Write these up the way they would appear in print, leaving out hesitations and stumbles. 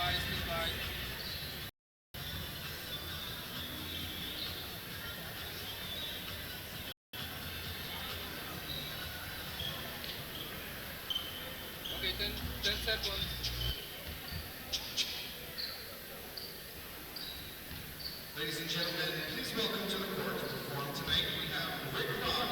Okay, 10 seconds. Ladies and gentlemen, please welcome to the court to perform tonight. We have Rick Rock.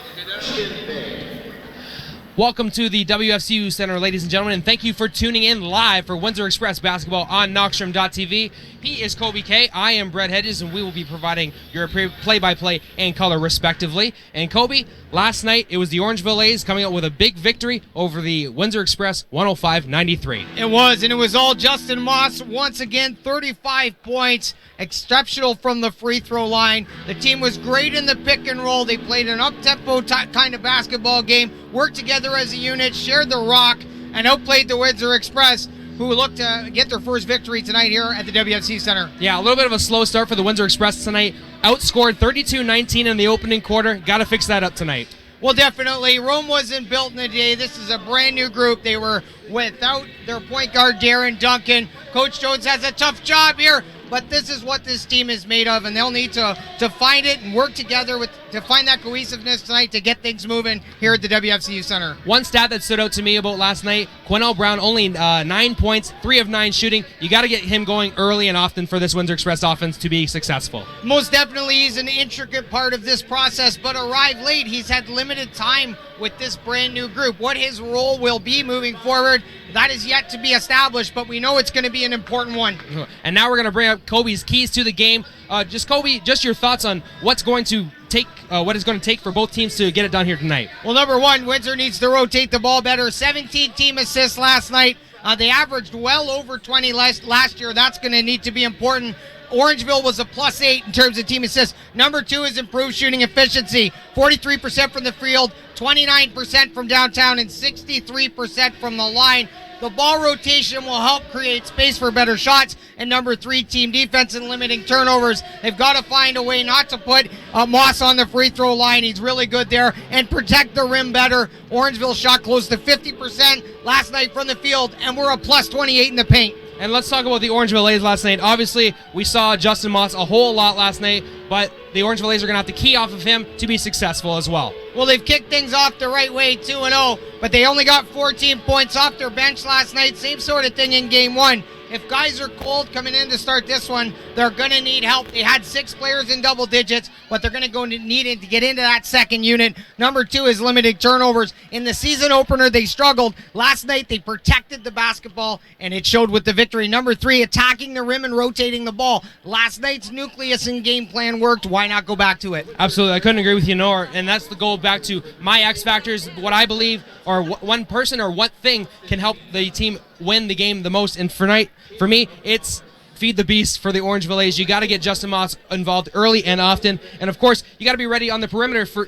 Welcome to the WFCU Center, ladies and gentlemen, and thank you for tuning in live for Windsor Express basketball on Knockstrom.tv. He is Kobe K. I am Brett Hedges, and we will be providing your play-by-play and color, respectively. And Kobe, last night it was the Orangeville A's coming out with a big victory over the Windsor Express 105-93. It was, and it was all Justin Moss. Once again, 35 points, exceptional from the free throw line. The team was great in the pick and roll. They played an up-tempo kind of basketball game, worked together as a unit, shared the rock, and outplayed the Windsor Express, who look to get their first victory tonight here at the WFC Center. Yeah, a little bit of a slow start for the Windsor Express tonight. Outscored 32-19 in the opening quarter. Got to fix that up tonight. Well, definitely. Rome wasn't built in a day. This is a brand new group. They were without their point guard, Darren Duncan. Coach Jones has a tough job here, but this is what this team is made of, and they'll need to find it and work together to find that cohesiveness tonight to get things moving here at the WFCU Center. One stat that stood out to me about last night, Quennell Brown only 9 points, 3 of 9 shooting. You got to get him going early and often for this Windsor Express offense to be successful. Most definitely, he's an intricate part of this process, but arrived late. He's had limited time with this brand new group. What his role will be moving forward, that is yet to be established, but we know it's going to be an important one. And now we're going to bring up Kobe's keys to the game. Kobe, just your thoughts on what it's going to take for both teams to get it done here tonight. Well, number one, Windsor needs to rotate the ball better. 17 team assists last night. They averaged well over 20 last year. That's going to need to be important. Orangeville was a +8 in terms of team assists. Number two is improved shooting efficiency. 43% from the field, 29% from downtown, and 63% from the line. The ball rotation will help create space for better shots. And number three, team defense and limiting turnovers. They've got to find a way not to put Moss on the free throw line. He's really good there. And protect the rim better. Orangeville shot close to 50% last night from the field, and we're a +28 in the paint. And let's talk about the Orangeville A's last night. Obviously, we saw Justin Moss a whole lot last night, but the Orangeville A's are going to have to key off of him to be successful as well. Well, they've kicked things off the right way, 2-0, but they only got 14 points off their bench last night. Same sort of thing in game one. If guys are cold coming in to start this one, they're going to need help. They had 6 players in double digits, but they're going to need it to get into that second unit. Number two is limited turnovers. In the season opener, they struggled. Last night, they protected the basketball, and it showed with the victory. Number three, attacking the rim and rotating the ball. Last night's nucleus and game plan worked. Why not go back to it? Absolutely. I couldn't agree with you more, and that's the goal back to my X factors, what I believe, or one person or what thing can help the team win the game the most. And for me, it's feed the beast for the Orangeville A's. You got to get Justin Moss involved early and often, and of course, you got to be ready on the perimeter for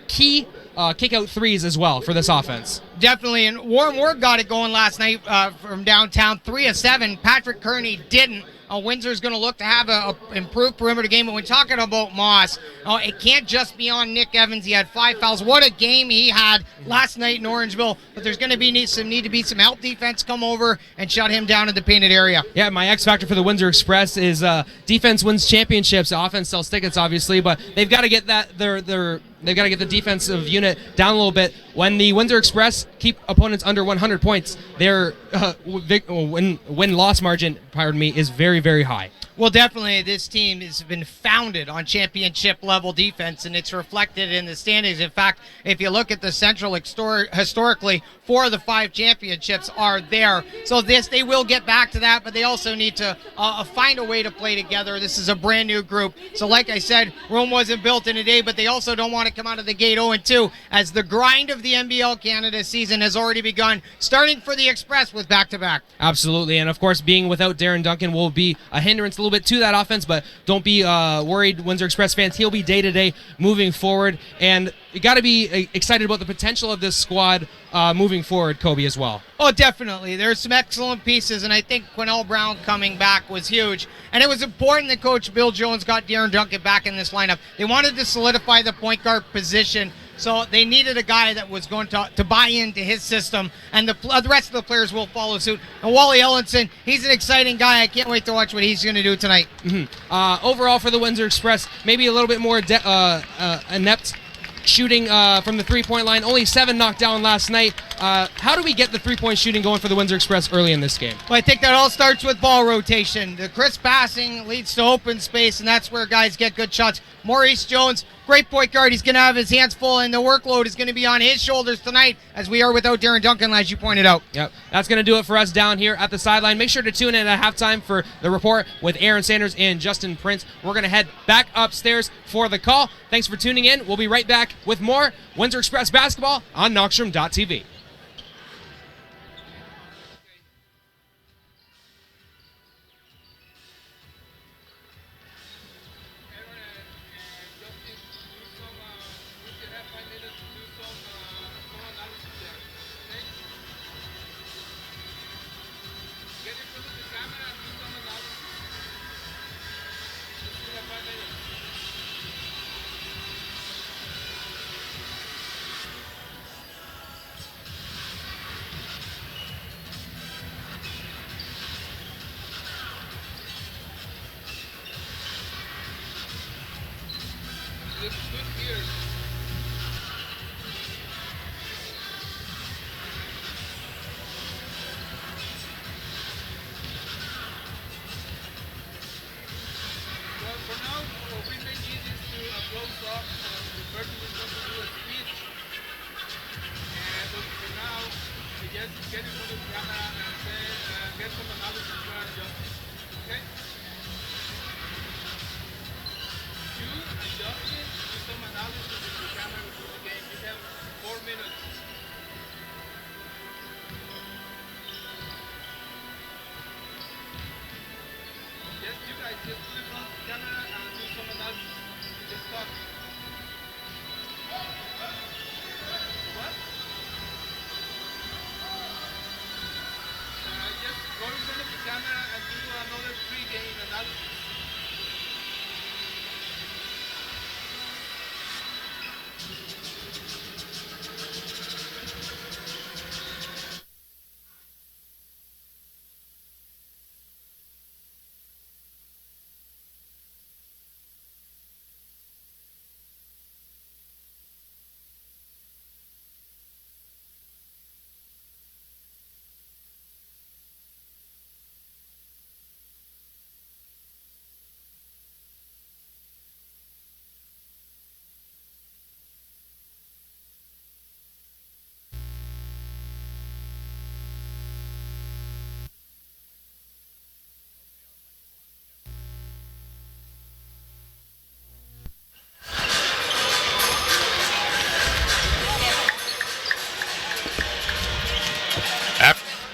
key kick-out threes as well for this offense. Definitely, and Warren Ward got it going last night from downtown, 3 of 7. Patrick Kearney didn't. Windsor's going to look to have an improved perimeter game. But when talking about Moss, it can't just be on Nick Evans. He had 5 fouls. What a game he had last night in Orangeville. But there's going to be need to be some help defense come over and shut him down in the painted area. Yeah, my X factor for the Windsor Express is defense wins championships. Offense sells tickets, obviously, but they've got to get that they've got to get the defensive unit down a little bit. When the Windsor Express keep opponents under 100 points, their win-loss margin, is very, very high. Well, definitely, this team has been founded on championship-level defense, and it's reflected in the standings. In fact, if you look at the Central historically, 4 of the 5 championships are there. So they will get back to that, but they also need to find a way to play together. This is a brand-new group. So like I said, Rome wasn't built in a day, but they also don't want to come out of the gate 0-2, as the grind of the NBL Canada season has already begun, starting for the Express with back-to-back. Absolutely, and of course, being without Darren Duncan will be a hindrance a little bit to that offense, but don't be worried, Windsor Express fans. He'll be day-to-day moving forward, and you got to be excited about the potential of this squad moving forward, Kobe, as well. Oh, definitely. There's some excellent pieces, and I think Quennell Brown coming back was huge. And it was important that Coach Bill Jones got Darren Duncan back in this lineup. They wanted to solidify the point guard position So they needed a guy that was going to buy into his system, and the rest of the players will follow suit. And Wally Ellenson, he's an exciting guy. I can't wait to watch what he's going to do tonight. Overall for the Windsor Express, maybe a little bit more inept shooting from the three-point line. Only 7 knocked down last night. How do we get the three-point shooting going for the Windsor Express early in this game? Well, I think that all starts with ball rotation. The crisp passing leads to open space, and that's where guys get good shots. Maurice Jones, great point guard. He's going to have his hands full, and the workload is going to be on his shoulders tonight, as we are without Darren Duncan, as you pointed out. Yep, that's going to do it for us down here at the sideline. Make sure to tune in at halftime for the report with Aaron Sanders and Justin Prince. We're going to head back upstairs for the call. Thanks for tuning in. We'll be right back with more Windsor Express basketball on Knoxstrom.tv.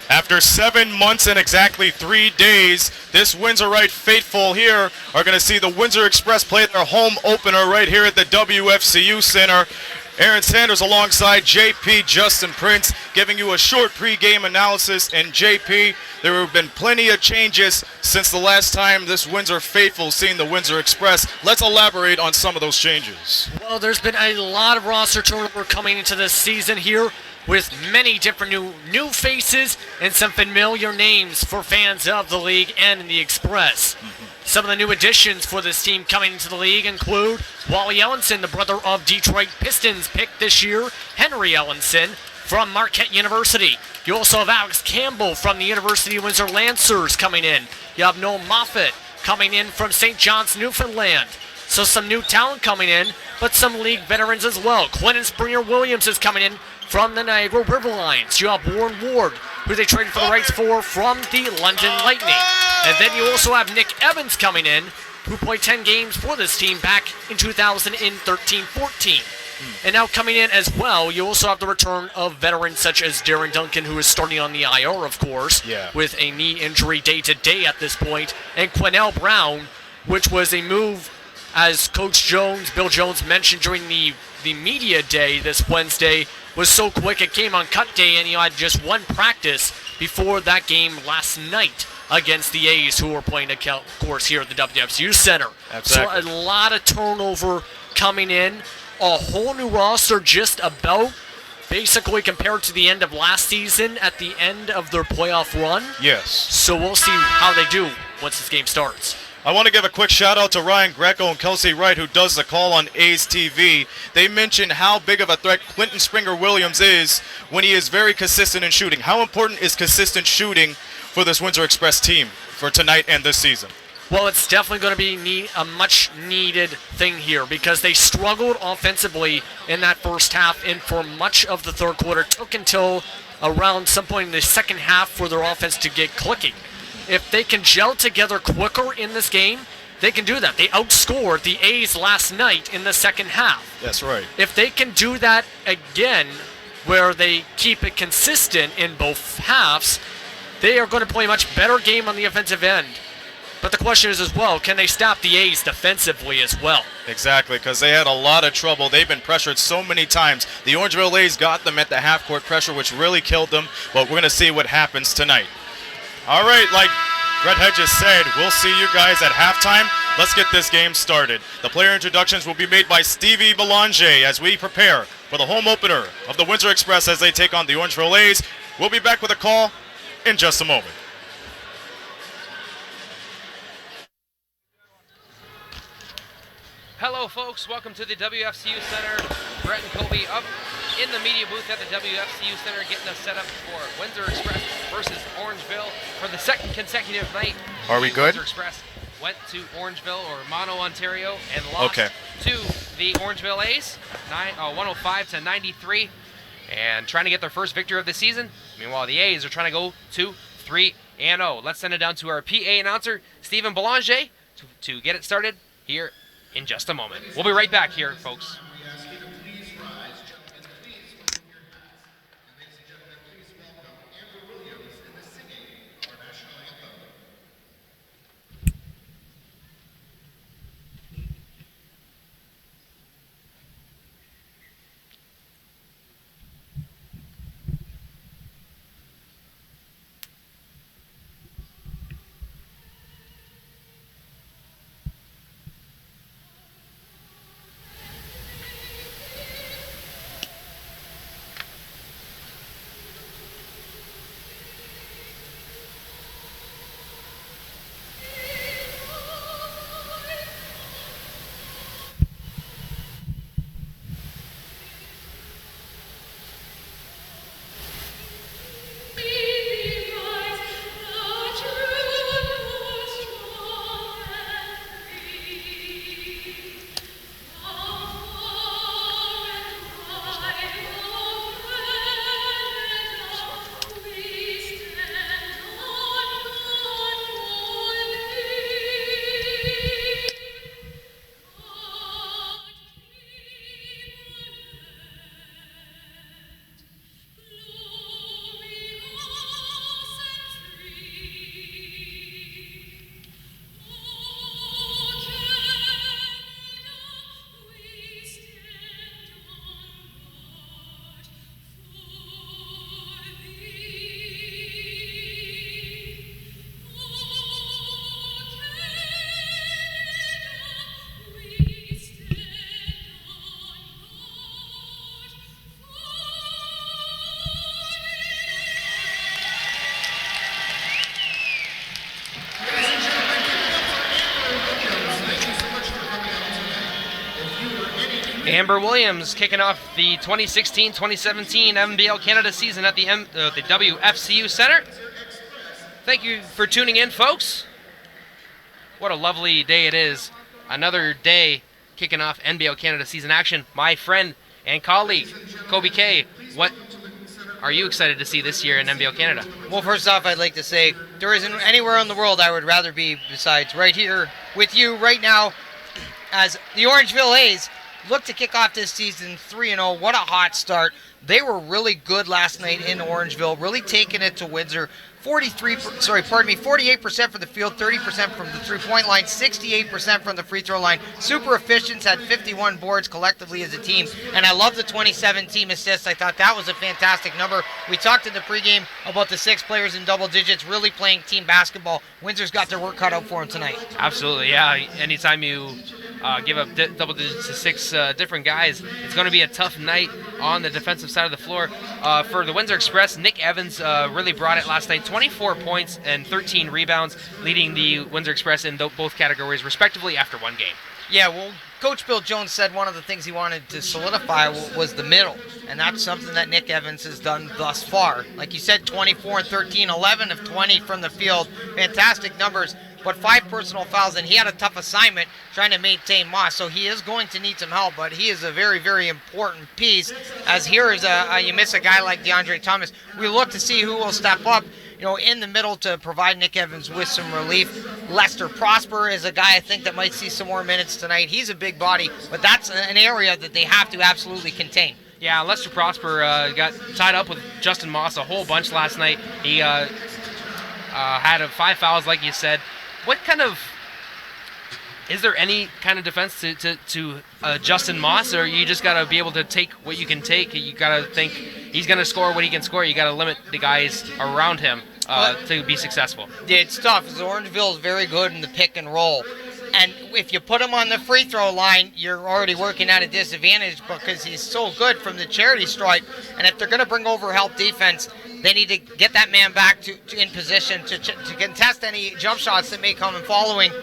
After 7 months and exactly 3 days, this Windsorite faithful here are going to see the Windsor Express play their home opener right here at the WFCU Center. Aaron Sanders alongside JP Justin Prince giving you a short pregame analysis. And JP, there have been plenty of changes since the last time this Windsor faithful seen the Windsor Express. Let's elaborate on some of those changes. Well, there's been a lot of roster turnover coming into this season here, with many different new faces and some familiar names for fans of the league and in the Express. Some of the new additions for this team coming into the league include Wally Ellenson, the brother of Detroit Pistons pick this year, Henry Ellenson from Marquette University. You also have Alex Campbell from the University of Windsor Lancers coming in. You have Noah Moffitt coming in from St. John's, Newfoundland. So some new talent coming in, but some league veterans as well. Quentin Springer-Williams is coming in from the Niagara River Lions. You have Warren Ward, who they traded for the rights for from the London Lightning. And then you also have Nick Evans coming in, who played 10 games for this team back in 2013-14. And now coming in as well, you also have the return of veterans such as Darren Duncan, who is starting on the IR, of course, with a knee injury day-to-day at this point, and Quinnell Brown, which was a move, as Coach Jones, Bill Jones, mentioned during the media day this Wednesday, was so quick it came on cut day, and he had just one practice before that game last night against the A's, who were playing, of course, here at the WFCU Center. Exactly. So a lot of turnover coming in. a whole new roster just about, basically compared to the end of last season at the end of their playoff run. Yes. So we'll see how they do once this game starts. I want to give a quick shout out to Ryan Greco and Kelsey Wright, who does the call on A's TV. They mentioned how big of a threat Clinton Springer Williams is when he is very consistent in shooting. How important is consistent shooting for this Windsor Express team for tonight and this season? Well, it's definitely going to be a much needed thing here because they struggled offensively in that first half, and for much of the third quarter, took until around some point in the second half for their offense to get clicking. If they can gel together quicker in this game, they can do that. They outscored the A's last night in the second half. That's right. If they can do that again, where they keep it consistent in both halves, they are going to play a much better game on the offensive end. But the question is as well, can they stop the A's defensively as well? Exactly, because they had a lot of trouble. They've been pressured so many times. The Orangeville A's got them at the half-court pressure, which really killed them, but we're going to see what happens tonight. All right, like Brett Hedges said, we'll see you guys at halftime. Let's get this game started. The player introductions will be made by Stevie Belanger as we prepare for the home opener of the Windsor Express as they take on the Orangeville A's. We'll be back with a call in just a moment. Hello, folks. Welcome to the WFCU Center. Brett and Kobe up in the media booth at the WFCU Center, getting us set up for Windsor Express versus Orangeville for the second consecutive night. Are we good? Windsor Express went to Orangeville or Mono, Ontario, and lost to the Orangeville A's, 105-93, and trying to get their first victory of the season. Meanwhile, the A's are trying to go to 3-0. Let's send it down to our PA announcer, Stephen Belanger, to get it started here in just a moment. We'll be right back here, folks. We ask you to please rise, and please put your hats. And ladies and gentlemen, please welcome Amber Williams in the singing of our national anthem. Amber Williams kicking off the 2016-2017 MBL Canada season at the WFCU Center. Thank you for tuning in, folks. What a lovely day it is. Another day kicking off NBL Canada season action. My friend and colleague, Kobe K, what are you excited to see this year in NBL Canada? Well, first off, I'd like to say there isn't anywhere in the world I would rather be besides right here with you right now as the Orangeville A's look to kick off this season 3-0. What a hot start. They were really good last night in Orangeville, really taking it to Windsor. 48% from the field, 30% from the three-point line, 68% from the free throw line. Super efficient, had 51 boards collectively as a team. And I love the 27 team assists. I thought that was a fantastic number. We talked in the pregame about the 6 players in double digits really playing team basketball. Windsor's got their work cut out for them tonight. Absolutely, yeah. Anytime you give up double digits to 6 different guys. It's going to be a tough night on the defensive side of the floor. For the Windsor Express, Nick Evans really brought it last night. 24 points and 13 rebounds, leading the Windsor Express in both categories, respectively, after one game. Yeah, well, Coach Bill Jones said one of the things he wanted to solidify was the middle, and that's something that Nick Evans has done thus far. Like you said, 24 and 13, 11 of 20 from the field, fantastic numbers, but 5 personal fouls, and he had a tough assignment trying to maintain Moss, so he is going to need some help, but he is a very, very important piece, as here is you miss a guy like DeAndre Thomas. We look to see who will step up, in the middle to provide Nick Evans with some relief. Lester Prosper is a guy I think that might see some more minutes tonight. He's a big body, but that's an area that they have to absolutely contain. Yeah, Lester Prosper got tied up with Justin Moss a whole bunch last night. He had 5 fouls, like you said. What kind of... Is there any kind of defense to Justin Moss, or you just got to be able to take what you can take? You got to think he's going to score what he can score. You got to limit the guys around him to be successful. Yeah, it's tough. Orangeville is very good in the pick and roll. And if you put him on the free throw line, you're already working at a disadvantage because he's so good from the charity stripe. And if they're going to bring over help defense, they need to get that man back to in position to contest any jump shots that may come in following.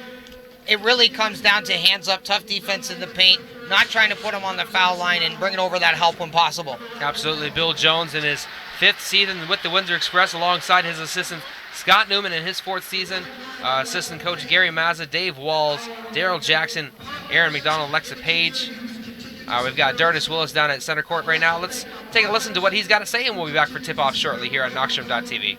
It really comes down to hands up, tough defense in the paint, not trying to put him on the foul line and bringing over that help when possible. Absolutely. Bill Jones in his 5th season with the Windsor Express alongside his assistant Scott Newman in his 4th season, assistant coach Gary Mazza, Dave Walls, Daryl Jackson, Aaron McDonald, Alexa Page. We've got Dardis Willis down at center court right now. Let's take a listen to what he's got to say, and we'll be back for tip-off shortly here on Knockstrom.tv.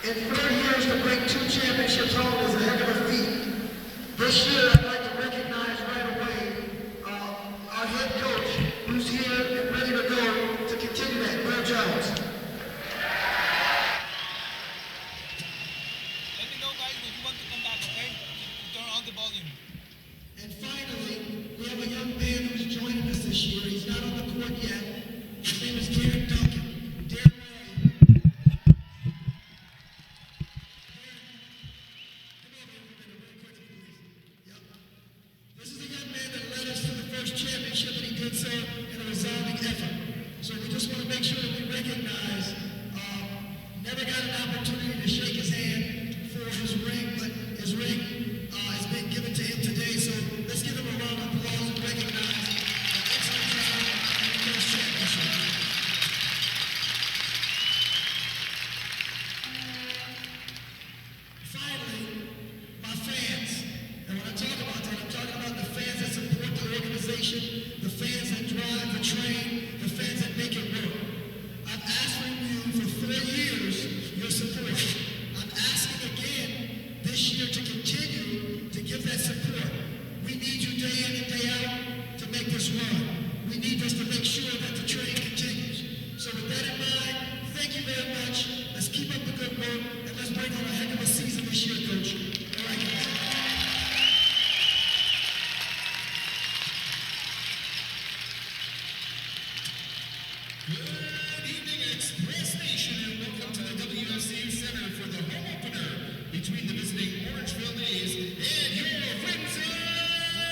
In 3 years to break 2 championships home is a heck of a feat. This year, I'd like to recognize right away our head coach, who's here and ready to go to continue that, Bill Jones. Let me know, guys, if you want to come back, okay? Turn on the volume. And finally, we have a young man who's joining us this year. He's not on the court yet. His name is Derek Duncan. Derek, this is a young man that led us to the first championship, and he did so in a resounding effort. So we just want to make sure that we recognize, never got an opportunity to shake his hand for his ring, but his ring has been given to him today. So let's give him a round of applause and recognize the excellent job in the first championship. Finally, my fans. And when I talk about that, I'm talking about the fans that support the organization, the fans that drive the train, the fans that make it work. I've asked from you for 4 years your support. I'm asking again this year to continue to give that support. We need you day in and day out to make this run. We need this to make sure that the train continues. So with that in mind, thank you very much. Let's keep up the good work, and let's bring on a heck of a season this year, Coach. All right, guys. Good evening, Express Nation, and welcome to the WFCU Center for the home opener between the visiting Orangeville A's and your Windsor Express.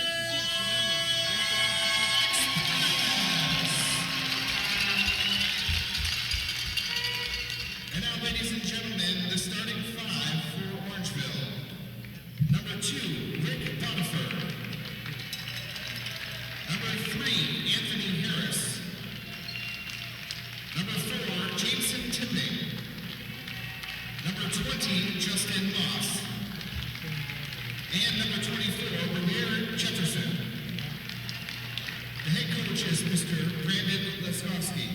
And now, ladies and gentlemen, the starting 5 for Orangeville. Number 2, Rick Bonifer. Number 3, Anthony Harris. Number 4, Jameson Tipping. Number 20, Justin Moss. And number 24, Ramir Jefferson. The head coach is Mr. Brandon Leskovsky.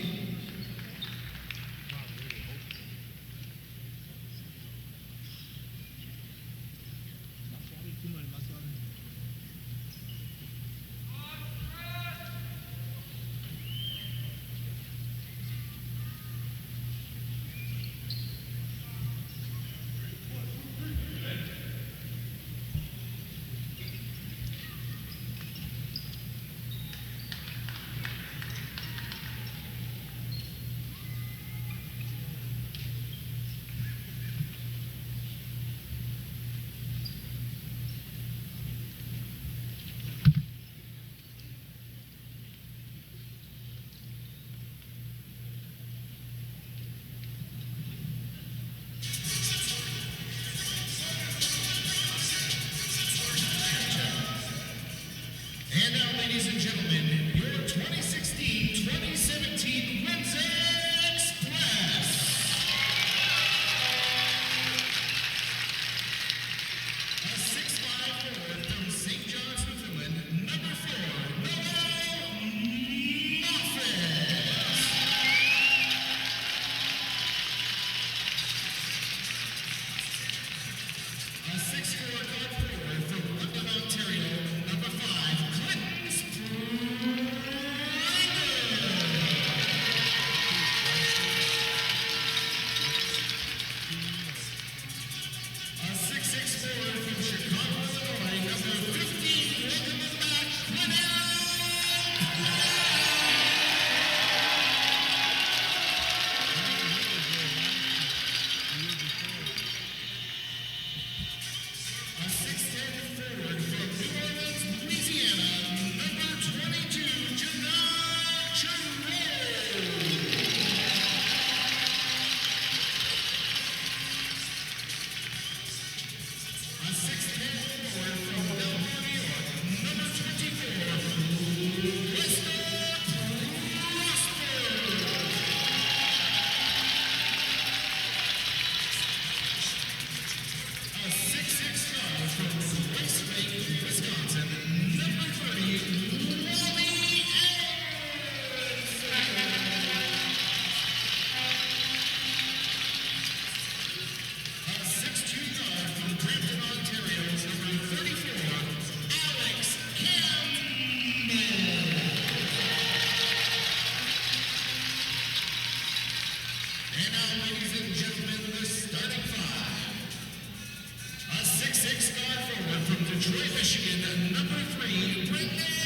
Michigan, number 3, Pregame.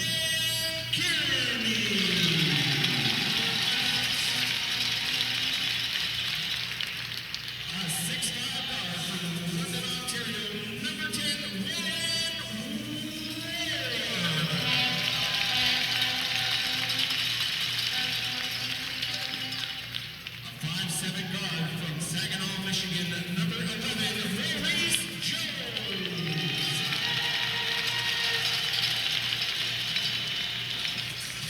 A 6'5" guard from London, Ontario, number 10, a 5'7" guard from Saginaw, Michigan, number 11, Maurice Jones.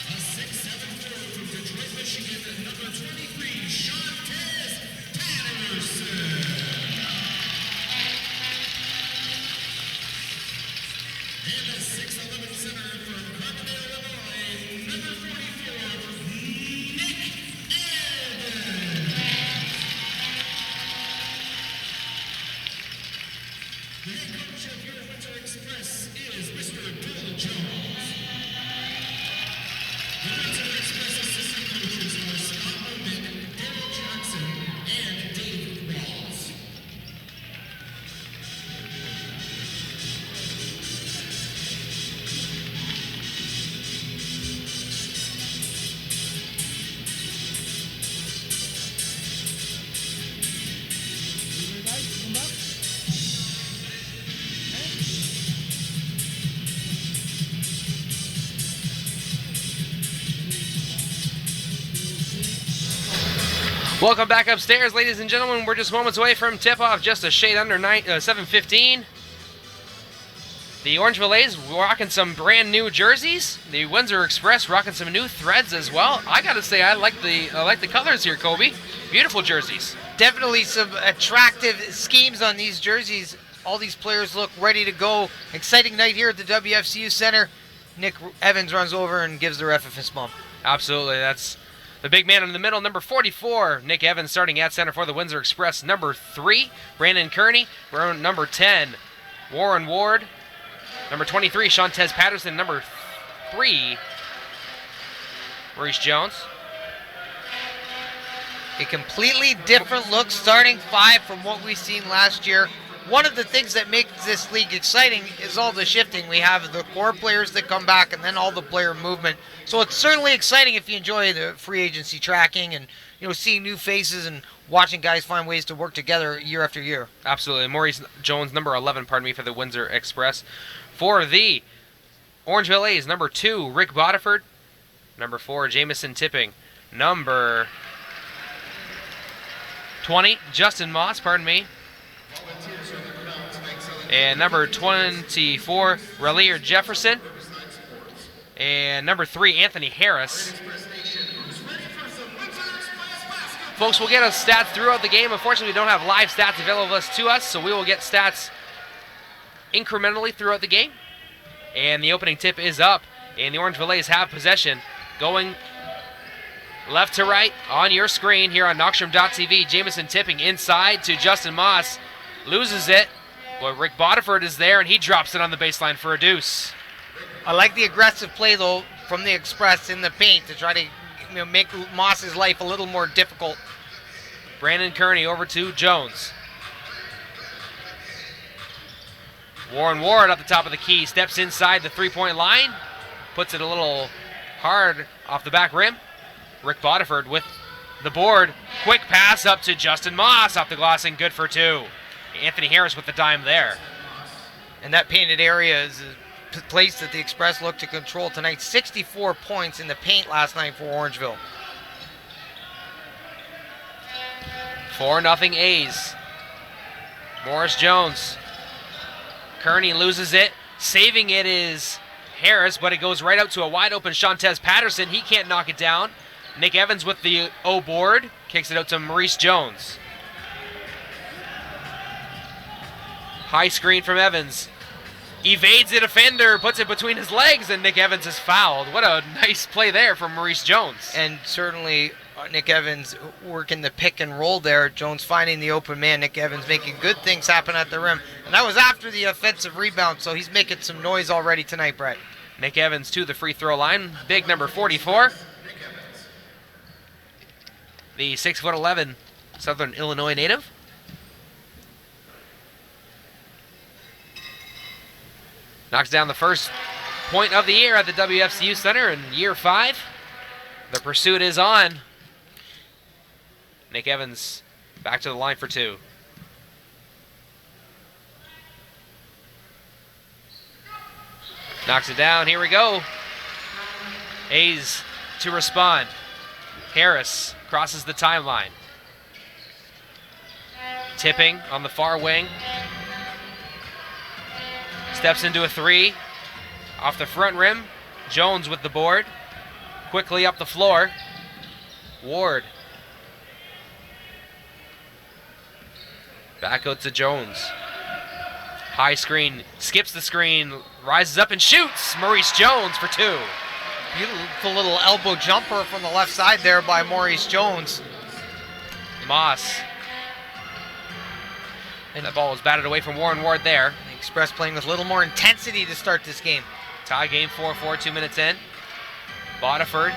A 6'7" forward from Detroit, Michigan, number 23, Shantez Patterson. And a 6'11" center from Carbondale, Illinois, number 44, Nick Evans. The head coach of your Windsor Express is Mr. Bill Jones. The Windsor Express assistant coaches are Scott O'Mid, Daryl Jackson, and Dave Walls. Welcome back upstairs, ladies and gentlemen. We're just moments away from tip-off, just a shade under 7:15. The Orangeville A's rocking some brand new jerseys. The Windsor Express rocking some new threads as well. I gotta say, I like the colors here, Kobe. Beautiful jerseys. Definitely some attractive schemes on these jerseys. All these players look ready to go. Exciting night here at the WFCU Center. Nick Evans runs over and gives the ref a fist bump. Absolutely, that's the big man in the middle, number 44, Nick Evans, starting at center for the Windsor Express. Number 3, Brandon Kearney. Number 10, Warren Ward. Number 23, Shantez Patterson. Number 3, Maurice Jones. A completely different look, starting 5 from what we've seen last year. One of the things that makes this league exciting is all the shifting. We have the core players that come back and then all the player movement. So it's certainly exciting if you enjoy the free agency tracking and seeing new faces and watching guys find ways to work together year after year. Absolutely. Maurice Jones, number 11, for the Windsor Express. For the Orangeville A's, number 2, Rick Bodiford. Number 4, Jamison Tipping. Number 20, Justin Moss, And number 24, Relier Jefferson. And number 3, Anthony Harris. Folks, we'll get us stats throughout the game. Unfortunately, we don't have live stats available to us, so we will get stats incrementally throughout the game. And the opening tip is up, and the Orangeville A's have possession. Going left to right on your screen here on Knoxstrom.tv. Jamison Tipping inside to Justin Moss. Loses it. But Rick Bodiford is there, and he drops it on the baseline for a deuce. I like the aggressive play, though, from the Express in the paint to try to make Moss's life a little more difficult. Brandon Kearney over to Jones. Warren Ward at the top of the key, steps inside the three-point line, puts it a little hard off the back rim. Rick Bodiford with the board. Quick pass up to Justin Moss off the glass and good for 2. Anthony Harris with the dime there. And that painted area is a place that the Express looked to control tonight. 64 points in the paint last night for Orangeville. 4-0 A's. Morris Jones. Kearney loses it. Saving it is Harris, but it goes right out to a wide open Shantez Patterson. He can't knock it down. Nick Evans with the O board. Kicks it out to Maurice Jones. High screen from Evans. Evades the defender, puts it between his legs, and Nick Evans is fouled. What a nice play there from Maurice Jones. And certainly Nick Evans working the pick and roll there. Jones finding the open man. Nick Evans making good things happen at the rim. And that was after the offensive rebound, so he's making some noise already tonight, Brett. Nick Evans to the free throw line. Big number 44. The 6'11" Southern Illinois native. Knocks down the first point of the year at the WFCU Center in year 5. The pursuit is on. Nick Evans back to the line for 2. Knocks it down. Here we go. A's to respond. Harris crosses the timeline. Tipping on the far wing. Steps into a 3. Off the front rim. Jones with the board. Quickly up the floor. Ward. Back out to Jones. High screen. Skips the screen. Rises up and shoots. Maurice Jones for 2. Beautiful little elbow jumper from the left side there by Maurice Jones. Moss. And that ball was batted away from Warren Ward there. The Express playing with a little more intensity to start this game. Tie game 4-4, 2 minutes in. Bodiford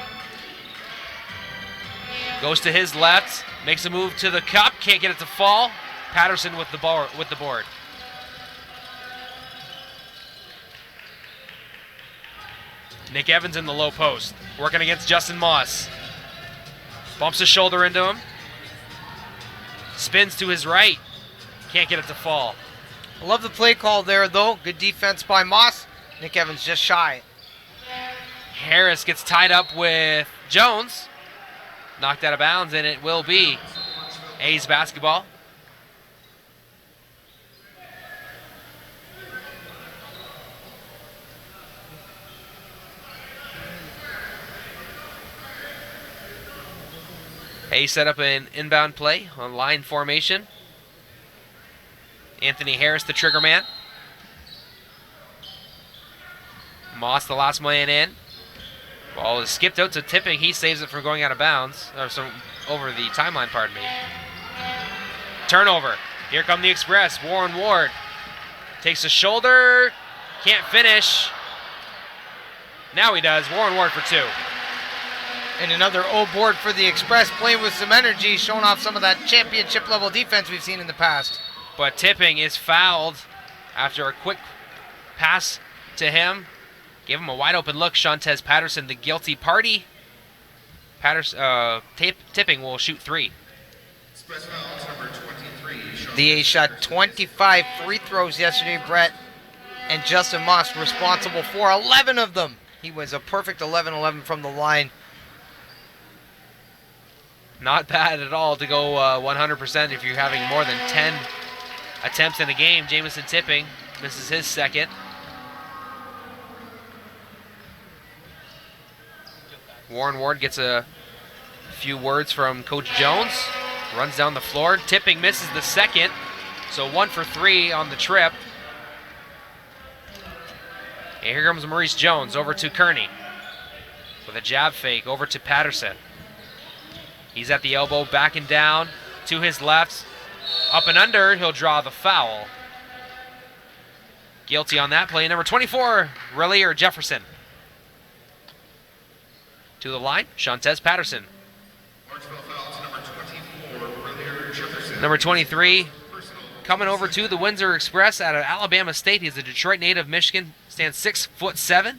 goes to his left, makes a move to the cup, can't get it to fall. Patterson with the board. Nick Evans in the low post, working against Justin Moss. Bumps his shoulder into him. Spins to his right, can't get it to fall. I love the play call there, though. Good defense by Moss. Nick Evans just shy. Harris gets tied up with Jones. Knocked out of bounds, and it will be A's basketball. A's set up an inbound play on line formation. Anthony Harris, the trigger man. Moss, the last man in. Ball is skipped out to Tipping. He saves it from going out of bounds. Or over the timeline, pardon me. Turnover. Here come the Express. Warren Ward takes a shoulder. Can't finish. Now he does. Warren Ward for 2. And another O board for the Express, playing with some energy, showing off some of that championship level defense we've seen in the past. But Tipping is fouled after a quick pass to him. Gave him a wide open look. Shantez Patterson, the guilty party. Tipping will shoot 3. Express fouls number 23. The A's shot 25 free throws yesterday, Brett, and Justin Moss responsible for 11 of them. He was a perfect 11-11 from the line. Not bad at all to go 100% if you're having more than 10 attempts in a game. Jamison Tipping misses his second. Warren Ward gets a few words from Coach Jones. Runs down the floor. Tipping misses the second. So 1 for 3 on the trip. And here comes Maurice Jones over to Kearney. With a jab fake over to Patterson. He's at the elbow, backing down to his left. Up and under, he'll draw the foul. Guilty on that play. Number 24, Relier Jefferson. To the line, Shantez Patterson. Orangeville fouls number 24, Relier Jefferson. Number 23, coming over to the Windsor Express out of Alabama State. He's a Detroit native, Michigan. Stands 6'7",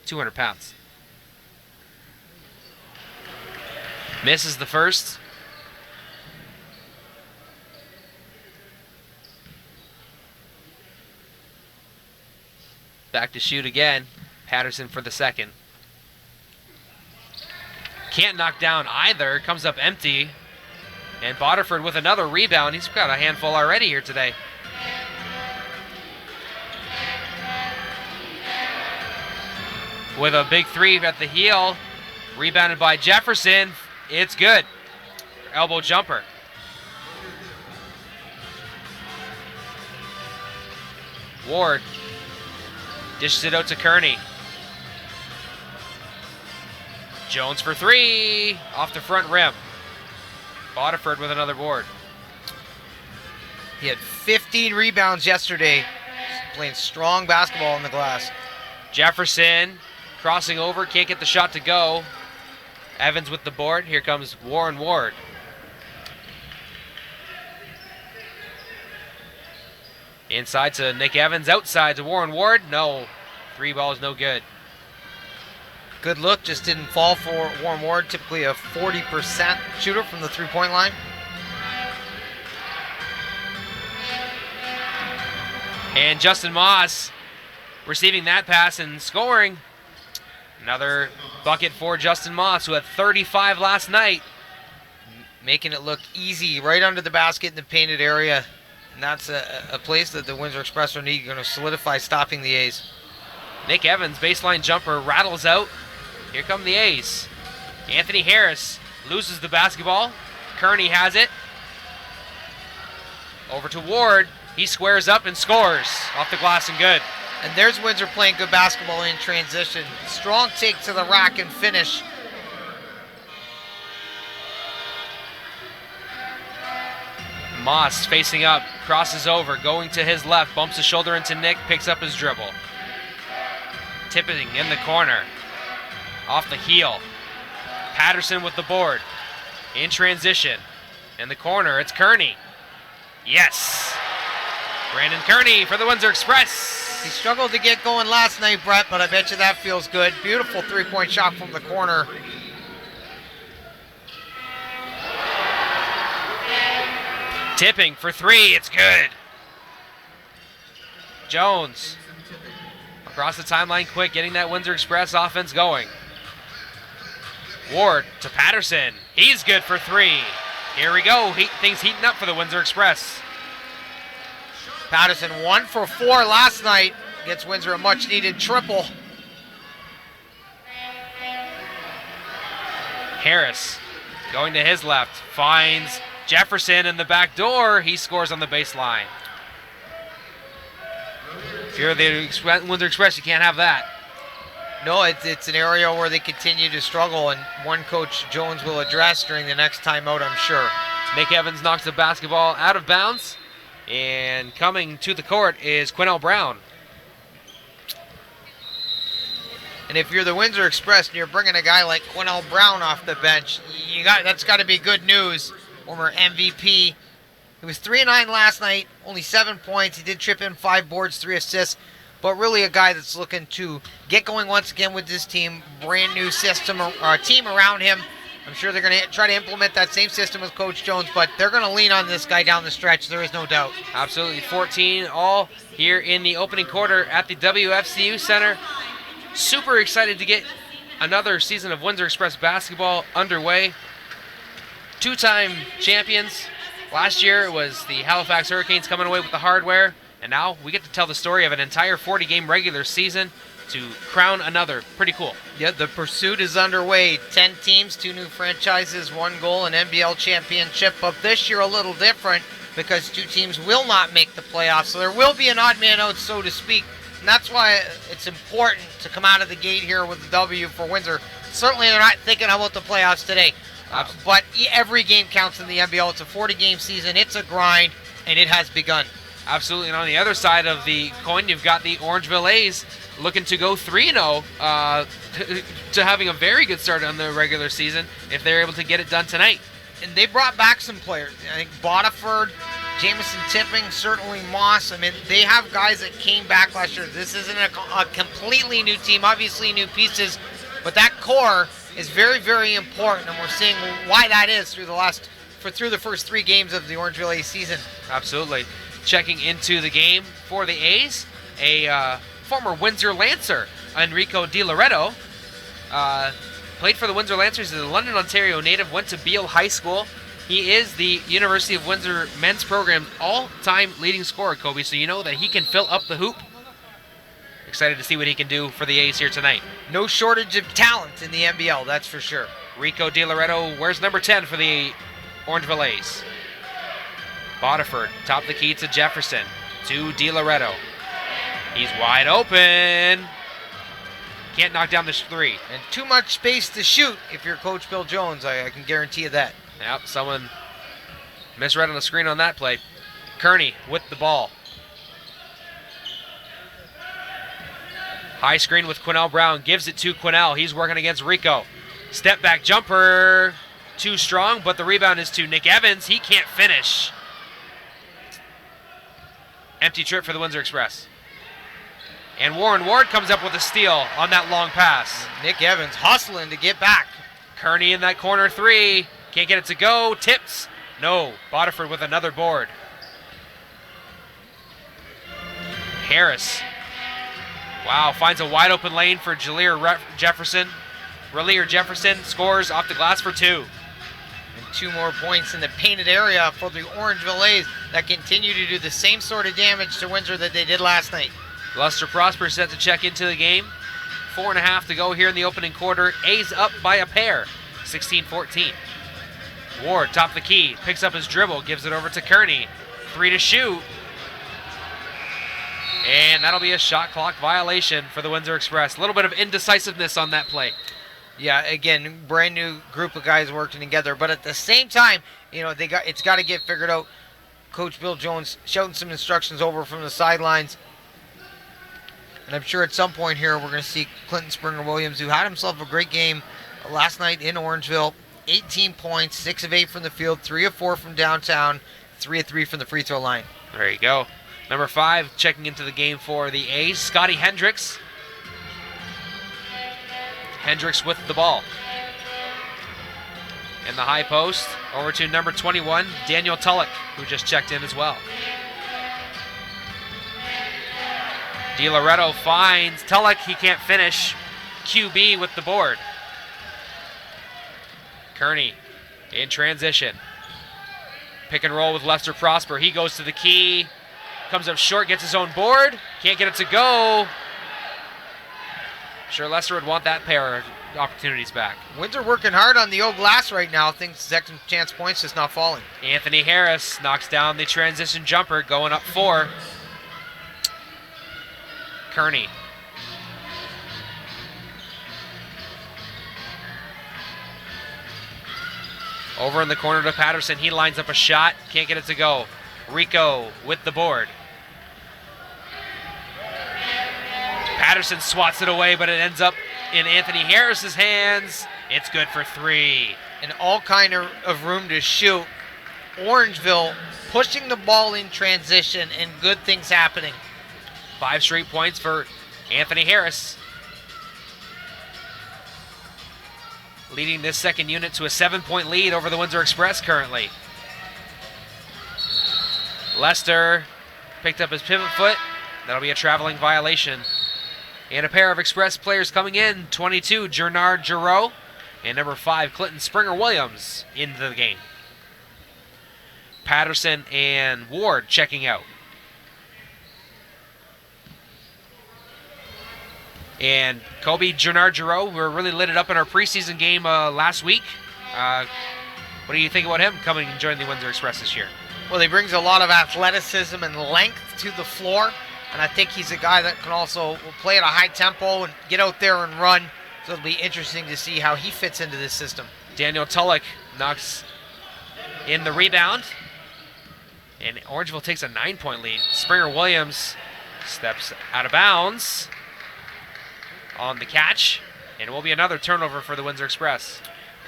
200 pounds. Misses the first. Back to shoot again. Patterson for the second. Can't knock down either. Comes up empty. And Bodiford with another rebound. He's got a handful already here today. With a big 3 at the heel. Rebounded by Jefferson. It's good. Elbow jumper. Ward dishes it out to Kearney. Jones for 3. Off the front rim. Bodiford with another board. He had 15 rebounds yesterday. Playing strong basketball on the glass. Jefferson crossing over. Can't get the shot to go. Evans with the board. Here comes Warren Ward. Inside to Nick Evans, outside to Warren Ward. No, 3 balls, no good. Good look, just didn't fall for Warren Ward, typically a 40% shooter from the three-point line. And Justin Moss receiving that pass and scoring. Another bucket for Justin Moss, who had 35 last night. Making it look easy right under the basket in the painted area. And that's a place that the Windsor Express are going to solidify stopping the A's. Nick Evans, baseline jumper, rattles out. Here come the A's. Anthony Harris loses the basketball. Kearney has it. Over to Ward. He squares up and scores. Off the glass and good. And there's Windsor playing good basketball in transition. Strong take to the rack and finish. Moss facing up, crosses over, going to his left, bumps his shoulder into Nick, picks up his dribble. Tipping in the corner. Off the heel. Patterson with the board. In transition. In the corner, it's Kearney. Yes! Brandon Kearney for the Windsor Express. He struggled to get going last night, Brett, but I bet you that feels good. Beautiful three-point shot from the corner. Tipping for 3, it's good. Jones across the timeline quick, getting that Windsor Express offense going. Ward to Patterson. He's good for 3. Here we go. Things heating up for the Windsor Express. Patterson 1 for 4 last night. Gets Windsor a much-needed triple. Harris going to his left. Finds Jefferson in the back door. He scores on the baseline. If you're the Windsor Express, you can't have that. No, it's an area where they continue to struggle, and one Coach Jones will address during the next timeout, I'm sure. Nick Evans knocks the basketball out of bounds, and coming to the court is Quinnell Brown. And if you're the Windsor Express and you're bringing a guy like Quinnell Brown off the bench, that's got to be good news. Former MVP. He was 3-9 last night, only 7 points. He did trip in 5 boards, 3 assists. But really a guy that's looking to get going once again with this team. Brand new system, or team around him. I'm sure they're going to try to implement that same system with Coach Jones, but they're going to lean on this guy down the stretch. There is no doubt. Absolutely. 14 all here in the opening quarter at the WFCU Center. Super excited to get another season of Windsor Express basketball underway. 2-time champions. Last year it was the Halifax Hurricanes coming away with the hardware. And now we get to tell the story of an entire 40-game regular season to crown another. Pretty cool. Yeah, the pursuit is underway. 10 teams, 2 new franchises, 1 goal, an NBL championship. But this year a little different because 2 teams will not make the playoffs. So there will be an odd man out, so to speak. And that's why it's important to come out of the gate here with the W for Windsor. Certainly they're not thinking about the playoffs today. But every game counts in the NBL. It's a 40-game season. It's a grind, and it has begun. Absolutely, and on the other side of the coin, you've got the Orangeville A's looking to go 3-0 to having a very good start on the regular season if they're able to get it done tonight. And they brought back some players. I think Bodiford, Jamison Tipping, certainly Moss. I mean, they have guys that came back last year. This isn't a completely new team, obviously new pieces, but that core is very, very important, and we're seeing why that is through the first 3 games of the Orangeville A's season. Absolutely. Checking into the game for the A's, a former Windsor Lancer, Enrico Di Loretto, played for the Windsor Lancers. He's a London, Ontario native, went to Beale High School. He is the University of Windsor men's program's all-time leading scorer, Kobe, so you know that he can fill up the hoop. Excited to see what he can do for the A's here tonight. No shortage of talent in the NBL, that's for sure. Rico Di Loretto wears number 10 for the Orangeville A's. Bodiford, top of the key to Jefferson, to Di Loretto. He's wide open. Can't knock down this 3. And too much space to shoot if you're Coach Bill Jones, I can guarantee you that. Yep, someone misread on the screen on that play. Kearney with the ball. High screen with Quinnell Brown, gives it to Quinnell. He's working against Rico. Step back jumper, too strong, but the rebound is to Nick Evans. He can't finish. Empty trip for the Windsor Express. And Warren Ward comes up with a steal on that long pass. Nick Evans hustling to get back. Kearney in that corner three. Can't get it to go. Tips. No. Bodiford with another board. Harris. Wow, finds a wide open lane for Jaleel Jefferson. Relier Jefferson scores off the glass for 2. And 2 more points in the painted area for the Orangeville A's that continue to do the same sort of damage to Windsor that they did last night. Lester Prosper set to check into the game. 4.5 to go here in the opening quarter. A's up by a pair, 16-14. Ward, top of the key, picks up his dribble, gives it over to Kearney. 3 to shoot. And that'll be a shot clock violation for the Windsor Express. A little bit of indecisiveness on that play. Yeah, again, brand new group of guys working together, but at the same time, it's got to get figured out. Coach Bill Jones shouting some instructions over from the sidelines. And I'm sure at some point here we're going to see Clinton Springer-Williams, who had himself a great game last night in Orangeville. 18 points, 6 of 8 from the field, 3 of 4 from downtown, 3 of 3 from the free throw line. There you go. Number 5 checking into the game for the A's, Scotty Hendricks. Hendricks with the ball. In the high post, over to number 21, Daniel Tulloch, who just checked in as well. DiLoretto finds Tulloch, he can't finish. QB with the board. Kearney in transition. Pick and roll with Lester Prosper. He goes to the key. Comes up short, gets his own board. Can't get it to go. Sure, Lester would want that pair of opportunities back. Windsor working hard on the old glass right now. Thinks second chance points just not falling. Anthony Harris knocks down the transition jumper, going up 4. Kearney. Over in the corner to Patterson. He lines up a shot. Can't get it to go. Rico with the board. Patterson swats it away, but it ends up in Anthony Harris's hands. It's good for 3. And all kind of room to shoot. Orangeville pushing the ball in transition and good things happening. 5 straight points for Anthony Harris. Leading this second unit to a 7-point lead over the Windsor Express currently. Lester picked up his pivot foot. That'll be a traveling violation. And a pair of Express players coming in. 22, Gernard Giroux. And number 5, Clinton Springer-Williams into the game. Patterson and Ward checking out. And Kobe Gernard Giroux, who really lit it up in our preseason game last week. What do you think about him coming and joining the Windsor Express this year? Well, he brings a lot of athleticism and length to the floor. And I think he's a guy that can also play at a high tempo and get out there and run. So it'll be interesting to see how he fits into this system. Daniel Tulloch knocks in the rebound. And Orangeville takes a 9-point lead. Springer-Williams steps out of bounds on the catch. And it will be another turnover for the Windsor Express.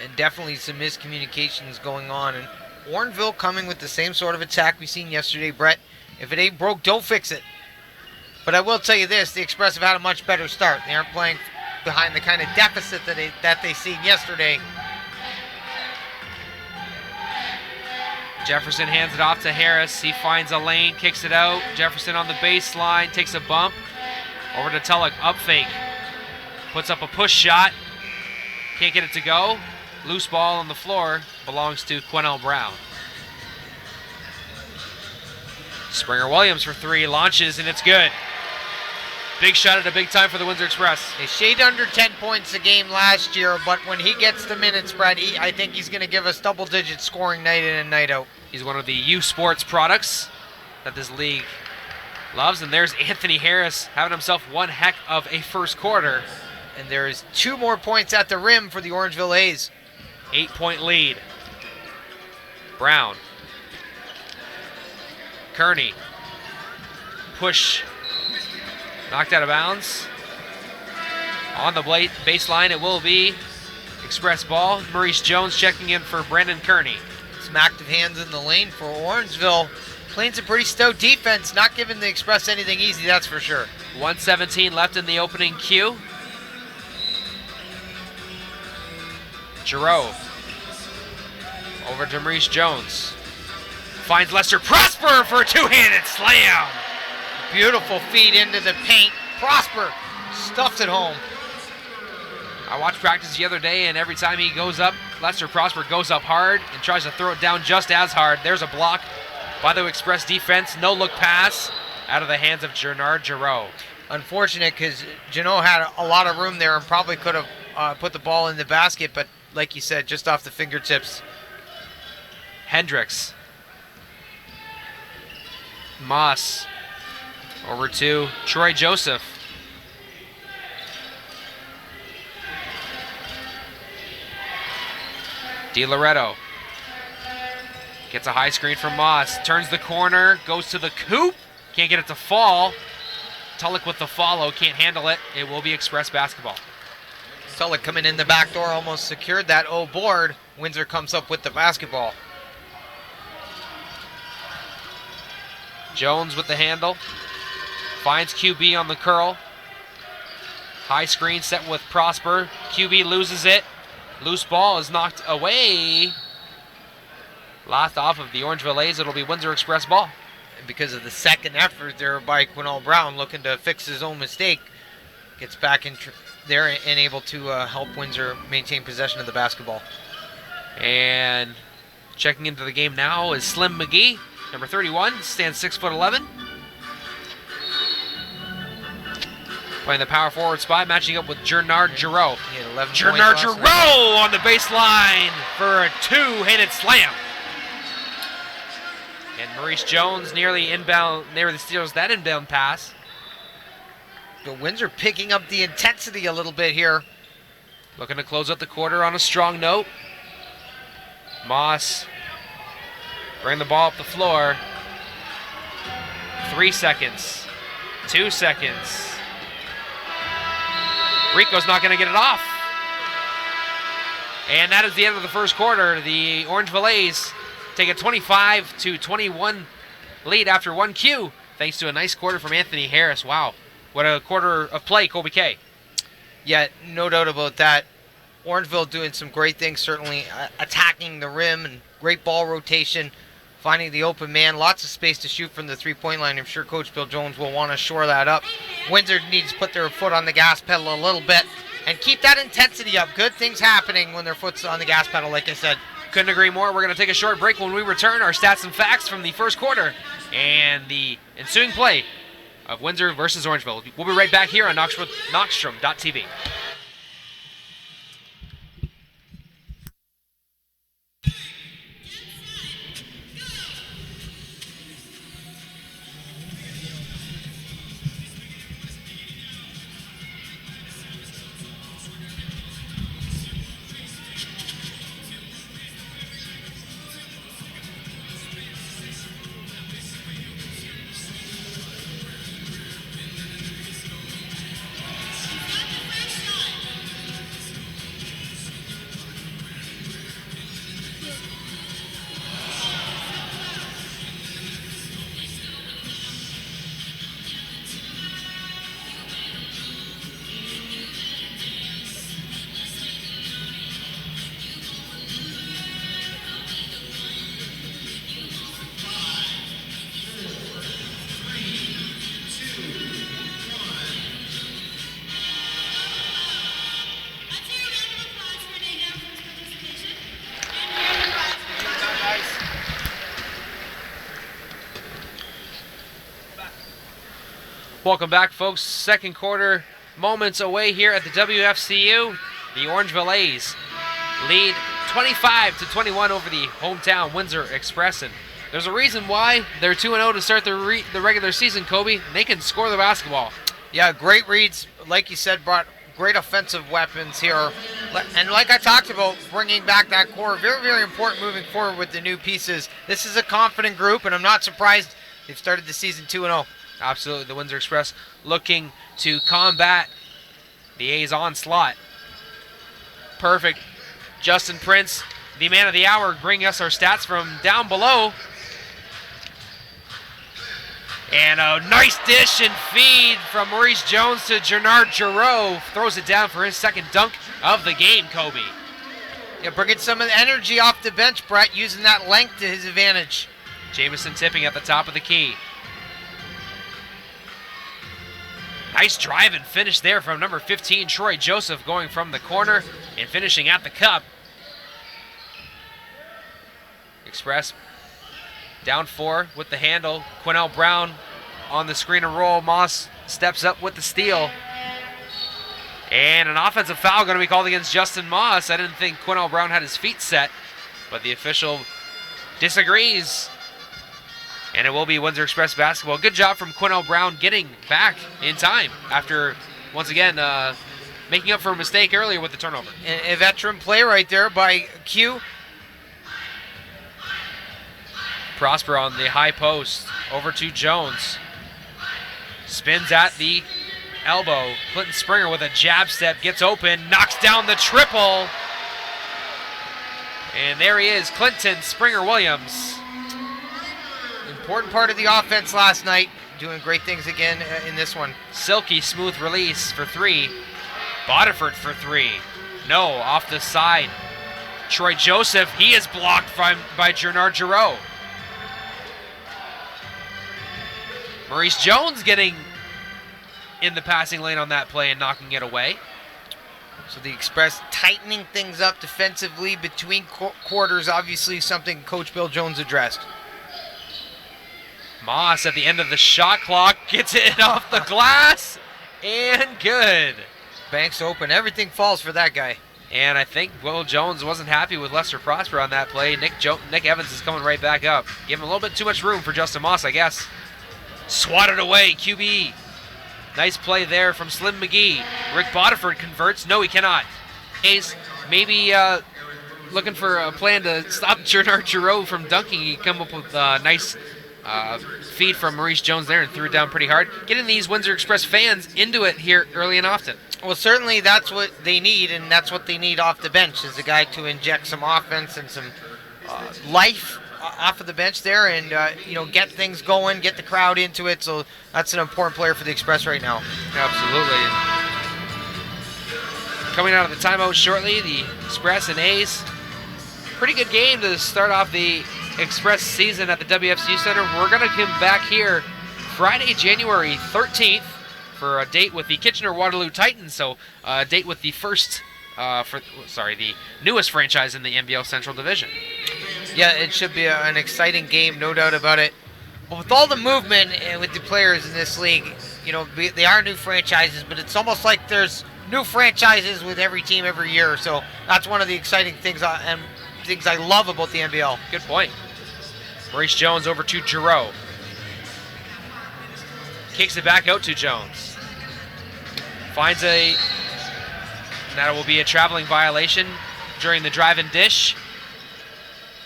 And definitely some miscommunications going on. And Orangeville coming with the same sort of attack we seen yesterday, Brett. If it ain't broke, don't fix it. But I will tell you this, the Express have had a much better start. They aren't playing behind the kind of deficit that they seen yesterday. Jefferson hands it off to Harris. He finds a lane, kicks it out. Jefferson on the baseline, takes a bump. Over to Tulloch, up fake. Puts up a push shot. Can't get it to go. Loose ball on the floor, belongs to Quennell Brown. Springer-Williams for 3, launches, and it's good. Big shot at a big time for the Windsor Express. They shade under 10 points a game last year, but when he gets the minutes, Brad, I think he's going to give us double-digit scoring night in and night out. He's one of the U Sports products that this league loves, and there's Anthony Harris having himself one heck of a first quarter. And there is 2 more points at the rim for the Orangeville A's. 8-point lead. Brown. Kearney. Push. Knocked out of bounds. On the baseline, it will be Express ball. Maurice Jones checking in for Brendan Kearney. Some active hands in the lane for Orangeville. playing some pretty stout defense, not giving the Express anything easy, that's for sure. 1:17 left in the opening queue. Giroux over to Maurice Jones. Finds Lester Prosper for a two-handed slam. Beautiful feed into the paint. Prosper stuffed it home. I watched practice the other day, and every time he goes up, Lester Prosper goes up hard and tries to throw it down just as hard. There's a block by the Express defense. No-look pass out of the hands of Gernard Giroux. Unfortunate because Janot had a lot of room there and probably could have put the ball in the basket, but like you said, just off the fingertips. Hendricks. Moss over to Troy Joseph. DiLoretto gets a high screen from Moss, turns the corner, goes to the coop, can't get it to fall. Tulloch with the follow, can't handle it. It will be Express basketball. Tulloch coming in the back door, almost secured that O board. Windsor comes up with the basketball. Jones with the handle, finds QB on the curl. High screen set with Prosper. QB loses it. Loose ball is knocked away. Lost off of the Orangeville A's. It'll be Windsor Express ball. And because of the second effort there by Quinall Brown, looking to fix his own mistake, gets back in there and able to help Windsor maintain possession of the basketball. And checking into the game now is Slim McGee. Number 31, stands 6'11". Playing the power forward spot, matching up with Gernard Giroux. Gernard Giroux on the baseline for a two-handed slam. And Maurice Jones nearly steals that inbound pass. But Windsor picking up the intensity a little bit here. Looking to close out the quarter on a strong note. Moss bring the ball up the floor. 3 seconds. 2 seconds. Rico's not going to get it off. And that is the end of the first quarter. The Orangeville A's take a 25-21 lead after 1Q, thanks to a nice quarter from Anthony Harris. Wow, what a quarter of play, Colby K. Yeah, no doubt about that. Orangeville doing some great things, certainly attacking the rim and great ball rotation, finding the open man, lots of space to shoot from the three-point line. I'm sure Coach Bill Jones will want to shore that up. Windsor needs to put their foot on the gas pedal a little bit and keep that intensity up. Good things happening when their foot's on the gas pedal, like I said. Couldn't agree more. We're going to take a short break. When we return, our stats and facts from the first quarter and the ensuing play of Windsor versus Orangeville. We'll be right back here on Knoxstrom.tv. Welcome back, folks. Second quarter moments away here at the WFCU. The Orangeville A's lead 25-21 over the hometown Windsor Express. And there's a reason why they're 2-0 to start the regular season, Kobe. They can score the basketball. Yeah, great reads. Like you said, brought great offensive weapons here. And like I talked about, bringing back that core, very, very important moving forward with the new pieces. This is a confident group, and I'm not surprised they've started the season 2-0. Absolutely. The Windsor Express looking to combat the A's onslaught. Perfect. Justin Prince, the man of the hour, bringing us our stats from down below. And a nice dish and feed from Maurice Jones to Gennard Giroux. Throws it down for his second dunk of the game, Kobe. Yeah, bringing some of the energy off the bench, Brett, using that length to his advantage. Jamison tipping at the top of the key. Nice drive and finish there from number 15, Troy Joseph, going from the corner and finishing at the cup. Express down 4 with the handle. Quinnell Brown on the screen and roll. Moss steps up with the steal. And an offensive foul going to be called against Justin Moss. I didn't think Quinnell Brown had his feet set, but the official disagrees. And it will be Windsor Express basketball. Good job from Quinnell Brown getting back in time after, once again, making up for a mistake earlier with the turnover. A veteran play right there by Q. Prosper on the high post. Over to Jones. Spins at the elbow. Clinton Springer with a jab step. Gets open. Knocks down the triple. And there he is, Clinton Springer Williams. Important part of the offense last night. Doing great things again in this one. Silky smooth release for 3. Bodiford for 3. No, off the side. Troy Joseph, he is blocked by Gennard Giroux. Maurice Jones getting in the passing lane on that play and knocking it away. So the Express tightening things up defensively between quarters, obviously something Coach Bill Jones addressed. Moss at the end of the shot clock gets it off the glass and good. Banks open, everything falls for that guy. And I think Will Jones wasn't happy with Lester Prosper on that play. Nick Evans is coming right back up. Giving a little bit too much room for Justin Moss, I guess. Swatted away, QB. Nice play there from Slim McGee. Rick Bodiford converts. No, he cannot. Ace maybe looking for a plan to stop Gennard Giroux from dunking. He come up with a nice feed from Maurice Jones there and threw it down pretty hard. Getting these Windsor Express fans into it here early and often. Well, certainly that's what they need, and that's what they need off the bench, is a guy to inject some offense and some life off of the bench there, and get things going, get the crowd into it. So that's an important player for the Express right now. Absolutely. Coming out of the timeout shortly, the Express and A's. Pretty good game to start off the Express season at the WFCU Center. We're going to come back here Friday, January 13th for a date with the Kitchener-Waterloo Titans. So a date with the the newest franchise in the NBL Central Division. Yeah, it should be an exciting game, no doubt about it. But with all the movement and with the players in this league, they are new franchises, but it's almost like there's new franchises with every team every year. So that's one of the exciting things and things I love about the NBL. Good point. Maurice Jones over to Giroux. Kicks it back out to Jones. Finds that will be a traveling violation during the drive and dish.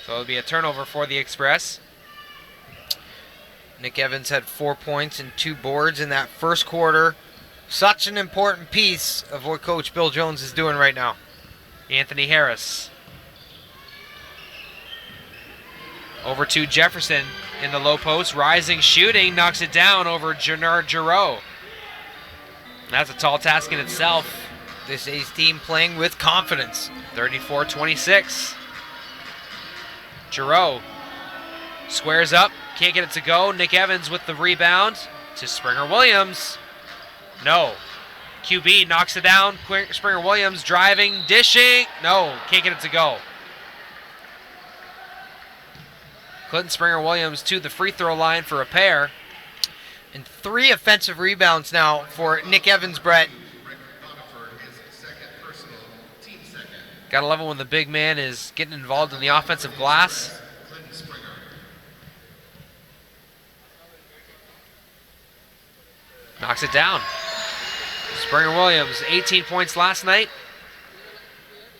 So it'll be a turnover for the Express. Nick Evans had 4 points and 2 boards in that first quarter. Such an important piece of what Coach Bill Jones is doing right now. Anthony Harris. Over to Jefferson in the low post. Rising, shooting, knocks it down over Gennard Giroux. That's a tall task in itself. This A's team playing with confidence. 34-26. Giroux squares up. Can't get it to go. Nick Evans with the rebound to Springer Williams. No. QB knocks it down. Springer Williams driving, dishing. No, can't get it to go. Clinton Springer Williams to the free throw line for a pair. And 3 offensive rebounds now for Nick Evans, Brett. Gotta love it when the big man is getting involved in the offensive glass. Knocks it down. Springer Williams, 18 points last night.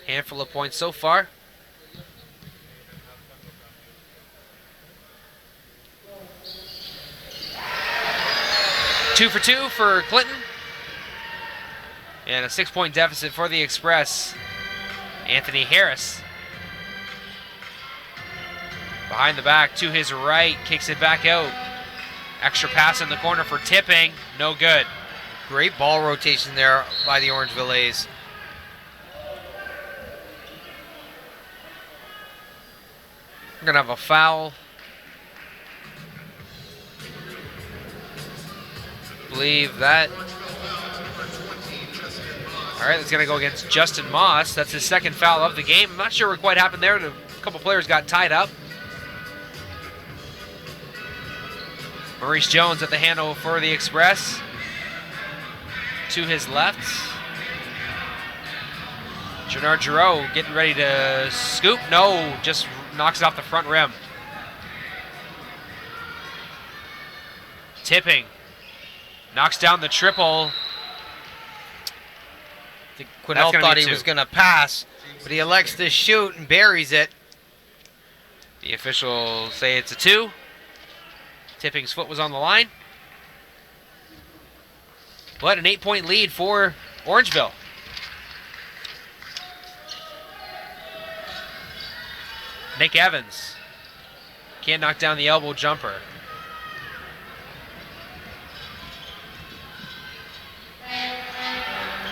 Handful of points so far. Two for 2 for Clinton. And a 6-point deficit for the Express. Anthony Harris. Behind the back to his right, kicks it back out. Extra pass in the corner for Tipping. No good. Great ball rotation there by the Orangeville A's. We're going to have a foul. Believe that. All right, that's going to go against Justin Moss. That's his second foul of the game. I'm not sure what quite happened there. A couple players got tied up. Maurice Jones at the handle for the Express. To his left. Gennard Giroux getting ready to scoop. No, just knocks it off the front rim. Tipping. Knocks down the triple. I think Quinnell thought he was going to pass, but he elects to shoot and buries it. The officials say it's a 2. Tipping's foot was on the line. But an 8-point lead for Orangeville. Nick Evans can't knock down the elbow jumper.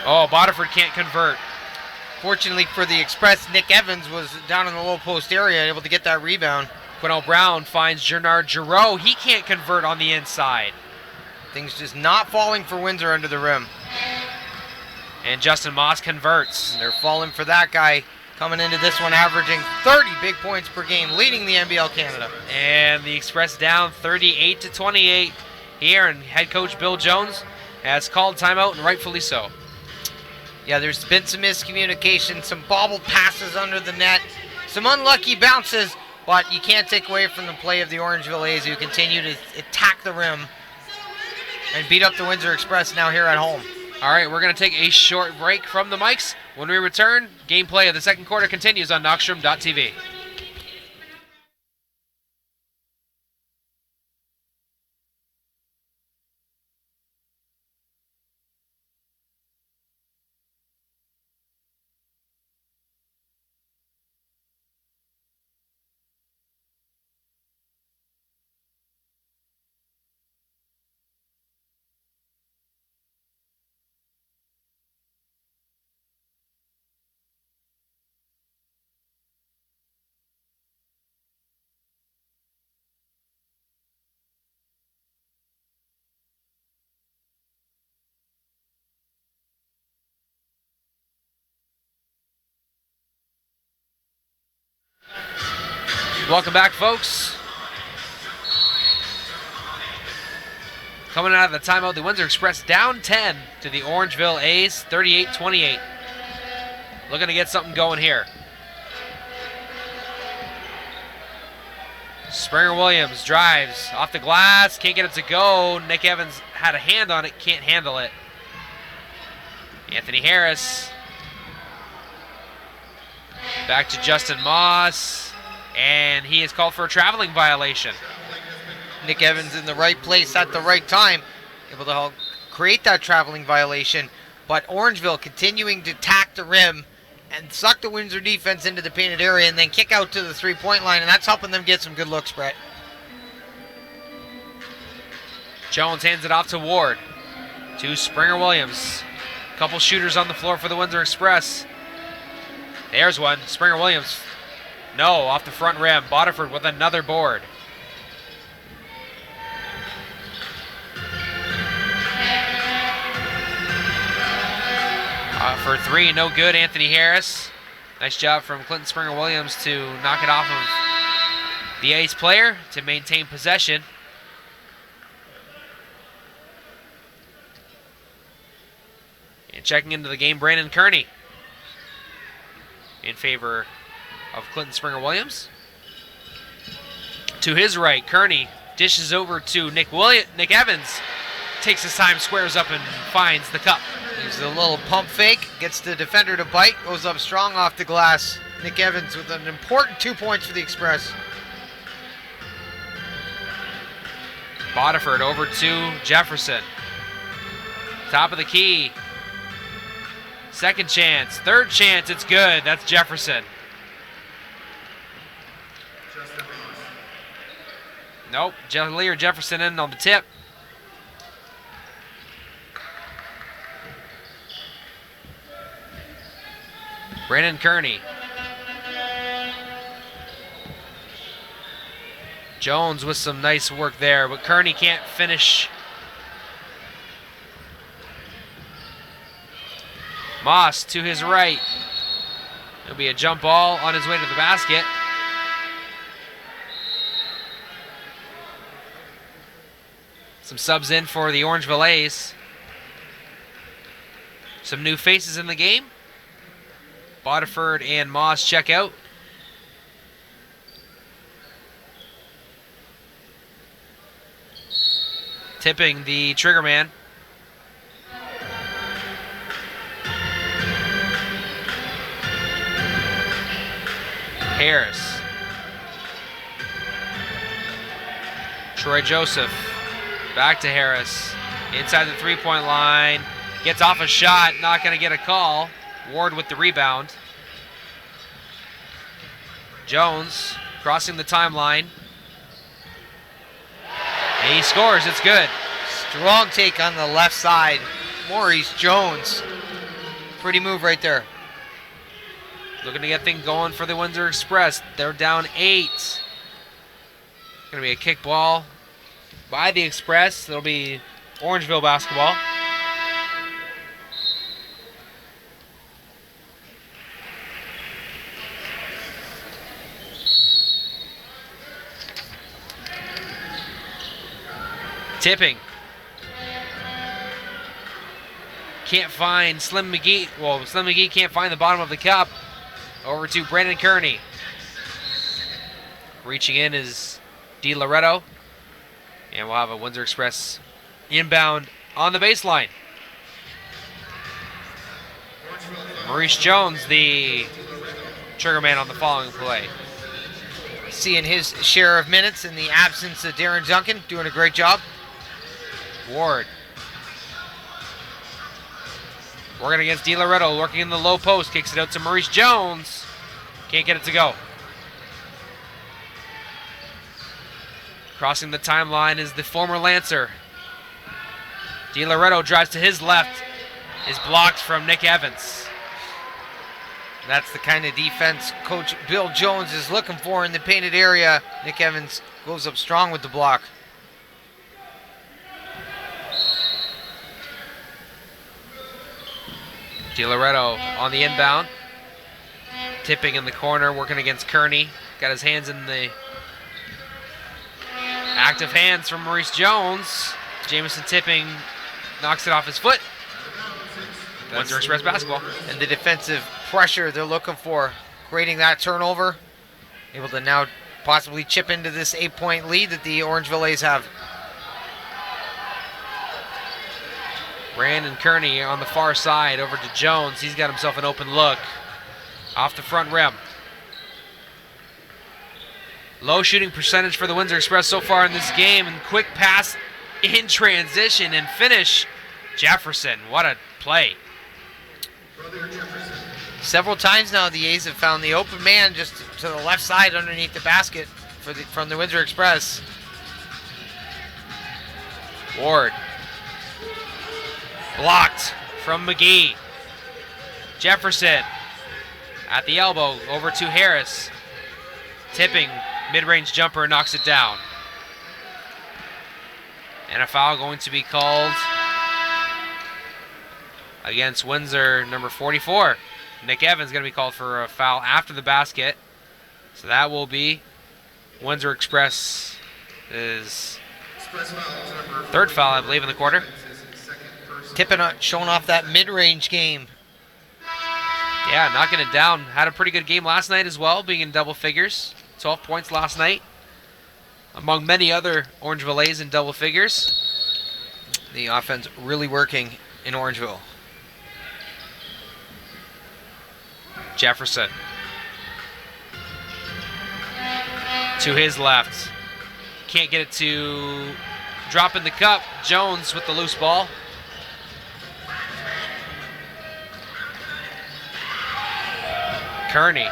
Oh, Bodiford can't convert. Fortunately for the Express, Nick Evans was down in the low post area, able to get that rebound. Quinnell Brown finds Gennard Giroux. He can't convert on the inside. Things just not falling for Windsor under the rim. And Justin Moss converts. And they're falling for that guy coming into this one, averaging 30 big points per game, leading the NBL Canada. And the Express down 38-28 here, and head coach Bill Jones has called timeout, and rightfully so. Yeah, there's been some miscommunication, some bobbled passes under the net, some unlucky bounces, but you can't take away from the play of the Orangeville A's, who continue to attack the rim and beat up the Windsor Express now here at home. All right, we're going to take a short break from the mics. When we return, gameplay of the second quarter continues on Knockstrom.tv. Welcome back, folks. Coming out of the timeout, the Windsor Express down 10 to the Orangeville A's, 38-28. Looking to get something going here. Springer Williams drives off the glass, can't get it to go. Nick Evans had a hand on it, can't handle it. Anthony Harris. Back to Justin Moss. And he is called for a traveling violation. Nick Evans in the right place at the right time, able to help create that traveling violation. But Orangeville continuing to attack the rim and suck the Windsor defense into the painted area and then kick out to the three-point line, and that's helping them get some good looks, Brett. Jones hands it off to Ward. To Springer Williams. Couple shooters on the floor for the Windsor Express. There's one. Springer Williams. No, off the front rim. Bodiford with another board. For 3, no good, Anthony Harris. Nice job from Clinton Springer Williams to knock it off of the ace player to maintain possession. And checking into the game, Brandon Kearney in favor of Clinton Springer Williams. To his right, Kearney dishes over to Nick Evans. Takes his time, squares up, and finds the cup. Uses a little pump fake, gets the defender to bite, goes up strong off the glass. Nick Evans with an important 2 points for the Express. Bodiford over to Jefferson. Top of the key. Second chance, third chance, it's good. That's Jefferson. Nope. Lear Jefferson in on the tip. Brandon Kearney. Jones with some nice work there, but Kearney can't finish. Moss to his right. It'll be a jump ball on his way to the basket. Some subs in for the Orangeville A's. Some new faces in the game. Bodiford and Moss check out. Tipping the trigger man. Harris. Troy Joseph. Back to Harris. Inside the three-point line. Gets off a shot. Not going to get a call. Ward with the rebound. Jones crossing the timeline. And he scores. It's good. Strong take on the left side. Maurice Jones. Pretty move right there. Looking to get things going for the Windsor Express. They're down 8. Going to be a kick ball by the Express. It'll be Orangeville basketball. Tipping. Can't find Slim McGee. Well, Slim McGee can't find the bottom of the cup. Over to Brandon Kearney. Reaching in is Di Loretto. And we'll have a Windsor Express inbound on the baseline. Maurice Jones, the trigger man on the following play. Seeing his share of minutes in the absence of Darren Duncan, doing a great job. Ward. Working against Di Loretto, working in the low post, kicks it out to Maurice Jones. Can't get it to go. Crossing the timeline is the former Lancer. Di Loretto drives to his left, is blocked from Nick Evans. That's the kind of defense Coach Bill Jones is looking for in the painted area. Nick Evans goes up strong with the block. Di Loretto on the inbound. Tipping in the corner, working against Kearney. Got his hands in the active hands from Maurice Jones. Jamison Tipping knocks it off his foot. Windsor Express basketball. And the defensive pressure they're looking for, creating that turnover. Able to now possibly chip into this 8-point lead that the Orangeville A's have. Brandon Kearney on the far side over to Jones. He's got himself an open look. Off the front rim. Low shooting percentage for the Windsor Express so far in this game. And quick pass in transition and finish. Jefferson, what a play. Several times now the A's have found the open man just to the left side underneath the basket from the Windsor Express. Ward. Blocked from McGee. Jefferson at the elbow over to Harris. Tipping, mid-range jumper, knocks it down. And a foul going to be called against Windsor, number 44. Nick Evans going to be called for a foul after the basket. So that will be Windsor Express' third foul, I believe, in the quarter. Tipping showing off that mid-range game. Yeah, knocking it down. Had a pretty good game last night as well, being in double figures. 12 points last night, among many other Orangeville A's in double figures. The offense really working in Orangeville. Jefferson. To his left. Can't get it to drop in the cup. Jones with the loose ball. Kearney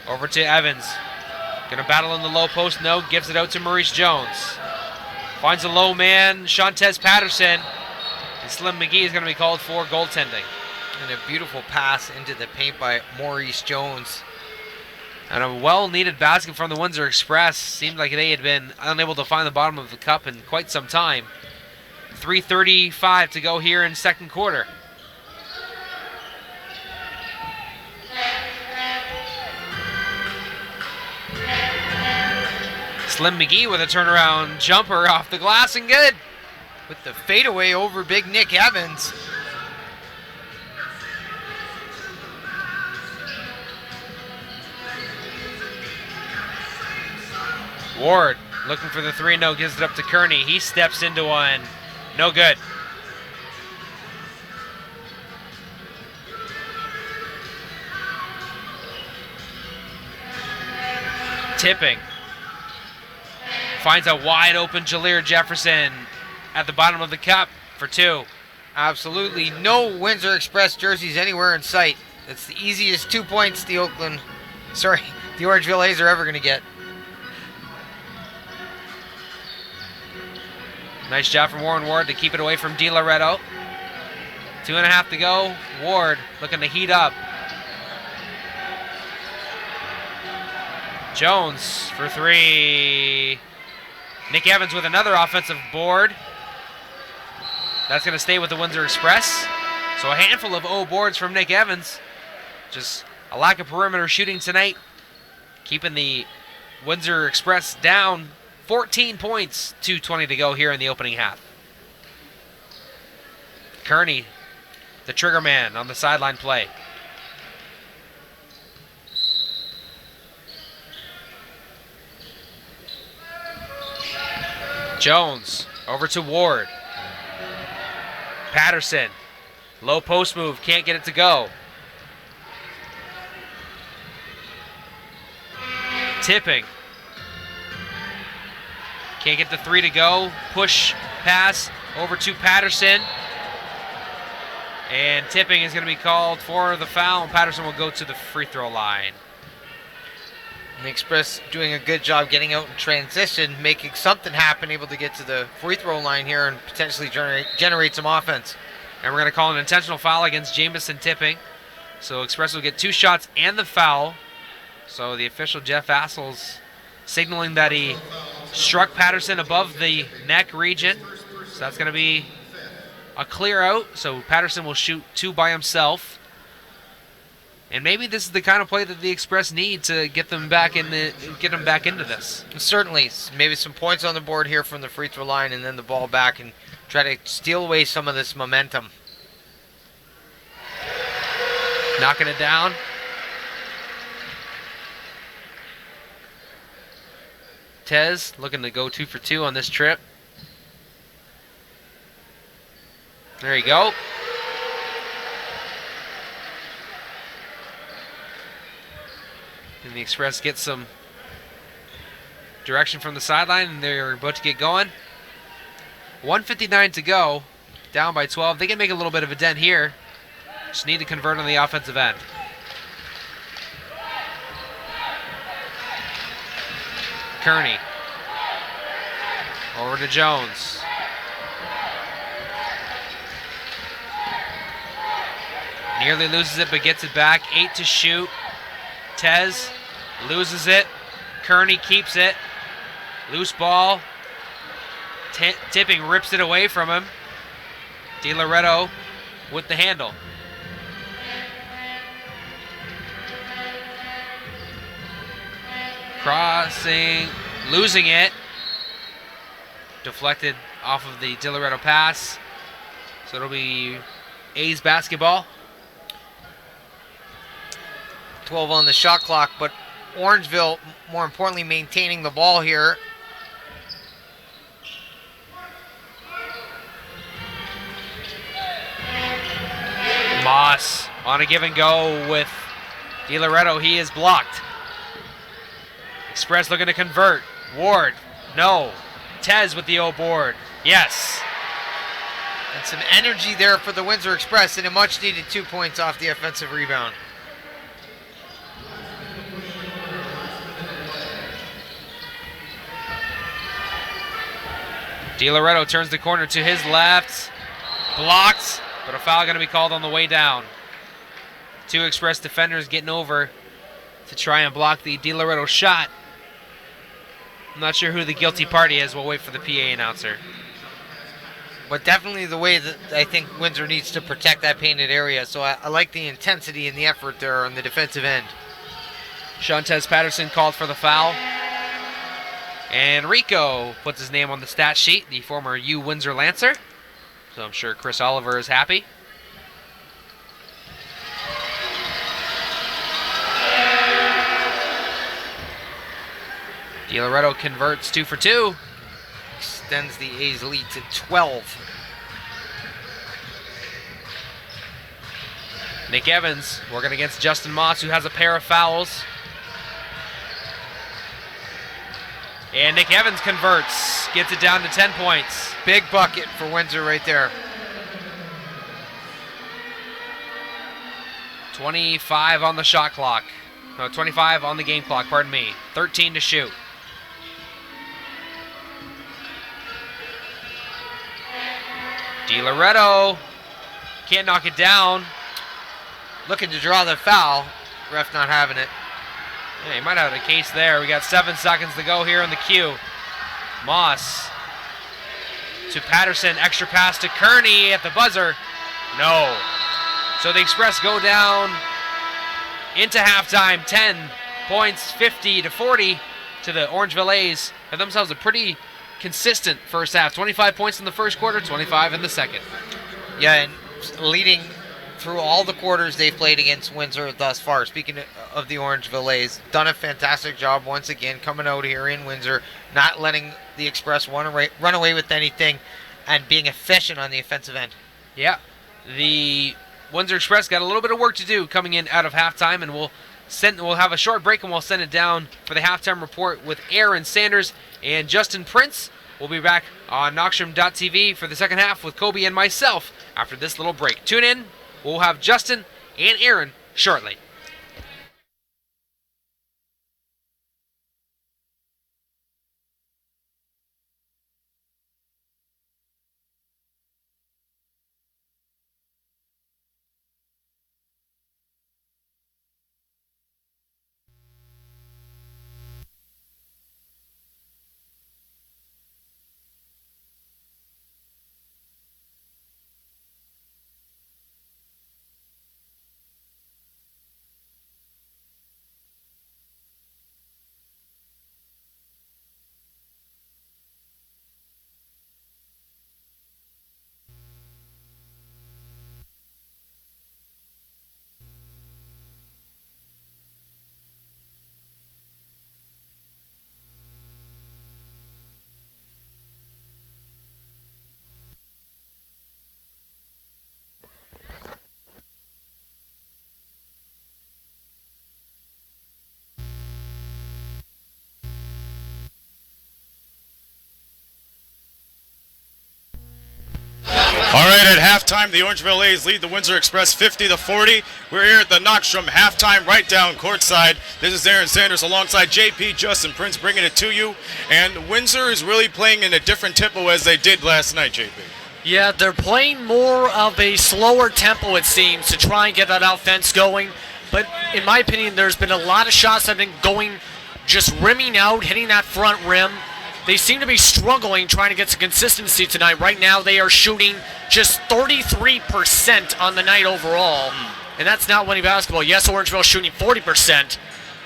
over to Evans. Gonna battle in the low post, no, gives it out to Maurice Jones. Finds a low man, Shantez Patterson. And Slim McGee is gonna be called for goaltending. And a beautiful pass into the paint by Maurice Jones. And a well-needed basket from the Windsor Express. Seemed like they had been unable to find the bottom of the cup in quite some time. 3:35 to go here in second quarter. Slim McGee with a turnaround jumper off the glass and good. With the fadeaway over big Nick Evans. Ward looking for the 3, no, gives it up to Kearney. He steps into one. No good. Tipping. Finds a wide open Jalir Jefferson at the bottom of the cup for 2. Absolutely no Windsor Express jerseys anywhere in sight. That's the easiest 2 points the Orangeville A's are ever going to get. Nice job from Warren Ward to keep it away from Di Loretto. 2.5 to go. Ward looking to heat up. Jones for 3. Nick Evans with another offensive board. That's going to stay with the Windsor Express. So a handful of O boards from Nick Evans. Just a lack of perimeter shooting tonight. Keeping the Windsor Express down 14 points, 2:20 to go here in the opening half. Kearney, the trigger man on the sideline play. Jones over to Ward. Patterson, low post move, can't get it to go. Tipping. Can't get the 3 to go. Push pass over to Patterson. And Tipping is going to be called for the foul, and Patterson will go to the free throw line. The Express doing a good job getting out in transition, making something happen, able to get to the free throw line here and potentially generate some offense. And we're going to call an intentional foul against Jamison Tipping. So Express will get 2 shots and the foul. So the official Jeff Assels signaling that he struck Patterson above the neck region. So that's going to be a clear out. So Patterson will shoot 2 by himself. And maybe this is the kind of play that the Express need to get them back into this. Certainly, maybe some points on the board here from the free throw line, and then the ball back and try to steal away some of this momentum. Knocking it down. Tez looking to go 2 for 2 on this trip. There you go. And the Express get some direction from the sideline, and they're about to get going. 1:59 to go, down by 12. They can make a little bit of a dent here. Just need to convert on the offensive end. Kearney. Over to Jones. Nearly loses it, but gets it back. 8 to shoot. Tez loses it. Kearney keeps it. Loose ball. Tipping rips it away from him. Di Loretto with the handle. Crossing, losing it. Deflected off of the Di Loretto pass. So it'll be A's basketball. 12 on the shot clock, but Orangeville, more importantly, maintaining the ball here. Moss on a give and go with Di Loretto. He is blocked. Express looking to convert. Ward, no. Tez with the O board. Yes. And some energy there for the Windsor Express, and a much needed 2 points off the offensive rebound. DiLoretto turns the corner to his left. Blocked, but a foul going to be called on the way down. 2 Express defenders getting over to try and block the DiLoretto shot. I'm not sure who the guilty party is. We'll wait for the PA announcer. But definitely the way that I think Windsor needs to protect that painted area. So I like the intensity and the effort there on the defensive end. Shantez Patterson called for the foul. And Rico puts his name on the stat sheet, the former U Windsor Lancer. So I'm sure Chris Oliver is happy. DiLoretto converts 2 for 2. Extends the A's lead to 12. Nick Evans working against Justin Moss, who has a pair of fouls. And Nick Evans converts, gets it down to 10 points. Big bucket for Windsor right there. 25 on the shot clock. No, 25 on the game clock, pardon me. 13 to shoot. DiLoretto can't knock it down. Looking to draw the foul. Ref not having it. Yeah, he might have a case there. We got 7 seconds to go here in the queue. Moss to Patterson. Extra pass to Kearney at the buzzer. No. So the Express go down into halftime. 10 points, 50 to 40 to the Orangeville A's. Have themselves a pretty consistent first half. 25 points in the first quarter, 25 in the second. Yeah, and leading through all the quarters they've played against Windsor thus far. Speaking of the Orangeville A's, done a fantastic job once again coming out here in Windsor, not letting the Express run away with anything, and being efficient on the offensive end. Yeah, the Windsor Express got a little bit of work to do coming in out of halftime, and we'll have a short break and we'll send it down for the halftime report with Aaron Sanders and Justin Prince. We'll be back on Knoxstrom.tv for the second half with Kobe and myself after this little break. Tune in. We'll have Justin and Aaron shortly. All right, at halftime, the Orangeville A's lead the Windsor Express 50 to 40. We're here at the Knoxstrom halftime, right down courtside. This is Aaron Sanders alongside JP, Justin Prince, bringing it to you. And Windsor is really playing in a different tempo as they did last night, JP. Yeah, they're playing more of a slower tempo, it seems, to try and get that offense going. But in my opinion, there's been a lot of shots that have been going, just rimming out, hitting that front rim. They seem to be struggling trying to get some consistency tonight. Right now, they are shooting just 33% on the night overall. And that's not winning basketball. Yes, Orangeville shooting 40%,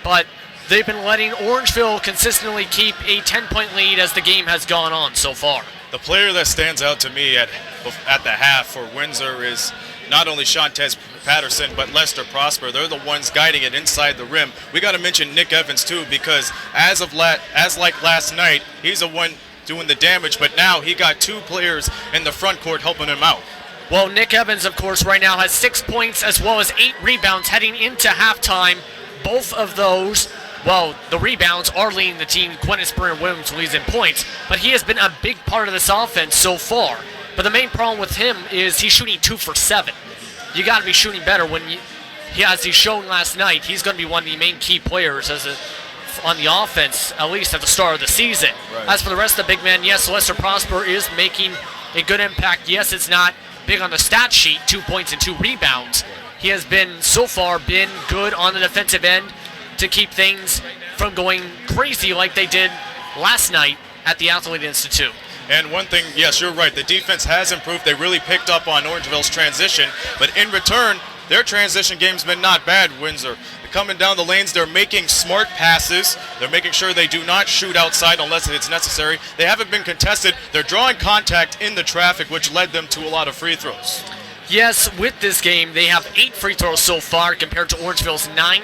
but they've been letting Orangeville consistently keep a 10-point lead as the game has gone on so far. The player that stands out to me at the half for Windsor is not only Shantez Patterson, but Lester Prosper. They're the ones guiding it inside the rim. We got to mention Nick Evans too, because as like last night, he's the one doing the damage, but now he got 2 players in the front court helping him out. Well, Nick Evans, of course, right now has 6 points as well as 8 rebounds heading into halftime. Both of those, well, the rebounds are leading the team. Quentin Spurrier-Williams leads in points, but he has been a big part of this offense so far. But the main problem with him is he's shooting 2 for 7. You got to be shooting better when as he shown last night. He's going to be one of the main key players enough on the offense, at least at the start of the season. Right. As for the rest of the big men, yes, Lester Prosper is making a good impact. Yes, it's not big on the stat sheet, 2 points and 2 rebounds. He has been, so far, been good on the defensive end to keep things from going crazy like they did last night at the Athlete Institute. And one thing, yes, you're right, the defense has improved. They really picked up on Orangeville's transition, but in return, their transition game's been not bad, Windsor. They're coming down the lanes, they're making smart passes, they're making sure they do not shoot outside unless it's necessary. They haven't been contested, they're drawing contact in the traffic, which led them to a lot of free throws. Yes, with this game, they have 8 free throws so far compared to Orangeville's 9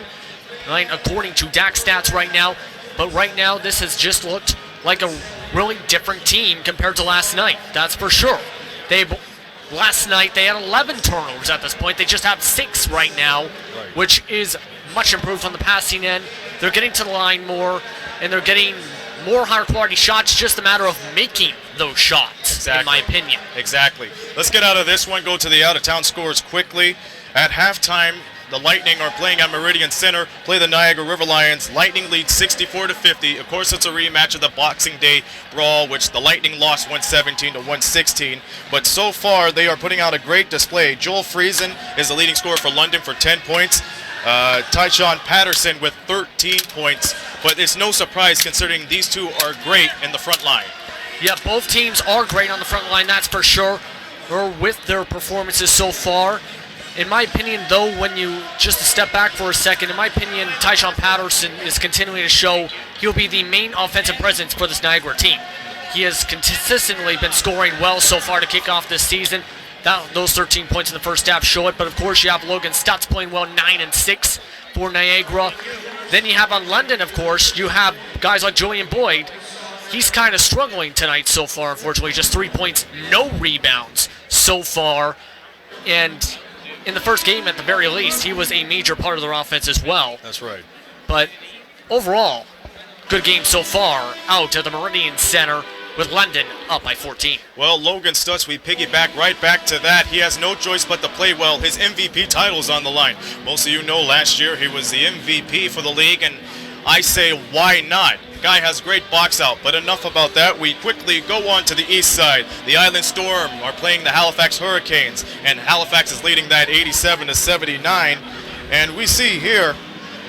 according to DAC stats right now. But right now, this has just looked like a really different team compared to last night. That's for sure. Last night, they had 11 turnovers at this point. They just have 6 right now, which is much improved from the passing end. They're getting to the line more, and they're getting more higher quality shots. Just a matter of making those shots, in my opinion. Exactly. Let's get out of this one, go to the out-of-town scores quickly. At halftime, the Lightning are playing at Meridian Center, play the Niagara River Lions. Lightning leads 64-50. Of course, it's a rematch of the Boxing Day brawl, which the Lightning lost 117 to 116. But so far, they are putting out a great display. Joel Friesen is the leading scorer for London for 10 points. Tyshawn Patterson with 13 points. But it's no surprise considering these two are great in the front line. Yeah, both teams are great on the front line, that's for sure, or with their performances so far. In my opinion, though, when you just step back for a second, in my opinion, Tyshawn Patterson is continuing to show he'll be the main offensive presence for this Niagara team. He has consistently been scoring well so far to kick off this season. Those 13 points in the first half show it, but of course you have Logan Stutz playing well, 9 and 6 for Niagara. Then you have on London, of course, you have guys like Julian Boyd. He's kind of struggling tonight so far, unfortunately. Just 3 points, no rebounds so far. And in the first game, at the very least, he was a major part of their offense as well. That's right. But overall, good game so far out at the Meridian Center with London up by 14. Well, Logan Stutz, we piggyback right back to that. He has no choice but to play well. His MVP title's on the line. Most of you know last year he was the MVP for the league, and I say, why not? Guy has great box out, but enough about that. We quickly go on to the east side. The Island Storm are playing the Halifax Hurricanes, and Halifax is leading that 87-79. And we see here,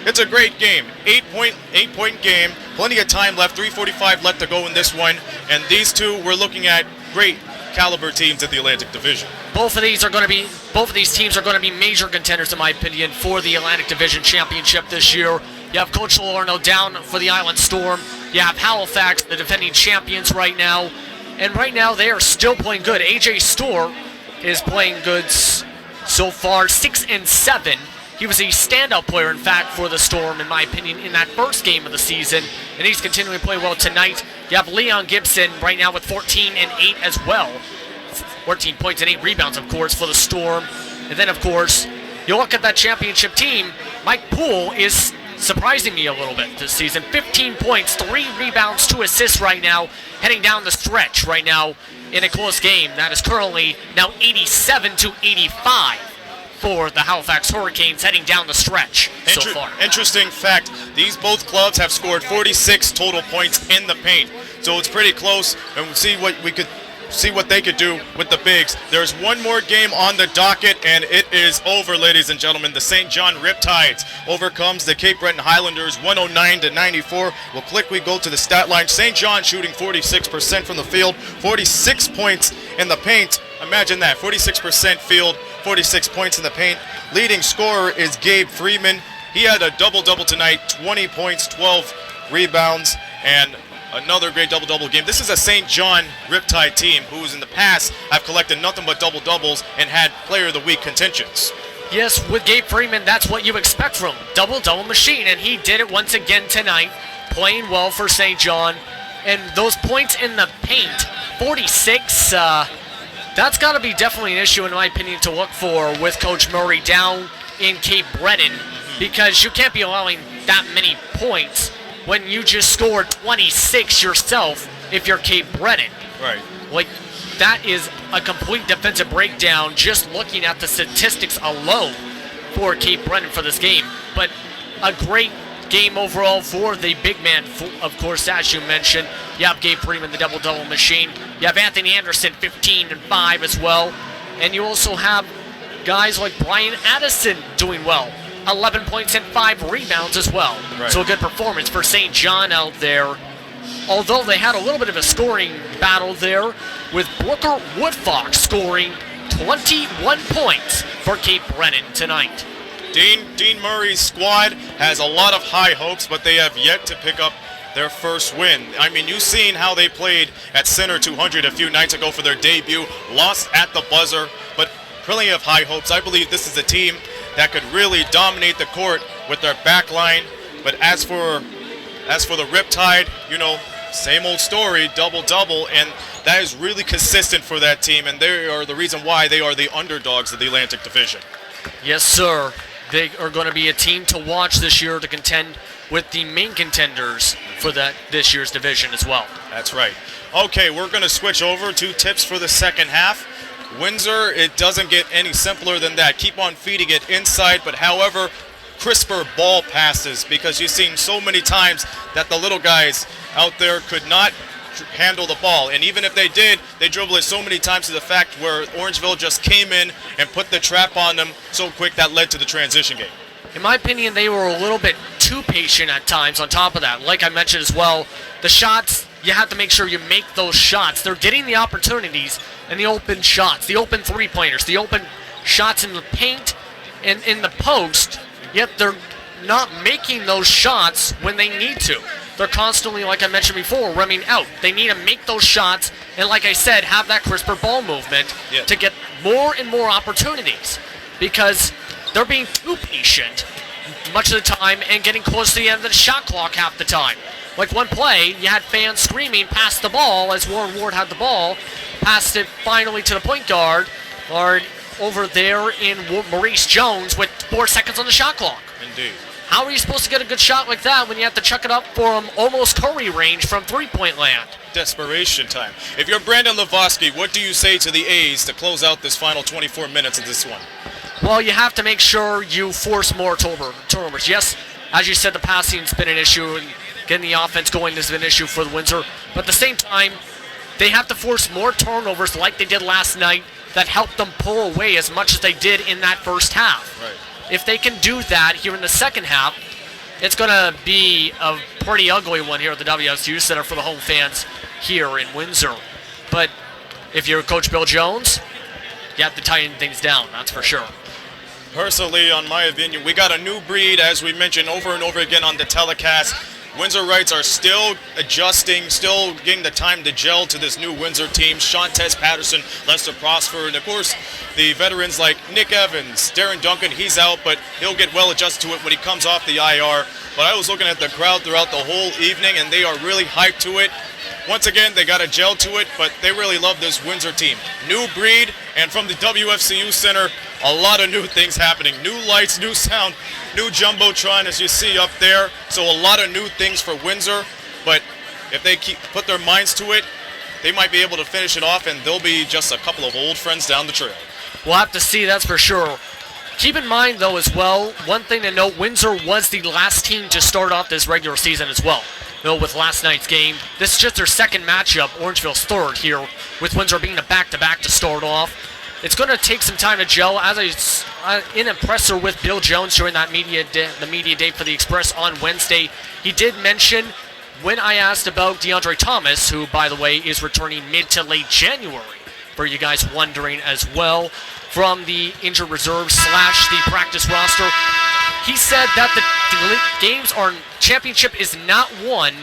it's a great game. 8-point game, plenty of time left, 3:45 left to go in this one. And these two, we're looking at great caliber teams at the Atlantic Division. Both of these teams are going to be major contenders, in my opinion, for the Atlantic Division Championship this year. You have Coach Lorno down for the Island Storm. You have Halifax, the defending champions right now. And right now, they are still playing good. AJ Storr is playing good so far, 6 and 7. He was a standout player, in fact, for the Storm, in my opinion, in that first game of the season. And he's continuing to play well tonight. You have Leon Gibson right now with 14 and 8 as well. 14 points and 8 rebounds, of course, for the Storm. And then, of course, you look at that championship team, Mike Poole is surprising me a little bit this season. 15 points, 3 rebounds, 2 assists right now, heading down the stretch right now in a close game. That is currently now 87-85 for the Halifax Hurricanes heading down the stretch so far. Interesting fact, these both clubs have scored 46 total points in the paint. So it's pretty close, and we'll see what they could do with the bigs. There's one more game on the docket, and it is over, ladies and gentlemen. The St. John Riptides overcomes the Cape Breton Highlanders 109-94. We'll quickly go to the stat line. St. John shooting 46% from the field, 46 points in the paint. Imagine that, 46% field, 46 points in the paint. Leading scorer is Gabe Freeman. He had a double-double tonight, 20 points, 12 rebounds, and another great double-double game. This is a St. John Riptide team who's in the past have collected nothing but double-doubles and had Player of the Week contentions. Yes, with Gabe Freeman, that's what you expect from him. Double-double machine, and he did it once again tonight, playing well for St. John. And those points in the paint, 46, that's got to be definitely an issue, in my opinion, to look for with Coach Murray down in Cape Breton, because you can't be allowing that many points when you just scored 26 yourself if you're Cape Breton. Right. Like, that is a complete defensive breakdown just looking at the statistics alone for Cape Breton for this game. But a great game overall for the big man, of course, as you mentioned. You have Gabe Freeman, the double-double machine. You have Anthony Anderson, 15 and 5 as well. And you also have guys like Brian Addison doing well. 11 points and 5 rebounds as well. Right. So a good performance for St. John out there. Although they had a little bit of a scoring battle there with Booker Woodfox scoring 21 points for Cape Brennan tonight. Dean Murray's squad has a lot of high hopes, but they have yet to pick up their first win. I mean, you've seen how they played at Center 200 a few nights ago for their debut, lost at the buzzer, but plenty of high hopes. I believe this is a team that could really dominate the court with their back line. But as for the Riptide, you know, same old story, double-double, and that is really consistent for that team, and they are the reason why they are the underdogs of the Atlantic Division. Yes, sir. They are going to be a team to watch this year to contend with the main contenders for this year's division as well. That's right. Okay, we're going to switch over to tips for the second half. Windsor, it doesn't get any simpler than that. Keep on feeding it inside, but however, crisper ball passes, because you've seen so many times that the little guys out there could not handle the ball, and even if they did, they dribbled it so many times to the fact where Orangeville just came in and put the trap on them so quick that led to the transition game. In my opinion, they were a little bit too patient at times on top of that. Like I mentioned as well, the shots, you have to make sure you make those shots. They're getting the opportunities and the open shots, the open three-pointers, the open shots in the paint and in the post, yet they're not making those shots when they need to. They're constantly, like I mentioned before, running out. They need to make those shots and, like I said, have that crisper ball movement to get more and more opportunities, because they're being too patient much of the time and getting close to the end of the shot clock half the time. Like one play, you had fans screaming, pass the ball, as Warren Ward had the ball, passed it finally to the point guard, or over there in Maurice Jones with 4 seconds on the shot clock. Indeed. How are you supposed to get a good shot like that when you have to chuck it up for almost Curry range from three-point land? Desperation time. If you're Brandon Levosky, what do you say to the A's to close out this final 24 minutes of this one? Well, you have to make sure you force more turnovers. Yes, as you said, the passing's been an issue, and getting the offense going has been an issue for the Windsor. But at the same time, they have to force more turnovers like they did last night that helped them pull away as much as they did in that first half. Right. If they can do that here in the second half, it's going to be a pretty ugly one here at the WSU Center for the home fans here in Windsor. But if you're Coach Bill Jones, you have to tighten things down, that's for sure. Personally, on my opinion, we got a new breed, as we mentioned over and over again on the telecast. Windsorites are still adjusting, still getting the time to gel to this new Windsor team. Shantez Patterson, Lester Prosper, and of course, the veterans like Nick Evans, Darren Duncan, he's out, but he'll get well adjusted to it when he comes off the IR. But I was looking at the crowd throughout the whole evening, and they are really hyped to it. Once again, they got to gel to it, but they really love this Windsor team. New breed, and from the WFCU Center, a lot of new things happening. New lights, new sound, new Jumbotron, as you see up there. So a lot of new things for Windsor, but if they put their minds to it, they might be able to finish it off, and they'll be just a couple of old friends down the trail. We'll have to see, that's for sure. Keep in mind, though, as well, one thing to note, Windsor was the last team to start off this regular season as well. You know, with last night's game, this is just their second matchup, Orangeville's third here, with Windsor being a back-to-back to start off. It's going to take some time to gel. As in a presser with Bill Jones during that the media day for the Express on Wednesday, he did mention, when I asked about DeAndre Thomas, who, by the way, is returning mid to late January, for you guys wondering as well, from the injured reserve / the practice roster, he said that the championship is not won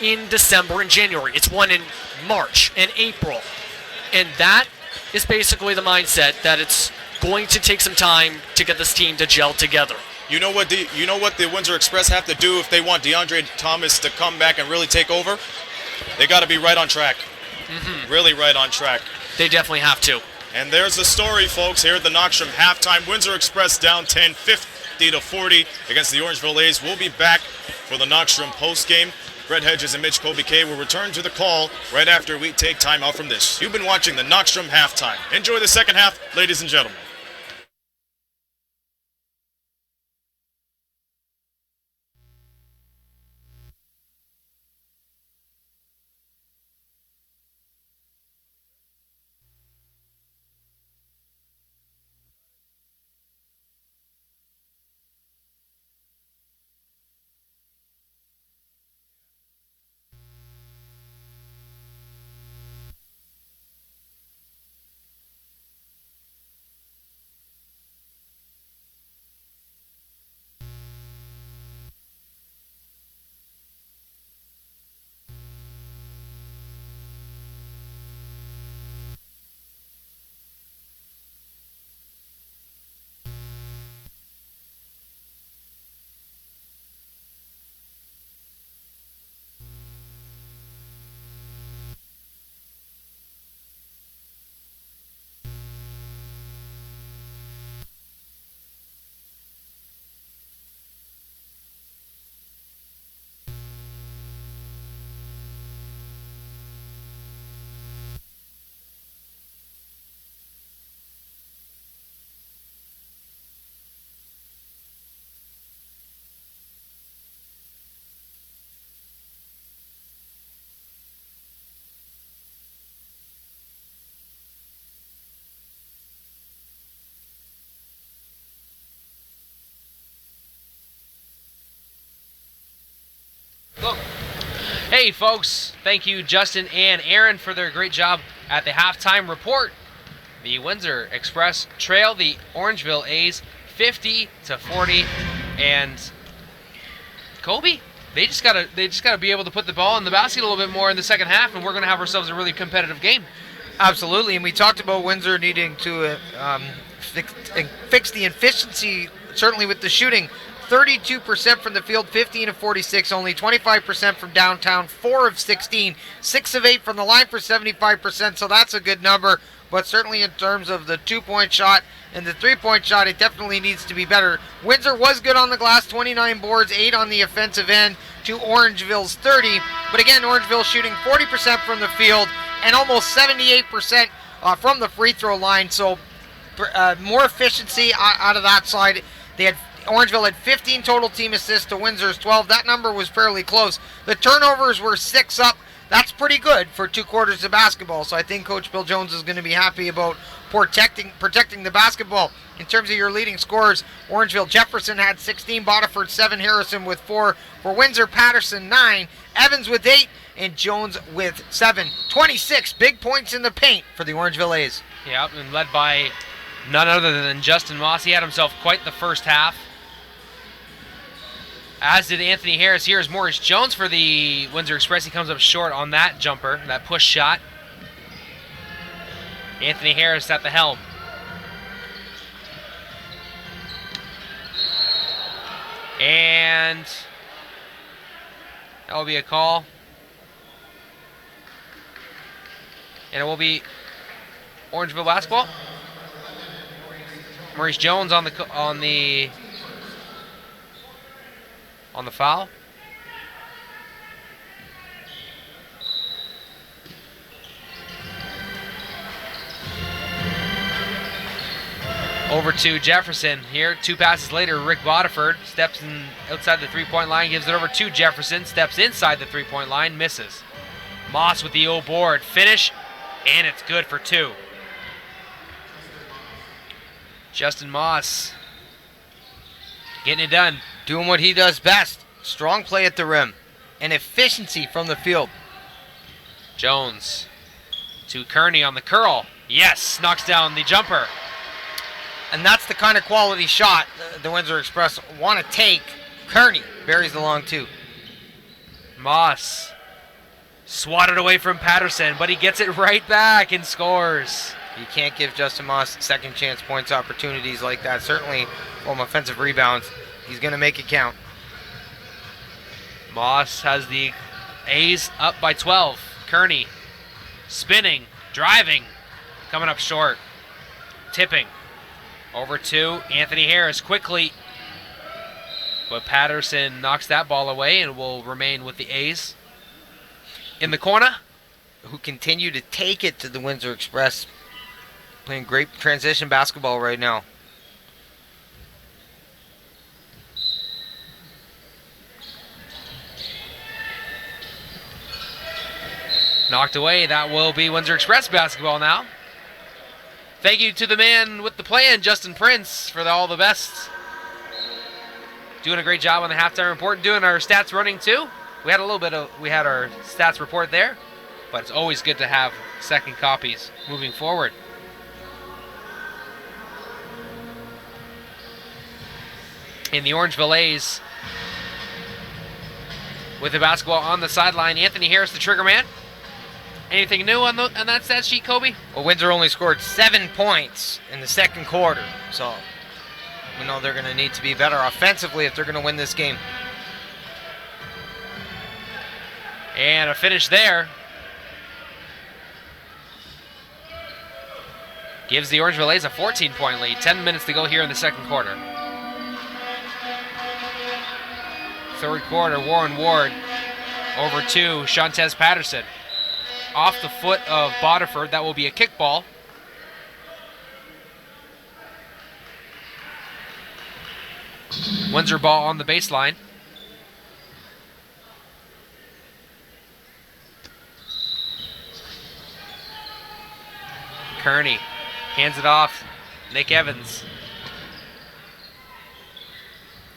in December and January. It's won in March and April. And that is basically the mindset, that it's going to take some time to get this team to gel together. You know what the Windsor Express have to do if they want DeAndre Thomas to come back and really take over? They got to be right on track. Really right on track. They definitely have to. And there's the story, folks, here at the Knoxstrom halftime. Windsor Express down 10, 50-40 against the Orangeville A's. We'll be back for the Knoxstrom postgame. Brett Hedges and Mitch Colby K will return to the call right after we take time out from this. You've been watching the Knoxstrom halftime. Enjoy the second half, ladies and gentlemen. Hey, folks, thank you, Justin and Aaron, for their great job at the halftime report. The Windsor Express trail the Orangeville A's 50-40, and Kobe, they just gotta be able to put the ball in the basket a little bit more in the second half, and we're gonna have ourselves a really competitive game. Absolutely, and we talked about Windsor needing to fix the efficiency, certainly with the shooting. 32% from the field, 15 of 46, only 25% from downtown, 4 of 16, 6 of 8 from the line for 75%, so that's a good number. But certainly in terms of the 2-point shot and the 3-point shot, it definitely needs to be better. Windsor was good on the glass, 29 boards, 8 on the offensive end to Orangeville's 30. But again, Orangeville shooting 40% from the field and almost 78% from the free throw line. So more efficiency out of that side. Orangeville had 15 total team assists to Windsor's 12. That number was fairly close. The turnovers were 6 up. That's pretty good for 2 quarters of basketball. So I think Coach Bill Jones is going to be happy about protecting the basketball. In terms of your leading scorers, Orangeville, Jefferson had 16, Bodiford 7, Harrison with 4. For Windsor, Patterson 9, Evans with 8, and Jones with 7. 26 big points in the paint for the Orangeville A's. Yep, and led by none other than Justin Moss. He had himself quite the first half. As did Anthony Harris. Here's Maurice Jones for the Windsor Express. He comes up short on that jumper, that push shot. Anthony Harris at the helm. And that will be a call. And it will be Orangeville basketball. Maurice Jones on the foul. Over to Jefferson here. 2 passes later, Rick Bodiford steps in outside the 3-point line, gives it over to Jefferson, steps inside the 3-point line, misses. Moss with the O board, finish, and it's good for 2. Justin Moss getting it done. Doing what he does best. Strong play at the rim and efficiency from the field. Jones to Kearney on the curl. Yes, knocks down the jumper. And that's the kind of quality shot the Windsor Express want to take. Kearney buries the long 2. Moss swatted away from Patterson, but he gets it right back and scores. You can't give Justin Moss second chance points opportunities like that. Certainly from offensive rebounds, he's going to make it count. Moss has the A's up by 12. Kearney spinning, driving, coming up short. Tipping over to Anthony Harris quickly. But Patterson knocks that ball away and will remain with the A's. In the corner, who continue to take it to the Windsor Express. Playing great transition basketball right now. Knocked away. That will be Windsor Express basketball now. Thank you to the man with the plan, Justin Prince, for all the best. Doing a great job on the halftime report, doing our stats running too. We had our stats report there, but it's always good to have second copies moving forward. In the Orangeville A's with the basketball on the sideline, Anthony Harris, the trigger man. Anything new on that stat sheet, Kobe? Well, Windsor only scored 7 points in the second quarter, so we know they're going to need to be better offensively if they're going to win this game. And a finish there. Gives the Orangeville A's a 14-point lead. 10 minutes to go here in the second quarter. Third quarter, Warren Ward over to Shantez Patterson. Off the foot of Bodiford, that will be a kickball. Windsor ball on the baseline. Kearney hands it off. Nick Evans.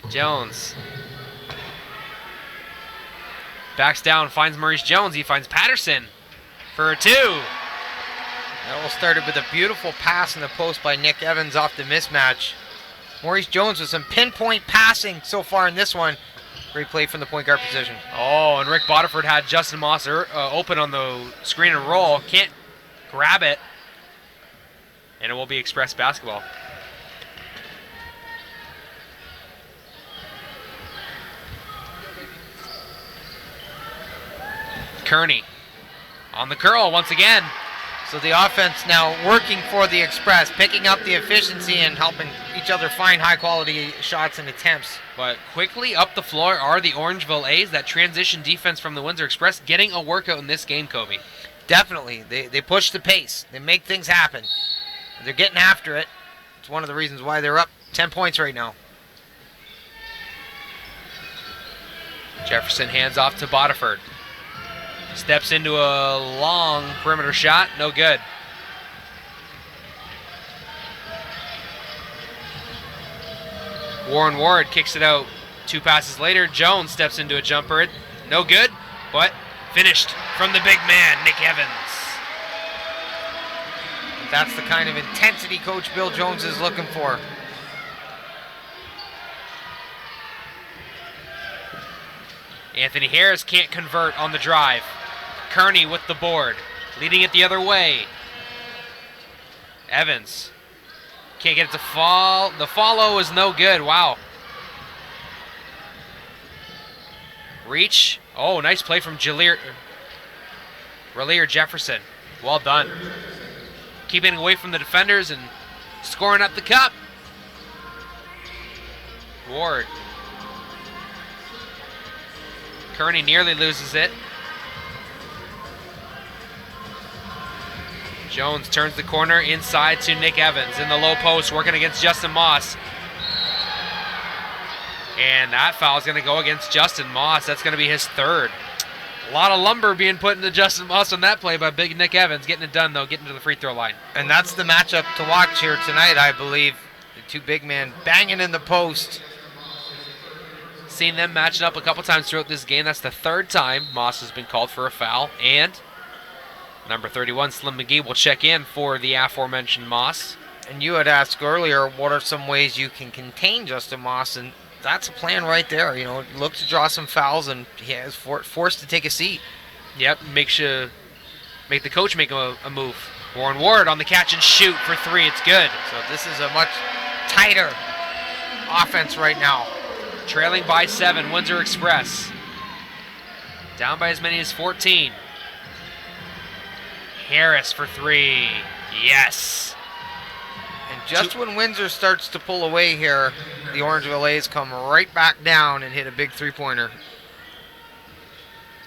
Jones. Backs down, finds Maurice Jones. He finds Patterson for a 2. That all started with a beautiful pass in the post by Nick Evans off the mismatch. Maurice Jones with some pinpoint passing so far in this one. Great play from the point guard position. Oh, and Rick Bodiford had Justin Moss open on the screen and roll. Can't grab it. And it will be Express basketball. Kearney on the curl once again. So the offense now working for the Express, picking up the efficiency and helping each other find high-quality shots and attempts. But quickly up the floor are the Orangeville A's. That transition defense from the Windsor Express getting a workout in this game, Kobe. Definitely. They push the pace. They make things happen. They're getting after it. It's one of the reasons why they're up 10 points right now. Jefferson hands off to Bodiford. Steps into a long perimeter shot. No good. Warren Ward kicks it out 2 passes later. Jones steps into a jumper. No good, but finished from the big man, Nick Evans. That's the kind of intensity Coach Bill Jones is looking for. Anthony Harris can't convert on the drive. Kearney with the board, leading it the other way. Evans can't get it to fall. The follow is no good. Wow. Reach. Oh, nice play from Relier Jefferson. Well done. Keeping away from the defenders and scoring up the cup. Ward. Kearney nearly loses it. Jones turns the corner inside to Nick Evans in the low post, working against Justin Moss. And that foul is going to go against Justin Moss. That's going to be his 3rd. A lot of lumber being put into Justin Moss on that play by big Nick Evans. Getting it done, though, getting to the free throw line. And that's the matchup to watch here tonight, I believe. The 2 big men banging in the post. Seen them matching up a couple times throughout this game. That's the 3rd time Moss has been called for a foul. And number 31, Slim McGee, will check in for the aforementioned Moss. And you had asked earlier, what are some ways you can contain Justin Moss? And that's a plan right there. You know, look to draw some fouls, and he is forced to take a seat. Yep, make the coach make a move. Warren Ward on the catch and shoot for 3. It's good. So this is a much tighter offense right now. Trailing by 7, Windsor Express. Down by as many as 14. Harris for 3. Yes. And just when Windsor starts to pull away here, the Orangeville A's come right back down and hit a big 3-pointer.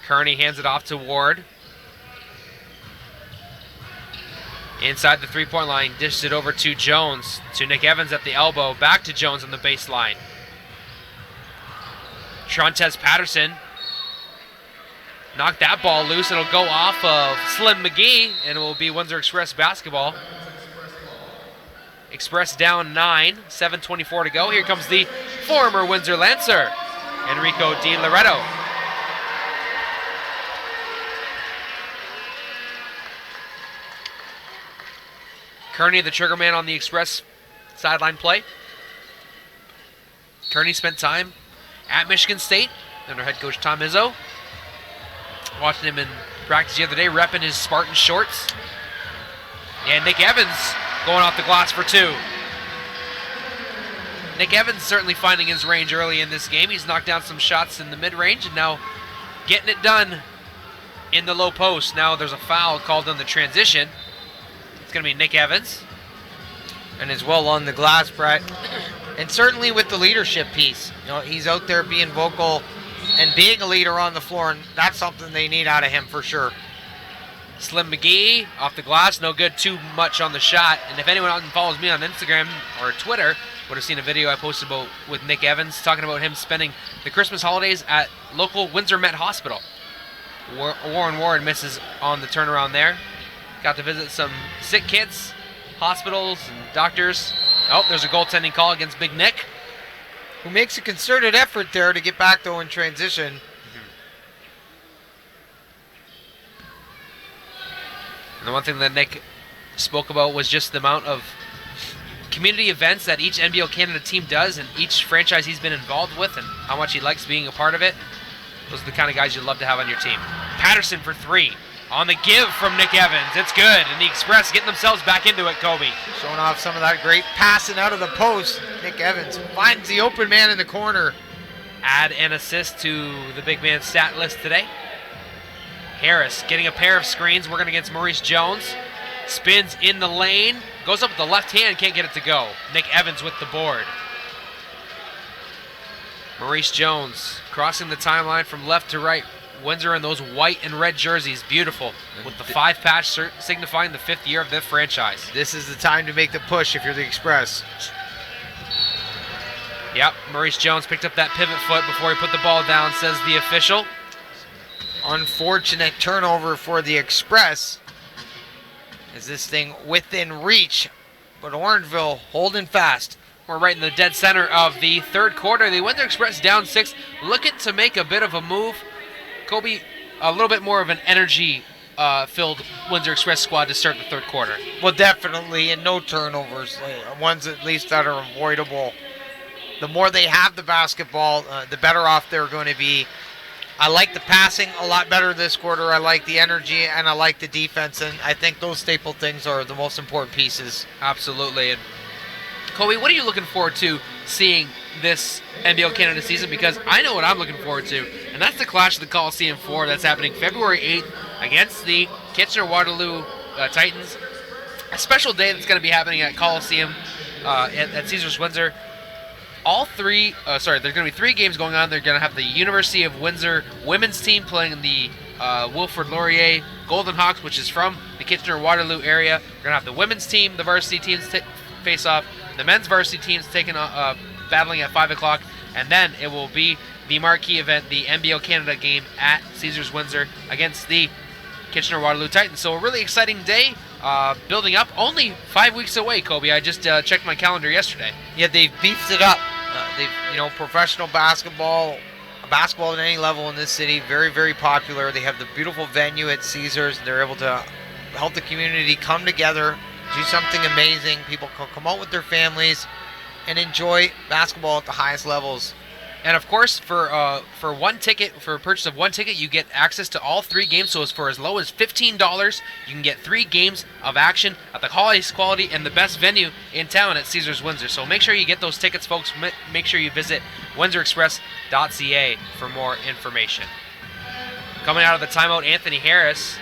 Kearney hands it off to Ward. Inside the 3-point line, dished it over to Jones. To Nick Evans at the elbow. Back to Jones on the baseline. Trontez Patterson knocked that ball loose. It'll go off of Slim McGee, and it will be Windsor Express basketball. Express down 9, 7:24 to go. Here comes the former Windsor Lancer, Enrico Di Loretto. Kearney, the trigger man on the Express sideline play. Kearney spent time at Michigan State under head coach Tom Izzo. Watching him in practice the other day, repping his Spartan shorts. And Nick Evans going off the glass for 2. Nick Evans certainly finding his range early in this game. He's knocked down some shots in the mid-range and now getting it done in the low post. Now there's a foul called on the transition. It's going to be Nick Evans. And as well on the glass, Brett. And certainly with the leadership piece. You know, he's out there being vocal and being a leader on the floor, and that's something they need out of him for sure. Slim McGee off the glass, no good, too much on the shot. And if anyone follows me on Instagram or Twitter, would have seen a video I posted about with Nick Evans talking about him spending the Christmas holidays at local Windsor Met Hospital. Warren Ward misses on the turnaround there. Got to visit some sick kids, hospitals, and doctors. Oh, there's a goaltending call against Big Nick, who makes a concerted effort there to get back, though, in transition. And the one thing that Nick spoke about was just the amount of community events that each NBL Canada team does and each franchise he's been involved with and how much he likes being a part of it. Those are the kind of guys you'd love to have on your team. Patterson for 3. On the give from Nick Evans. It's good. And the Express getting themselves back into it, Kobe. Showing off some of that great passing out of the post. Nick Evans finds the open man in the corner. Add an assist to the big man stat list today. Harris getting a pair of screens, working against Maurice Jones. Spins in the lane. Goes up with the left hand, can't get it to go. Nick Evans with the board. Maurice Jones crossing the timeline from left to right. Windsor in those white and red jerseys, beautiful, with the 5 patch signifying the 5th year of the franchise. This is the time to make the push if you're the Express. Yep, Maurice Jones picked up that pivot foot before he put the ball down, says the official. Unfortunate turnover for the Express. Is this thing within reach? But Orangeville holding fast. We're right in the dead center of the 3rd quarter. The Windsor Express down 6, looking to make a bit of a move. Kobe, a little bit more of an energy-filled Windsor Express squad to start the 3rd quarter. Well, definitely, and no turnovers. Ones at least that are avoidable. The more they have the basketball, the better off they're going to be. I like the passing a lot better this quarter. I like the energy, and I like the defense, and I think those staple things are the most important pieces. Absolutely. And Kobe, what are you looking forward to seeing this NBL Canada season? Because I know what I'm looking forward to, and that's the Clash of the Coliseum 4 that's happening February 8th against the Kitchener-Waterloo Titans. A special day that's going to be happening at Coliseum at Caesars Windsor. There's going to be 3 games going on. They're going to have the University of Windsor women's team playing the Wilfrid Laurier Golden Hawks, which is from the Kitchener-Waterloo area. We're going to have the women's team, the varsity teams face off. The men's varsity teams battling at 5 o'clock, and then it will be the marquee event, the NBL Canada game at Caesars Windsor against the Kitchener-Waterloo Titans. So a really exciting day, building up. Only 5 weeks away, Kobe. I just checked my calendar yesterday. Yeah, they've beefed it up. Professional basketball at any level in this city, very, very popular. They have the beautiful venue at Caesars. They're able to help the community come together, do something amazing. People can come out with their families and enjoy basketball at the highest levels. And of course, for a purchase of 1 ticket, you get access to all 3 games. So for as low as $15, you can get 3 games of action at the highest quality and the best venue in town at Caesars Windsor. So make sure you get those tickets, folks. Make sure you visit windsorexpress.ca for more information. Coming out of the timeout, Anthony Harris.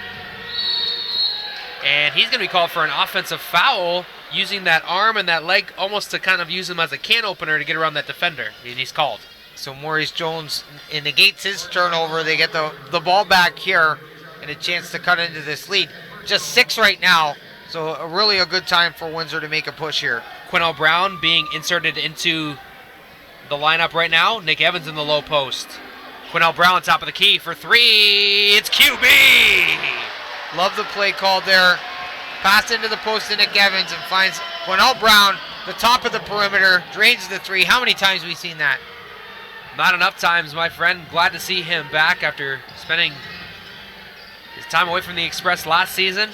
And he's going to be called for an offensive foul, using that arm and that leg almost to kind of use him as a can opener to get around that defender. And he's called. So Maurice Jones negates his turnover. They get the ball back here and a chance to cut into this lead. Just 6 right now, so really a good time for Windsor to make a push here. Quinnell Brown being inserted into the lineup right now. Nick Evans in the low post. Quinnell Brown on top of the key for 3. It's QB! Love the play call there. Pass into the post to Nick Evans and finds Quinnell Brown, the top of the perimeter, drains the 3. How many times have we seen that? Not enough times, my friend. Glad to see him back after spending his time away from the Express last season.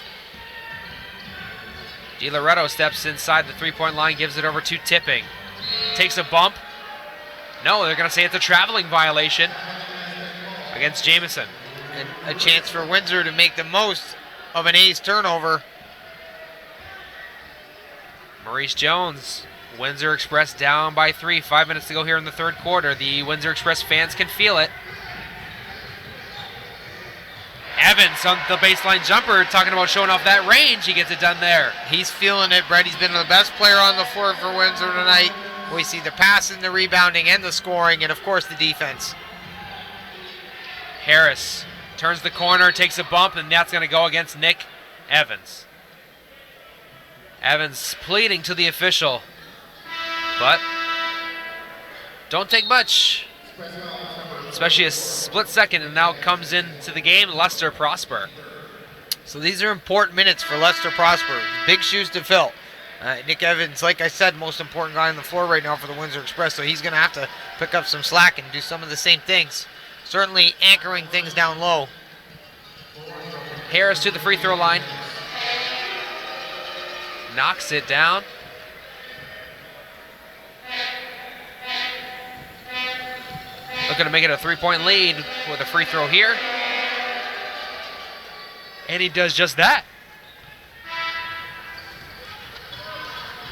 DiLoretto steps inside the 3-point line, gives it over to Tipping. Takes a bump. No, they're going to say it's a traveling violation against Jamison. And a chance for Windsor to make the most of an ace turnover. Maurice Jones. Windsor Express down by 3. 5 minutes to go here in the 3rd quarter. The Windsor Express fans can feel it. Evans on the baseline jumper, talking about showing off that range. He gets it done there. He's feeling it, Brett. He's been the best player on the floor for Windsor tonight. We see the passing, the rebounding, and the scoring, and of course the defense. Harris turns the corner, takes a bump, and that's going to go against Nick Evans. Evans pleading to the official. But don't take much, especially a split second, and now comes into the game Lester Prosper. So these are important minutes for Lester Prosper. Big shoes to fill. Nick Evans, like I said, most important guy on the floor right now for the Windsor Express, so he's going to have to pick up some slack and do some of the same things. Certainly anchoring things down low. Harris to the free throw line. knocks it down. Looking to make it a 3-point lead with a free throw here. And he does just that.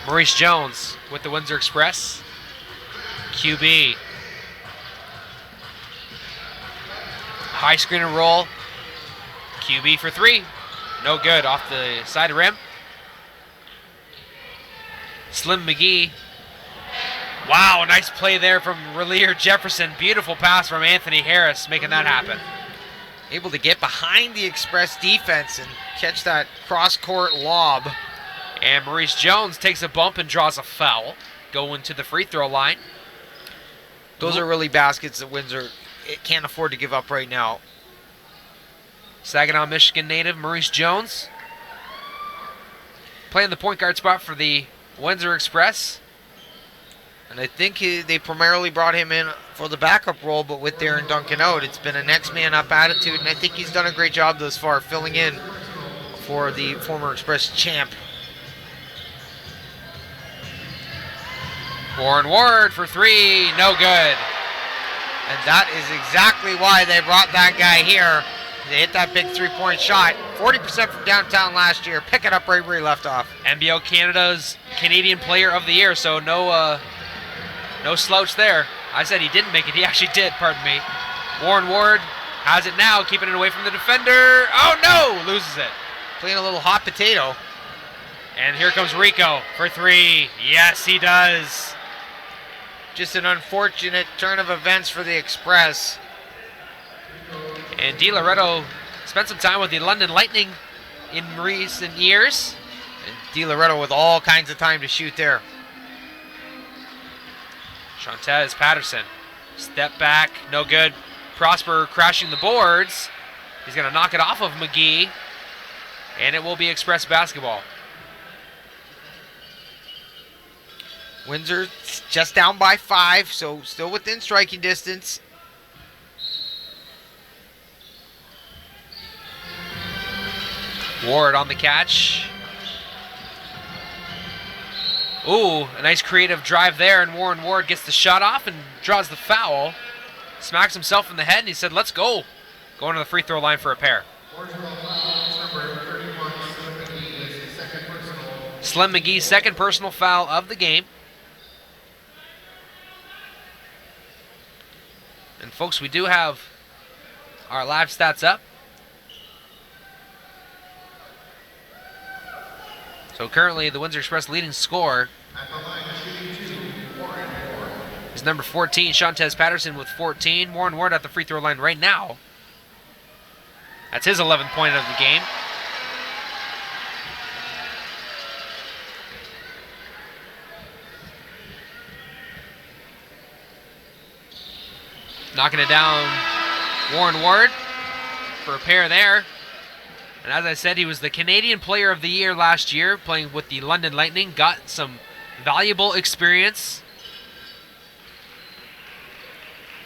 Maurice Jones with the Windsor Express. QB. High screen and roll. QB for 3. No good, off the side rim. Slim McGee. Wow, nice play there from Relier Jefferson. Beautiful pass from Anthony Harris, making that happen. Able to get behind the Express defense and catch that cross-court lob. And Maurice Jones takes a bump and draws a foul, going to the free throw line. Those are really baskets that Windsor can't afford to give up right now. Saginaw, Michigan native Maurice Jones playing the point guard spot for the Windsor Express. And I think they primarily brought him in for the backup role, but with Darren Duncan out, it's been a next man up attitude, and I think he's done a great job thus far filling in for the former Express champ. Warren Ward for 3, no good. And that is exactly why they brought that guy here. They hit that big 3-point shot. 40% from downtown last year. Pick it up right where he left off. NBL Canada's Canadian Player of the Year, so no slouch there. I said he didn't make it. He actually did, pardon me. Warren Ward has it now, keeping it away from the defender. Oh, no! Loses it. Playing a little hot potato. And here comes Rico for 3. Yes, he does. Just an unfortunate turn of events for the Express. And Di Loretto spent some time with the London Lightning in recent years. And Di Loretto with all kinds of time to shoot there. Shantez Patterson. Step back, no good. Prosper crashing the boards. He's going to knock it off of McGee. And it will be Express basketball. Windsor just down by 5, so still within striking distance. Ward on the catch. Ooh, a nice creative drive there, and Warren Ward gets the shot off and draws the foul. Smacks himself in the head, and he said, let's go. Going to the free throw line for a pair. Slim McGee's second personal foul of the game. And folks, we do have our live stats up. So currently the Windsor Express leading scorer is number 14, Shantez Patterson with 14. Warren Ward at the free throw line right now. That's his 11th point of the game. Knocking it down, Warren Ward for a pair there. And as I said, he was the Canadian Player of the Year last year, playing with the London Lightning. Got some valuable experience.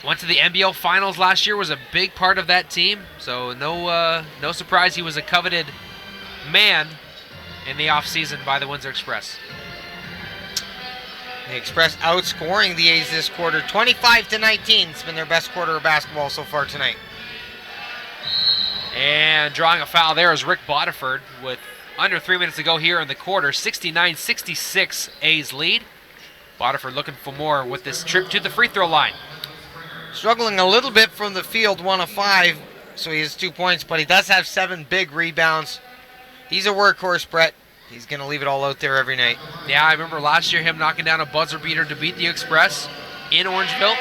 Went to the NBL Finals last year, was a big part of that team. So no surprise he was a coveted man in the offseason by the Windsor Express. The Express outscoring the A's this quarter, 25-19. It's been their best quarter of basketball so far tonight. And drawing a foul there is Rick Bodiford with under 3 minutes to go here in the quarter. 69-66 A's lead. Bodiford looking for more with this trip to the free throw line. Struggling a little bit from the field, 1 of 5, so he has 2 points, but he does have 7 big rebounds. He's a workhorse, Brett. He's going to leave it all out there every night. Yeah, I remember last year him knocking down a buzzer beater to beat the Express in Orangeville.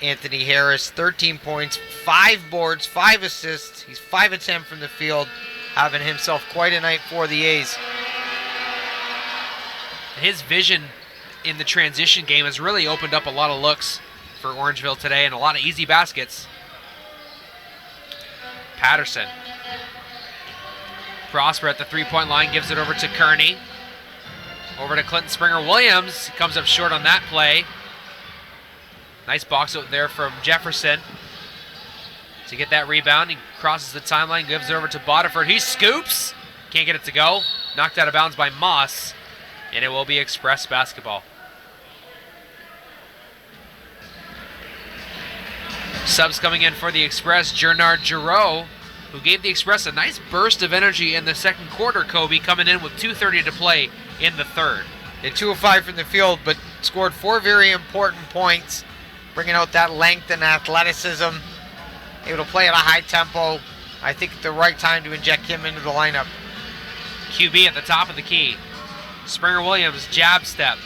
Anthony Harris, 13 points, 5 boards, 5 assists. He's 5 of 10 from the field, having himself quite a night for the A's. His vision in the transition game has really opened up a lot of looks for Orangeville today and a lot of easy baskets. Patterson. Prosper at the three-point line, gives it over to Kearney. Over to Clinton Springer-Williams. Comes up short on that play. Nice box out there from Jefferson to get that rebound. He crosses the timeline, gives it over to Bodiford. He scoops, Can't get it to go. Knocked out of bounds by Moss, and it will be Express basketball. Subs coming in for the Express, Gernard Giroux, who gave the Express a nice burst of energy in the second quarter, Kobe, coming in with 2:30 to play in the third. At 2 of 5 from the field, but scored 4 very important points, bringing out that length and athleticism, able to play at a high tempo. I think at the right time to inject him into the lineup. QB at the top of the key. Springer Williams, jab step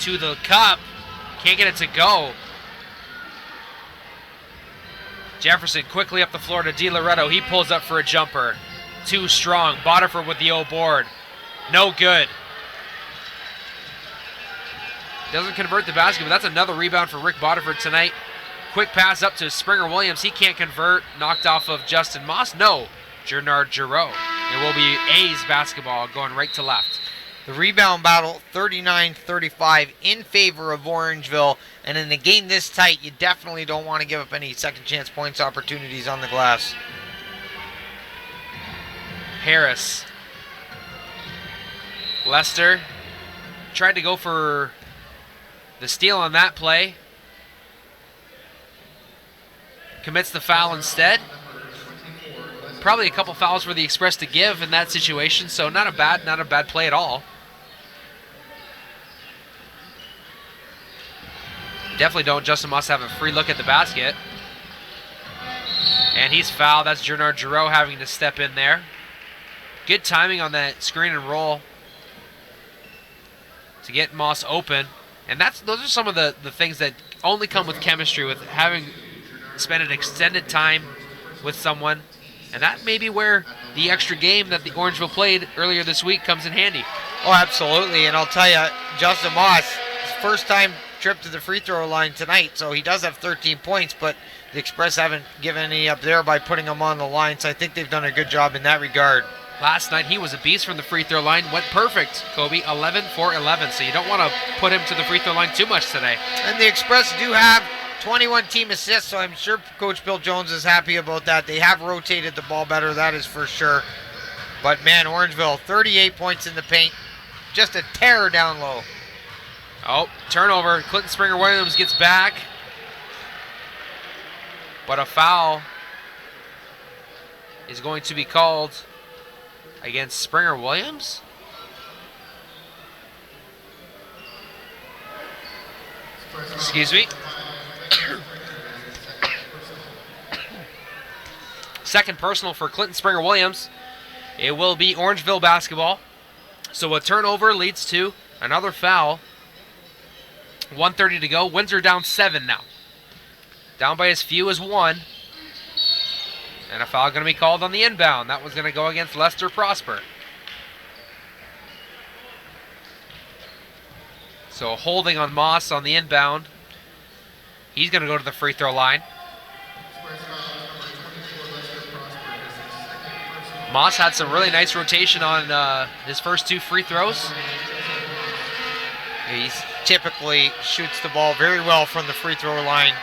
to the cup. Can't get it to go. Jefferson quickly up the floor to DiLoretto. He pulls up for a jumper. Too strong. Bodiford with the O board. No good. Doesn't convert the basket, but that's another rebound for Rick Bodiford tonight. Quick pass up to Springer Williams. He can't convert. Knocked off of Justin Moss. No. Gernard Giroux. It will be A's basketball going right to left. The rebound battle, 39-35 in favor of Orangeville. And in a game this tight, you definitely don't want to give up any second chance points opportunities on the glass. Harris. Lester tried to go for the steal on that play. Commits the foul instead. Probably a couple fouls for the Express to give in that situation, so not a bad play at all. Definitely don't Justin Moss have a free look at the basket. And he's fouled. That's Gernard Giroux having to step in there. Good timing on that screen and roll to get Moss open. And those are some of the things that only come with chemistry, with having spent an extended time with someone. And that may be where the extra game that the Orangeville played earlier this week comes in handy. Oh, absolutely. And I'll tell you, Justin Moss, his first time trip to the free throw line tonight, so he does have 13 points, but the Express haven't given any up there by putting him on the line, so I think they've done a good job in that regard. Last night he was a beast from the free throw line. Went perfect, Kobe, 11 for 11, so you don't want to put him to the free throw line too much today. And the Express do have 21 team assists, so I'm sure Coach Bill Jones is happy about that. They have rotated the ball better, that is for sure. But man, Orangeville, 38 points in the paint. Just a terror down low. Oh, turnover. Clinton Springer Williams gets back. But a foul is going to be called against Springer Williams. Excuse me. Second personal for Clinton Springer Williams. It will be Orangeville basketball. So a turnover leads to another foul. 1:30 to go. Windsor down 7 now. Down by as few as 1. And a foul going to be called on the inbound. That was going to go against Lester Prosper. So holding on Moss on the inbound. He's going to go to the free throw line. Moss had some really nice rotation on his first 2 free throws. He typically shoots the ball very well from the free throw line,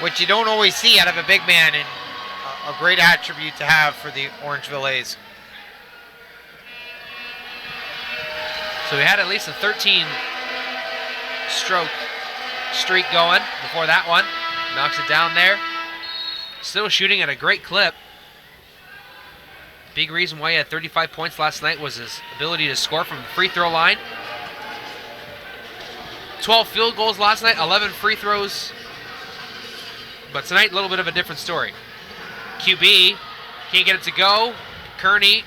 which you don't always see out of a big man, and a great attribute to have for the Orangeville A's. So we had at least a 13-stroke streak going before that one. Knocks it down there. Still shooting at a great clip. Big reason why he had 35 points last night was his ability to score from the free throw line. 12 field goals last night, 11 free throws. But tonight, a little bit of a different story. QB can't get it to go. Kearney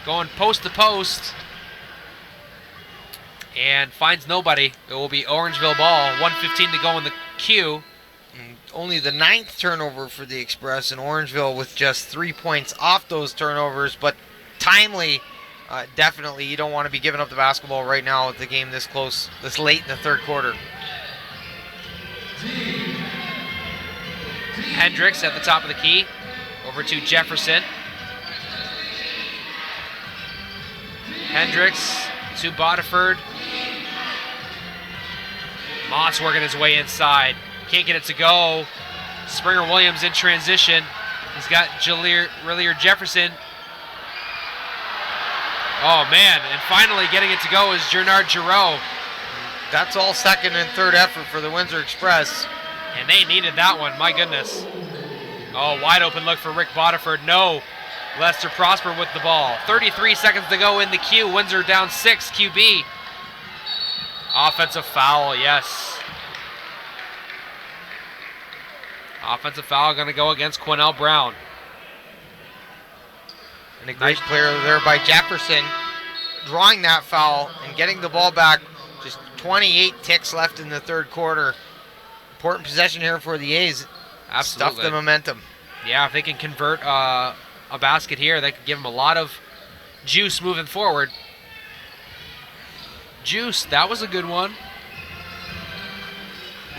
going post to post and finds nobody. It will be Orangeville ball. 1:15 to go in the queue. Only the 9th turnover for the Express, and Orangeville with just 3 points off those turnovers, but timely. Definitely, you don't want to be giving up the basketball right now with the game this close, this late in the third quarter. Hendricks at the top of the key. Over to Jefferson. Hendricks to Bodiford. Moss working his way inside. Can't get it to go. Springer Williams in transition. He's got Rillier Jefferson. Oh, man. And finally getting it to go is Gernard Giroux. That's all second and third effort for the Windsor Express. And they needed that one. My goodness. Oh, wide open look for Rick Bodiford. No. Lester Prosper with the ball. 33 seconds to go in the queue. Windsor down 6, QB. Offensive foul, yes. Offensive foul going to go against Quinnell Brown. And a great player there by Jefferson, drawing that foul and getting the ball back. Just 28 ticks left in the third quarter. Important possession here for the A's. Absolutely. Stuff the momentum. Yeah, if they can convert a basket here, that could give them a lot of juice moving forward. Juice, that was a good one.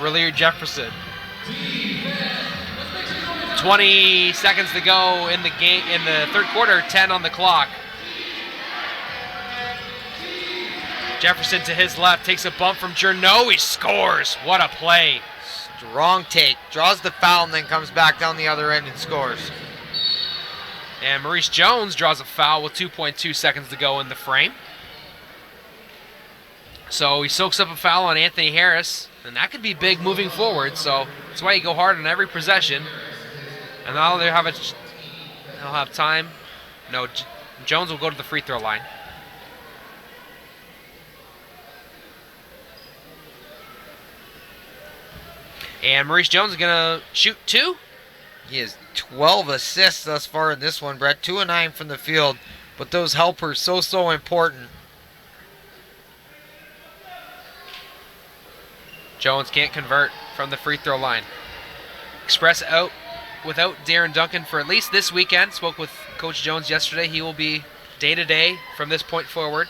Rillier Jefferson. 20 seconds to go in the game, in the third quarter, 10 on the clock. Jefferson to his left, takes a bump from Journeau, he scores. What a play. Wrong take, draws the foul and then comes back down the other end and scores. And Maurice Jones draws a foul with 2.2 seconds to go in the frame. So he soaks up a foul on Anthony Harris, and that could be big moving forward, so that's why you go hard on every possession. And now they'll have time. No, Jones will go to the free throw line. And Maurice Jones is going to shoot 2. He has 12 assists thus far in this one, Brett. 2 of 9 from the field, but those helpers so important. Jones can't convert from the free throw line. Express out without Darren Duncan for at least this weekend. Spoke with Coach Jones yesterday. He will be day-to-day from this point forward.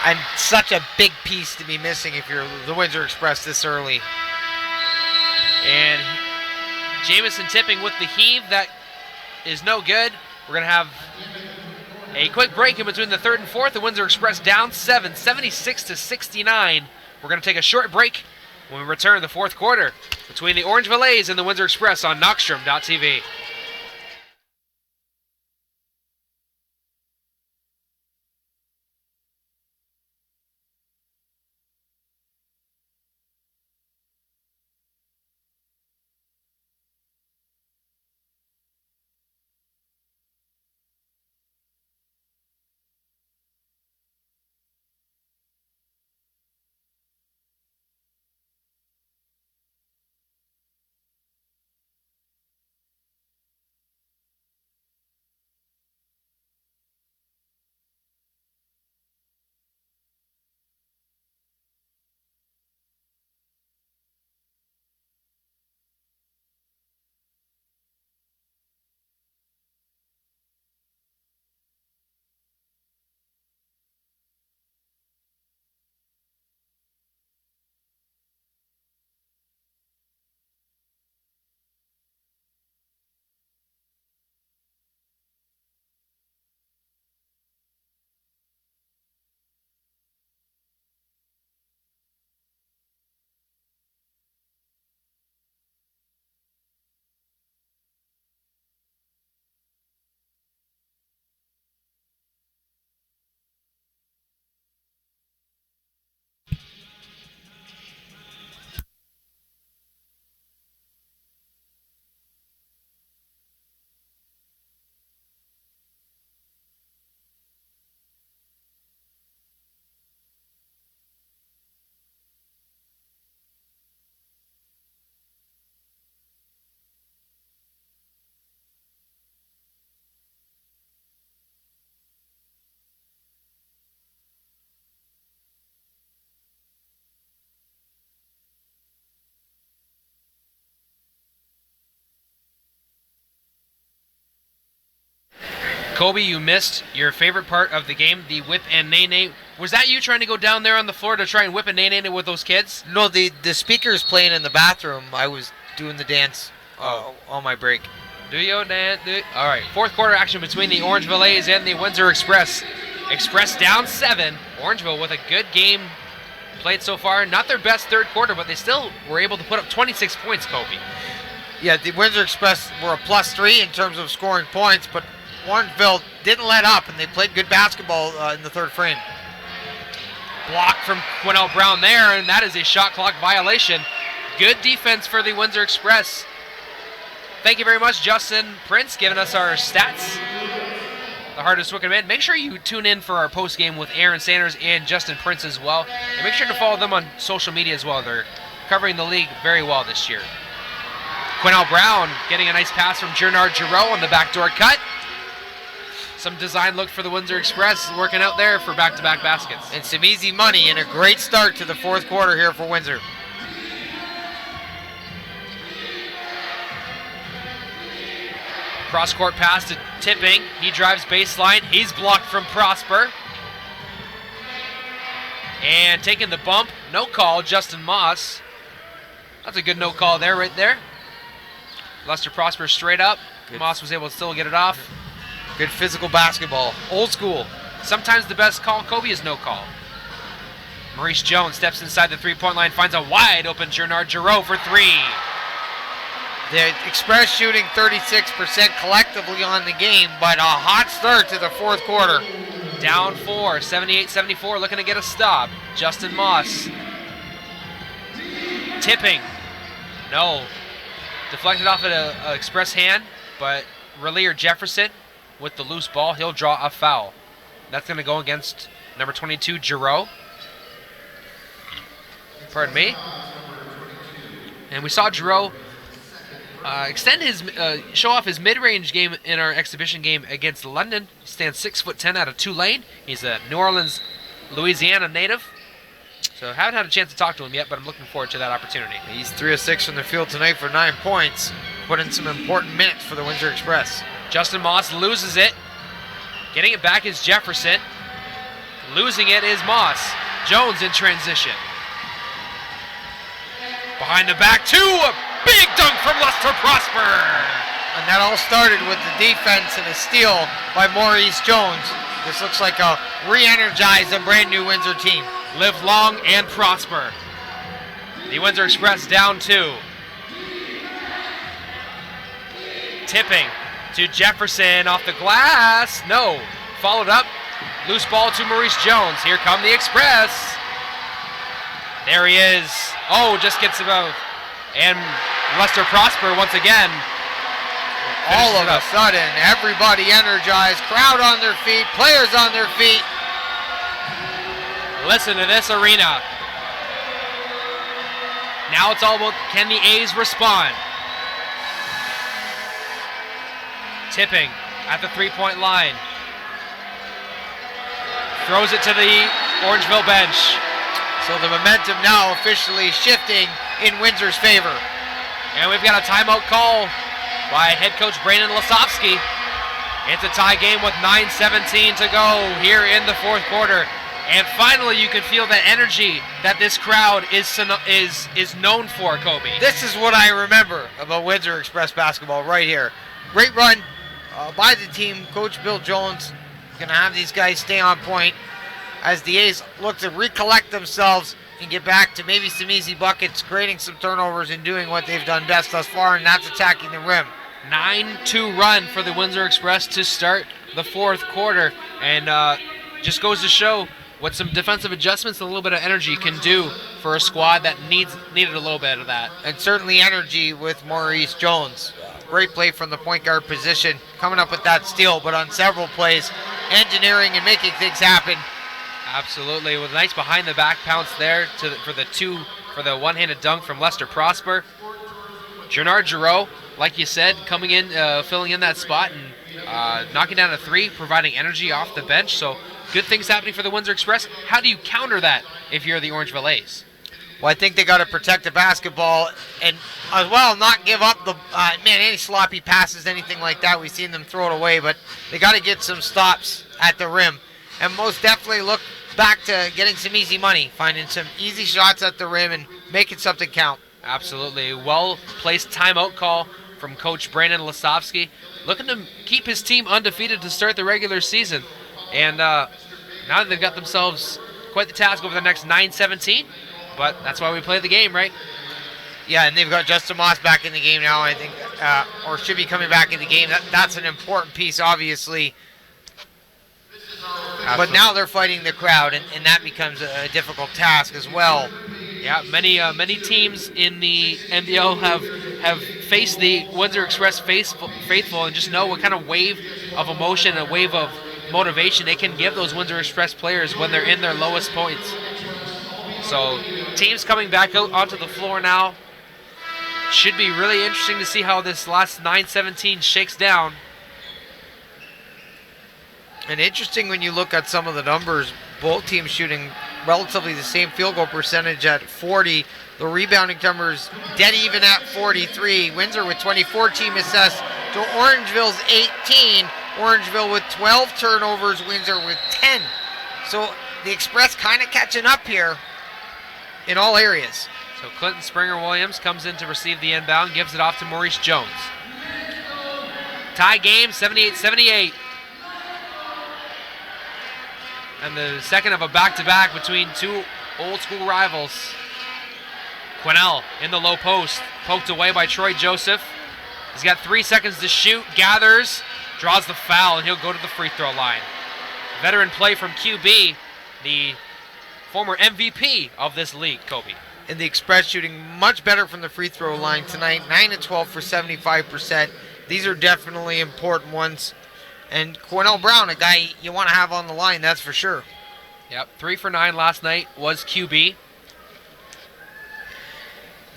And such a big piece to be missing if you're the Windsor Express this early. And Jamison Tipping with the heave. That is no good. We're going to have a quick break in between the third and fourth. The Windsor Express down 7, 76-69. We're going to take a short break. When we return, the fourth quarter between the Orangeville A's and the Windsor Express on Knockstrom.tv. Kobe, you missed your favorite part of the game, the whip and nay-nay. Was that you trying to go down there on the floor to try and whip and nay-nay with those kids? No, the speaker's playing in the bathroom. I was doing the dance on my break. Do you dance? All right, fourth quarter action between the Orangeville A's and the Windsor Express. Express down 7. Orangeville with a good game played so far. Not their best third quarter, but they still were able to put up 26 points, Kobe. Yeah, the Windsor Express were a +3 in terms of scoring points, but Orangeville didn't let up, and they played good basketball in the third frame. Block from Quinnell Brown there, and that is a shot clock violation. Good defense for the Windsor Express. Thank you very much, Justin Prince, giving us our stats. The hardest working man. Make sure you tune in for our post game with Aaron Sanders and Justin Prince as well. And make sure to follow them on social media as well. They're covering the league very well this year. Quinnell Brown getting a nice pass from Gernard Giroux on the backdoor cut. Some design look for the Windsor Express working out there for back-to-back baskets. And some easy money and a great start to the fourth quarter here for Windsor. Cross-court pass to Tipping. He drives baseline. He's blocked from Prosper. And taking the bump. No call, Justin Moss. That's a good no call there, right there. Lester Prosper straight up. Good. Moss was able to still get it off. Good physical basketball. Old school. Sometimes the best call, Kobe, is no call. Maurice Jones steps inside the three-point line, finds a wide open Gernard Giroux for three. The Express shooting 36% collectively on the game, but a hot start to the fourth quarter. Down 4, 78-74, looking to get a stop. Justin Moss. Tipping. No. Deflected off an Express hand, but reliever Jefferson with the loose ball, he'll draw a foul. That's going to go against number 22, Giroux. Pardon me. And we saw Giroux extend his, show off his mid-range game in our exhibition game against London. He stands 6'10" out of Tulane. He's a New Orleans, Louisiana native. So haven't had a chance to talk to him yet, but I'm looking forward to that opportunity. He's 3 of 6 from the field tonight for 9 points. Put in some important minutes for the Windsor Express. Justin Moss loses it. Getting it back is Jefferson. Losing it is Moss. Jones in transition. Behind the back, a big dunk from Lester Prosper. And that all started with the defense and a steal by Maurice Jones. This looks like a re-energized and brand new Windsor team. Live long and prosper. The Windsor Express down 2. Tipping to Jefferson off the glass. No. Followed up. Loose ball to Maurice Jones. Here come the Express. There he is. Oh, just gets about. And Lester Prosper once again. All of a sudden, everybody energized. Crowd on their feet. Players on their feet. Listen to this arena. Now it's all about, can the A's respond? Tipping at the three-point line. Throws it to the Orangeville bench. So the momentum now officially shifting in Windsor's favor. And we've got a timeout call by head coach Brandon Lasovsky. It's a tie game with 9:17 to go here in the fourth quarter. And finally, you can feel that energy that this crowd is known for, Kobe. This is what I remember about Windsor Express basketball right here. Great run by the team. Coach Bill Jones going to have these guys stay on point as the A's look to recollect themselves and get back to maybe some easy buckets, creating some turnovers and doing what they've done best thus far, and that's attacking the rim. 9-2 run for the Windsor Express to start the fourth quarter. And just goes to show what some defensive adjustments and a little bit of energy can do for a squad that needed a little bit of that. And certainly energy with Maurice Jones. Great play from the point guard position, coming up with that steal, but on several plays, engineering and making things happen. Absolutely, with a nice behind the back pounce there for the one-handed dunk from Lester Prosper. Gernard Giroux, like you said, coming in, filling in that spot and knocking down a three, providing energy off the bench. So good things happening for the Windsor Express. How do you counter that if you're the Orangeville A's? Well, I think they got to protect the basketball and as well not give up the any sloppy passes, anything like that. We've seen them throw it away, but they got to get some stops at the rim and most definitely look back to getting some easy money, finding some easy shots at the rim and making something count. Absolutely. Well-placed timeout call from Coach Brandon Lasovsky, looking to keep his team undefeated to start the regular season. And now that they've got themselves quite the task over the next 9:17, but that's why we play the game, right? Yeah, and they've got Justin Moss back in the game now, I think, or should be coming back in the game. That's an important piece, obviously. But now they're fighting the crowd, and that becomes a difficult task as well. Yeah, many teams in the NBL have faced the Windsor Express faithful and just know what kind of wave of emotion, a wave of motivation they can give those Windsor Express players when they're in their lowest points. So teams coming back out onto the floor now. Should be really interesting to see how this last 9-17 shakes down. And interesting when you look at some of the numbers, both teams shooting relatively the same field goal percentage at 40. The rebounding numbers dead even at 43. Windsor with 24 team assists to Orangeville's 18. Orangeville with 12 turnovers, Windsor with 10. So the Express kind of catching up here in all areas. So Clinton Springer-Williams comes in to receive the inbound, gives it off to Maurice Jones. Tie game, 78-78. And the second of a back-to-back between two old-school rivals. Quinnell in the low post, poked away by Troy Joseph. He's got 3 seconds to shoot, gathers, draws the foul, and he'll go to the free throw line. Veteran play from QB, the former MVP of this league, Kobe. And the Express shooting much better from the free throw line tonight, 9-12 for 75%. These are definitely important ones. And Cornell Brown, a guy you want to have on the line, that's for sure. Yep, 3 for 9 last night was QB.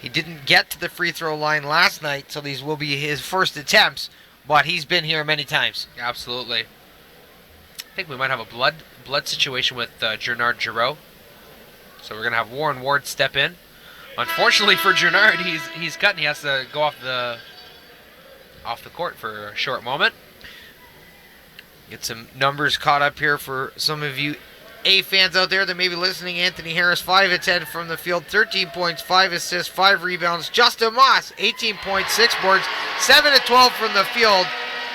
He didn't get to the free throw line last night, so these will be his first attempts, but he's been here many times. Absolutely. I think we might have a blood situation with Gernard Giroux. So we're going to have Warren Ward step in. Unfortunately for Gernard, he's cut and he has to go off the court for a short moment. Get some numbers caught up here for some of you A fans out there that may be listening. Anthony Harris, 5 of 10 from the field, 13 points, 5 assists, 5 rebounds. Justin Moss, 18 points, 6 boards, 7 of 12 from the field.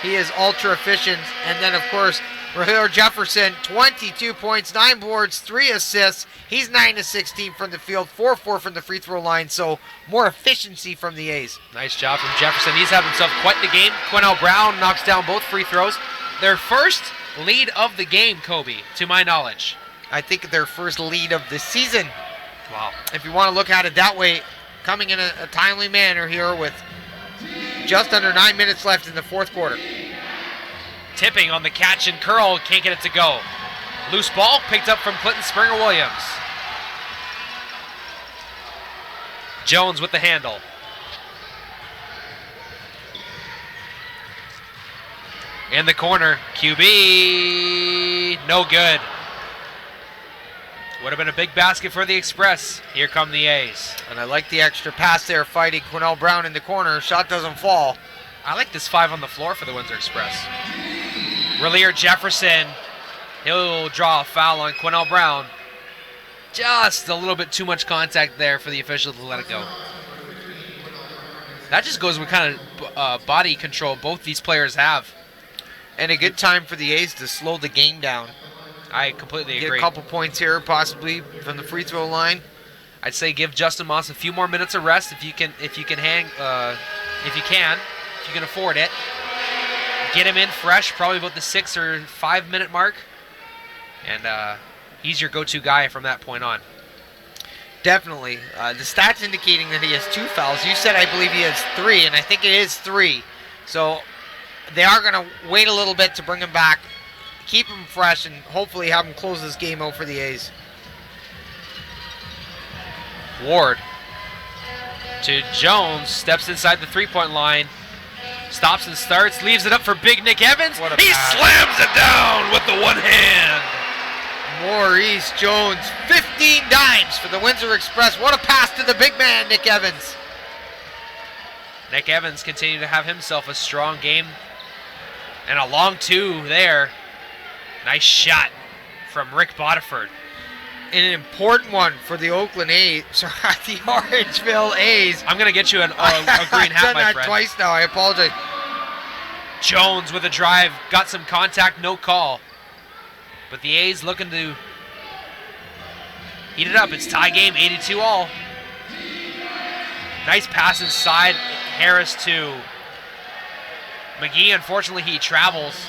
He is ultra efficient. And then, of course, Raheel Jefferson, 22 points, 9 boards, 3 assists. He's 9 of 16 from the field, 4-4 from the free throw line. So more efficiency from the A's. Nice job from Jefferson. He's had himself quite the game. Quinnell Brown knocks down both free throws. Their first lead of the game, Kobe, to my knowledge. I think their first lead of the season. Wow. If you want to look at it that way, coming in a timely manner here with just under 9 minutes left in the fourth quarter. Tipping on the catch and curl, can't get it to go. Loose ball picked up from Clinton Springer-Williams. Jones with the handle. In the corner, QB, no good. Would have been a big basket for the Express. Here come the A's. And I like the extra pass there fighting Quinnell Brown in the corner. Shot doesn't fall. I like this 5 on the floor for the Windsor Express. Raheel Jefferson, he'll draw a foul on Quinnell Brown. Just a little bit too much contact there for the official to let it go. That just goes with kind of body control both these players have. And a good time for the A's to slow the game down. I completely agree. Get a couple points here, possibly from the free throw line. I'd say give Justin Moss a few more minutes of rest if you can afford it. Get him in fresh, probably about the 6 or 5 minute mark, and he's your go-to guy from that point on. Definitely. The stats indicating that he has 2 fouls. You said I believe he has 3, and I think it is 3. So they are going to wait a little bit to bring him back, keep him fresh, and hopefully have him close this game out for the A's. Ward to Jones, steps inside the three-point line, stops and starts, leaves it up for Big Nick Evans. He slams it down with the one hand. Maurice Jones, 15 dimes for the Windsor Express. What a pass to the big man, Nick Evans. Nick Evans continuing to have himself a strong game. And a long 2 there. Nice shot from Rick Bodiford. And an important one for the Oakland A's, sorry, the Orangeville A's. I'm going to get you a green hat, my friend. I've done that twice now, I apologize. Jones with a drive, got some contact, no call. But the A's looking to heat it up. It's tie game, 82 all. Nice pass inside. Harris to McGee. Unfortunately, he travels.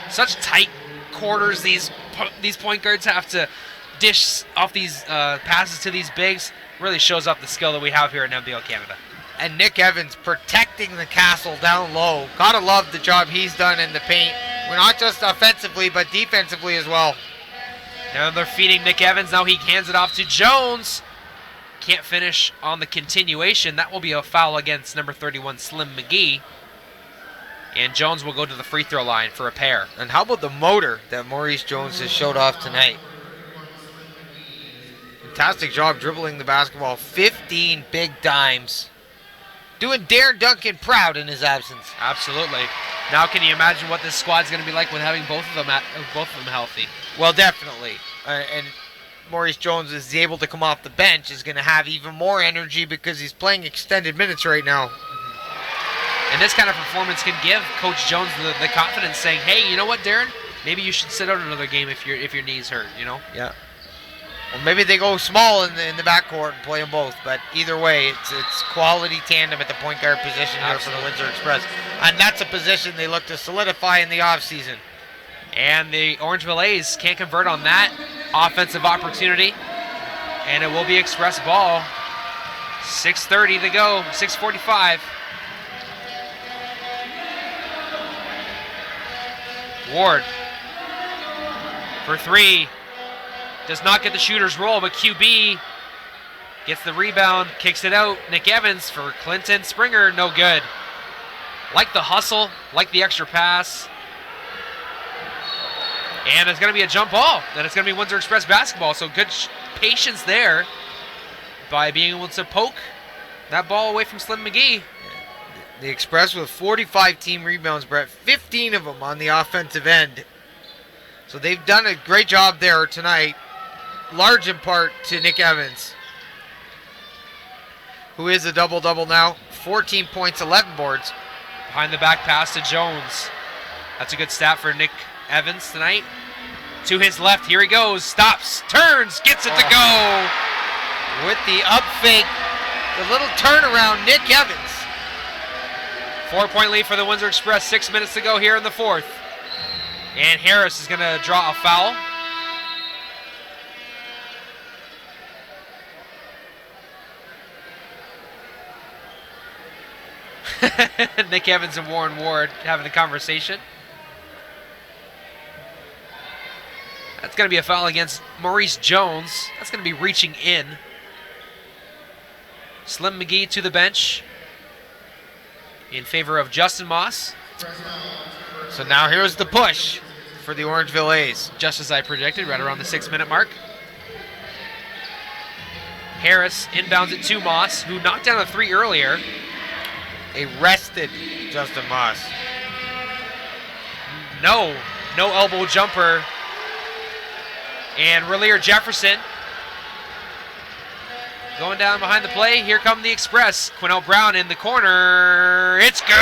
Such tight quarters these point guards have to dish off these passes to these bigs. Really shows up the skill that we have here in NBL Canada. And Nick Evans protecting the castle down low. Gotta love the job he's done in the paint. We're not just offensively, but defensively as well. Now they're feeding Nick Evans. Now he hands it off to Jones. Can't finish on the continuation. That will be a foul against number 31, Slim McGee. And Jones will go to the free throw line for a pair. And how about the motor that Maurice Jones has showed off tonight? Fantastic job dribbling the basketball. 15 big dimes. Doing Darren Duncan proud in his absence. Absolutely. Now can you imagine what this squad's going to be like with having both of them healthy? Well, definitely. And Maurice Jones is able to come off the bench, is going to have even more energy because he's playing extended minutes right now. And this kind of performance can give Coach Jones the confidence saying, hey, you know what, Darren? Maybe you should sit out another game if your knee's hurt, you know? Yeah. Well, maybe they go small in the backcourt and play them both, but either way, it's quality tandem at the point guard position here for the Windsor Express. And that's a position they look to solidify in the offseason. And the Orangeville A's can't convert on that offensive opportunity. And it will be Express ball. 6:30 to go, 6:45. Ward for three. Does not get the shooter's roll, but QB gets the rebound, kicks it out. Nick Evans for Clinton Springer, no good. Like the hustle, like the extra pass. And it's going to be a jump ball. Then it's going to be Windsor Express basketball. So good patience there by being able to poke that ball away from Slim McGee. The Express with 45 team rebounds, Brett. 15 of them on the offensive end. So they've done a great job there tonight. Large in part to Nick Evans, who is a double-double now. 14 points, 11 boards. Behind the back pass to Jones. That's a good stat for Nick Evans tonight. To his left, here he goes. Stops, turns, gets it to go. With the up fake, the little turnaround, Nick Evans. 4-point lead for the Windsor Express. 6 minutes to go here in the fourth. And Harris is going to draw a foul. Nick Evans and Warren Ward having a conversation. That's going to be a foul against Maurice Jones. That's going to be reaching in. Slim McGee to the bench in favor of Justin Moss. So now here's the push for the Orangeville A's. Just as I predicted, right around the 6-minute mark. Harris inbounds it to Moss, who knocked down a three earlier. A rested Justin Moss. No elbow jumper. And Relier Jefferson going down behind the play. Here come the Express. Quinnell Brown in the corner. It's good.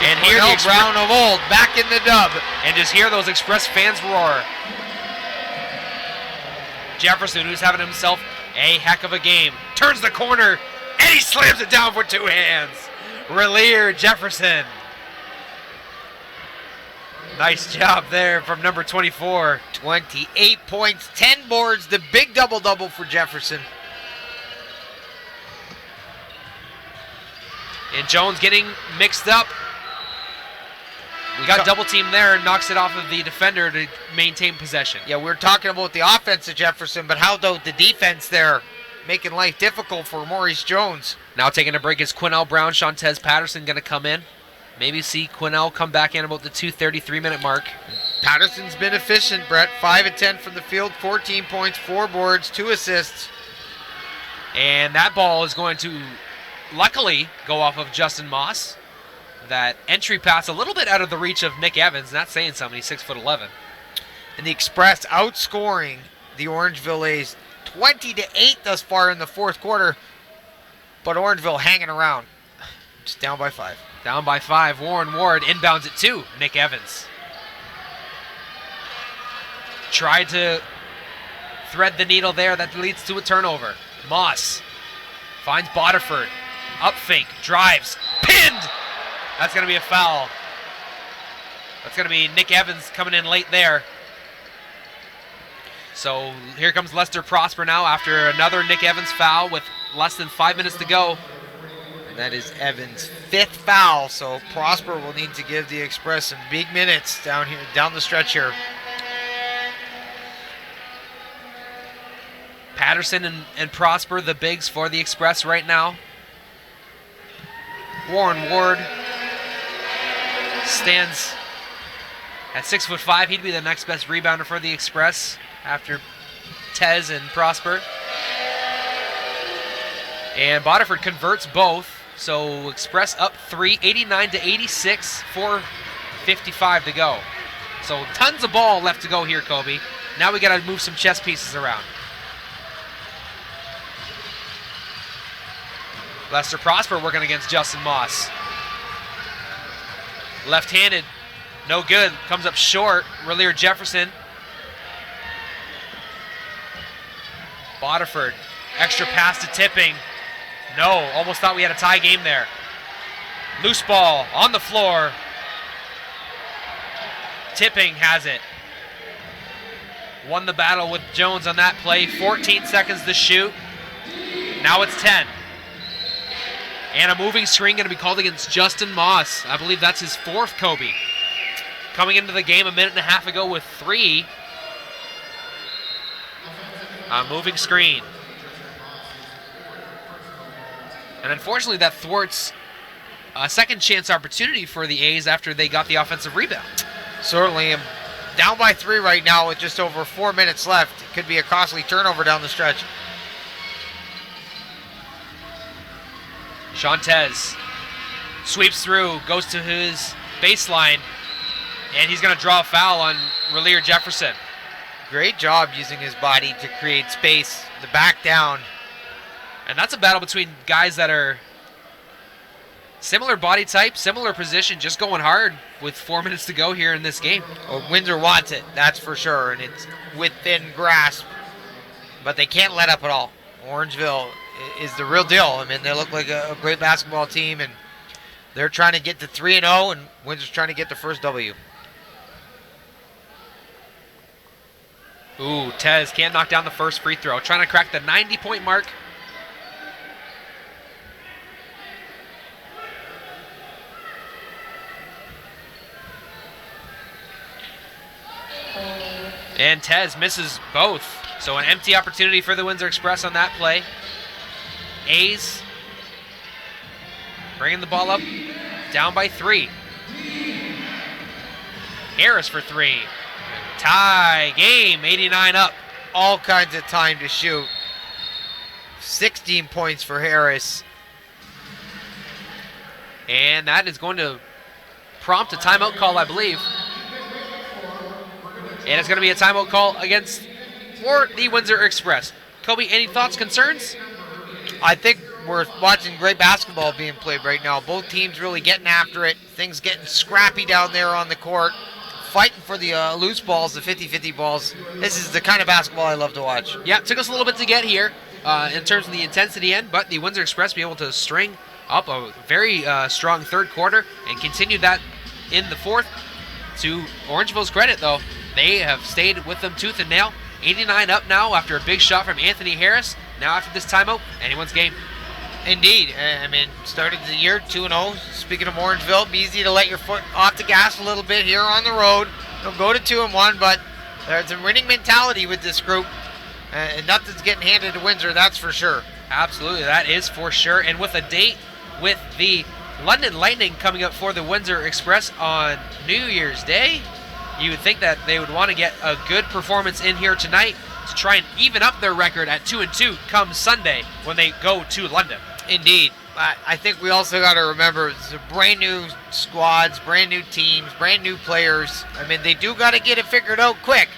And here the Brown of old back in the dub. And just hear those Express fans roar. Jefferson, who's having himself a heck of a game, turns the corner and he slams it down with two hands. Relier Jefferson. Nice job there from number 24. 28 points, 10 boards, the big double-double for Jefferson. And Jones getting mixed up. We got double team there and knocks it off of the defender to maintain possession. Yeah, we're talking about the offense of Jefferson, but how about the defense there? Making life difficult for Maurice Jones. Now taking a break is Quinnell Brown. Shantez Patterson going to come in. Maybe see Quinnell come back in about the 2:33-minute mark. Patterson's been efficient, Brett. 5 of 10 from the field, 14 points, 4 boards, 2 assists. And that ball is going to, luckily, go off of Justin Moss. That entry pass a little bit out of the reach of Nick Evans. Not saying something, he's 6'11". And the Express outscoring the Orangeville A's 20-8 thus far in the fourth quarter. But Orangeville hanging around. Just down by 5. Down by 5. Warren Ward inbounds it to Nick Evans. Tried to thread the needle there. That leads to a turnover. Moss Finds Boterford. Up fake. Drives. Pinned! That's going to be a foul. That's going to be Nick Evans coming in late there. So here comes Lester Prosper now after another Nick Evans foul with less than 5 minutes to go. And that is Evans' 5th foul, so Prosper will need to give the Express some big minutes down the stretch here. Patterson and Prosper, the bigs for the Express right now. Warren Ward stands at 6'5". He'd be the next best rebounder for the Express after Tez and Prosper. And Boterford converts both. So Express up 3, 89-86, 4:55 to go. So tons of ball left to go here, Kobe. Now we got to move some chess pieces around. Lester Prosper working against Justin Moss. Left-handed, no good. Comes up short. Relier Jefferson. Boterford, extra pass to Tipping. No, almost thought we had a tie game there. Loose ball on the floor. Tipping has it. Won the battle with Jones on that play. 14 seconds to shoot. Now it's 10. And a moving screen going to be called against Justin Moss. I believe that's his 4th, Kobe. Coming into the game a minute and a half ago with 3. A moving screen. And unfortunately that thwarts a second chance opportunity for the A's after they got the offensive rebound. Certainly. Down by 3 right now with just over 4 minutes left. It could be a costly turnover down the stretch. Shantez sweeps through, goes to his baseline, and he's going to draw a foul on Relier Jefferson. Great job using his body to create space, the back down. And that's a battle between guys that are similar body type, similar position, just going hard with 4 minutes to go here in this game. Well, Windsor wants it, that's for sure, and it's within grasp. But they can't let up at all. Orangeville is the real deal. I mean, they look like a great basketball team, and they're trying to get to 3-0, and Windsor's trying to get the first W. Ooh, Tez can't knock down the first free throw. Trying to crack the 90-point mark. And Tez misses both. So an empty opportunity for the Windsor Express on that play. A's bringing the ball up, down by 3. Harris for 3. Tie game, 89 up. All kinds of time to shoot. 16 points for Harris. And that is going to prompt a timeout call, I believe. And it's going to be a timeout call against for the Windsor Express. Kobe, any thoughts, concerns? I think we're watching great basketball being played right now. Both teams really getting after it. Things getting scrappy down there on the court. Fighting for the loose balls, the 50-50 balls. This is the kind of basketball I love to watch. Yeah, it took us a little bit to get here in terms of the intensity end, but the Windsor Express be able to string up a very strong third quarter and continue that in the fourth. To Orangeville's credit, though, they have stayed with them tooth and nail. 89 up now after a big shot from Anthony Harris. Now after this timeout, anyone's game. Indeed. I mean, started the year 2-0. Speaking of Orangeville, be easy to let your foot off the gas a little bit here on the road. They'll go to 2-1, but there's a winning mentality with this group. And nothing's getting handed to Windsor, that's for sure. Absolutely, that is for sure. And with a date with the London Lightning coming up for the Windsor Express on New Year's Day, you would think that they would want to get a good performance in here tonight to try and even up their record at 2-2 come Sunday when they go to London. Indeed. I think we also got to remember it's a brand new squads, brand new teams, brand new players. I mean, they do got to get it figured out quick,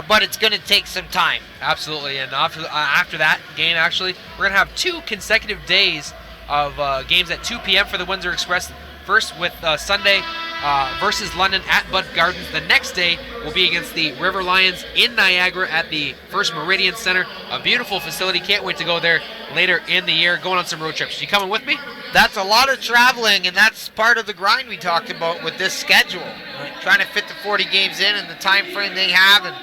but it's going to take some time. Absolutely, and after that game, actually, we're going to have 2 consecutive days of games at 2 p.m. for the Windsor Express. First with Sunday versus London at Bud Gardens. The next day will be against the River Lions in Niagara at the First Meridian Center. A beautiful facility. Can't wait to go there later in the year, going on some road trips. You coming with me? That's a lot of traveling, and that's part of the grind we talked about with this schedule. Right? Trying to fit the 40 games in and the time frame they have, and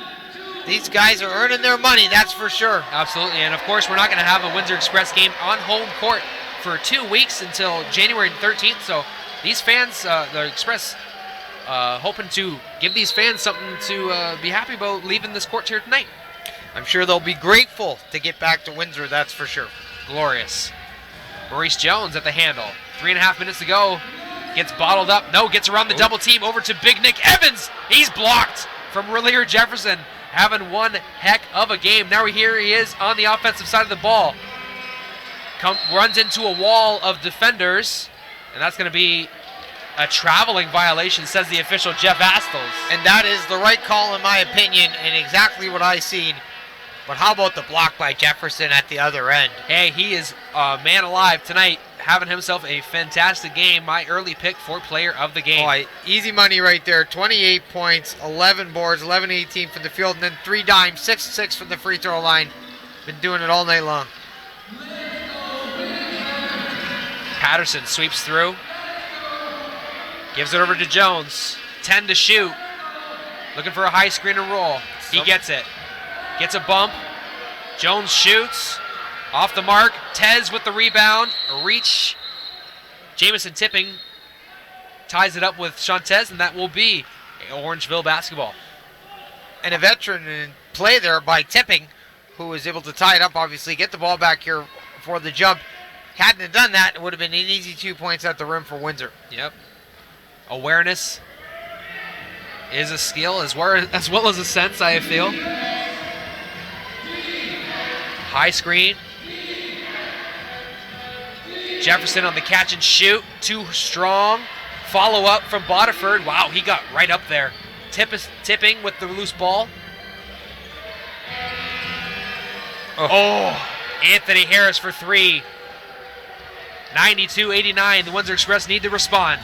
these guys are earning their money, that's for sure. Absolutely, and of course we're not going to have a Windsor Express game on home court for 2 weeks until January 13th, so these fans, the Express, hoping to give these fans something to be happy about leaving this court here tonight. I'm sure they'll be grateful to get back to Windsor, that's for sure. Glorious. Maurice Jones at the handle. 3.5 minutes to go. Gets bottled up. No, gets around the double team over to Big Nick Evans. He's blocked from Relier Jefferson, having one heck of a game. Now here he is on the offensive side of the ball. Runs into a wall of defenders, and that's going to be a traveling violation, says the official Jeff Astles. And that is the right call in my opinion, and exactly what I seen. But how about the block by Jefferson at the other end? Hey, he is man alive tonight, having himself a fantastic game. My early pick for player of the game. Oh, easy money right there. 28 points, 11 boards, 11-18 from the field, and then 3 dimes, 6-6 from the free throw line. Been doing it all night long. Patterson sweeps through. Gives it over to Jones. 10 to shoot. Looking for a high screen and roll. He gets it. Gets a bump. Jones shoots. Off the mark. Tez with the rebound. A reach. Jamison Tipping ties it up with Shantez, and that will be Orangeville basketball. And a veteran in play there by Tipping, who was able to tie it up, obviously, get the ball back here for the jump. Hadn't have done that, it would have been an easy 2 points at the rim for Windsor. Yep. Awareness is a skill as well as a sense, I feel. High screen. Jefferson on the catch and shoot. Too strong. Follow up from Bodiford. Wow, he got right up there. Tipping with the loose ball. Oh, Anthony Harris for 3. 92-89. The Windsor Express need to respond.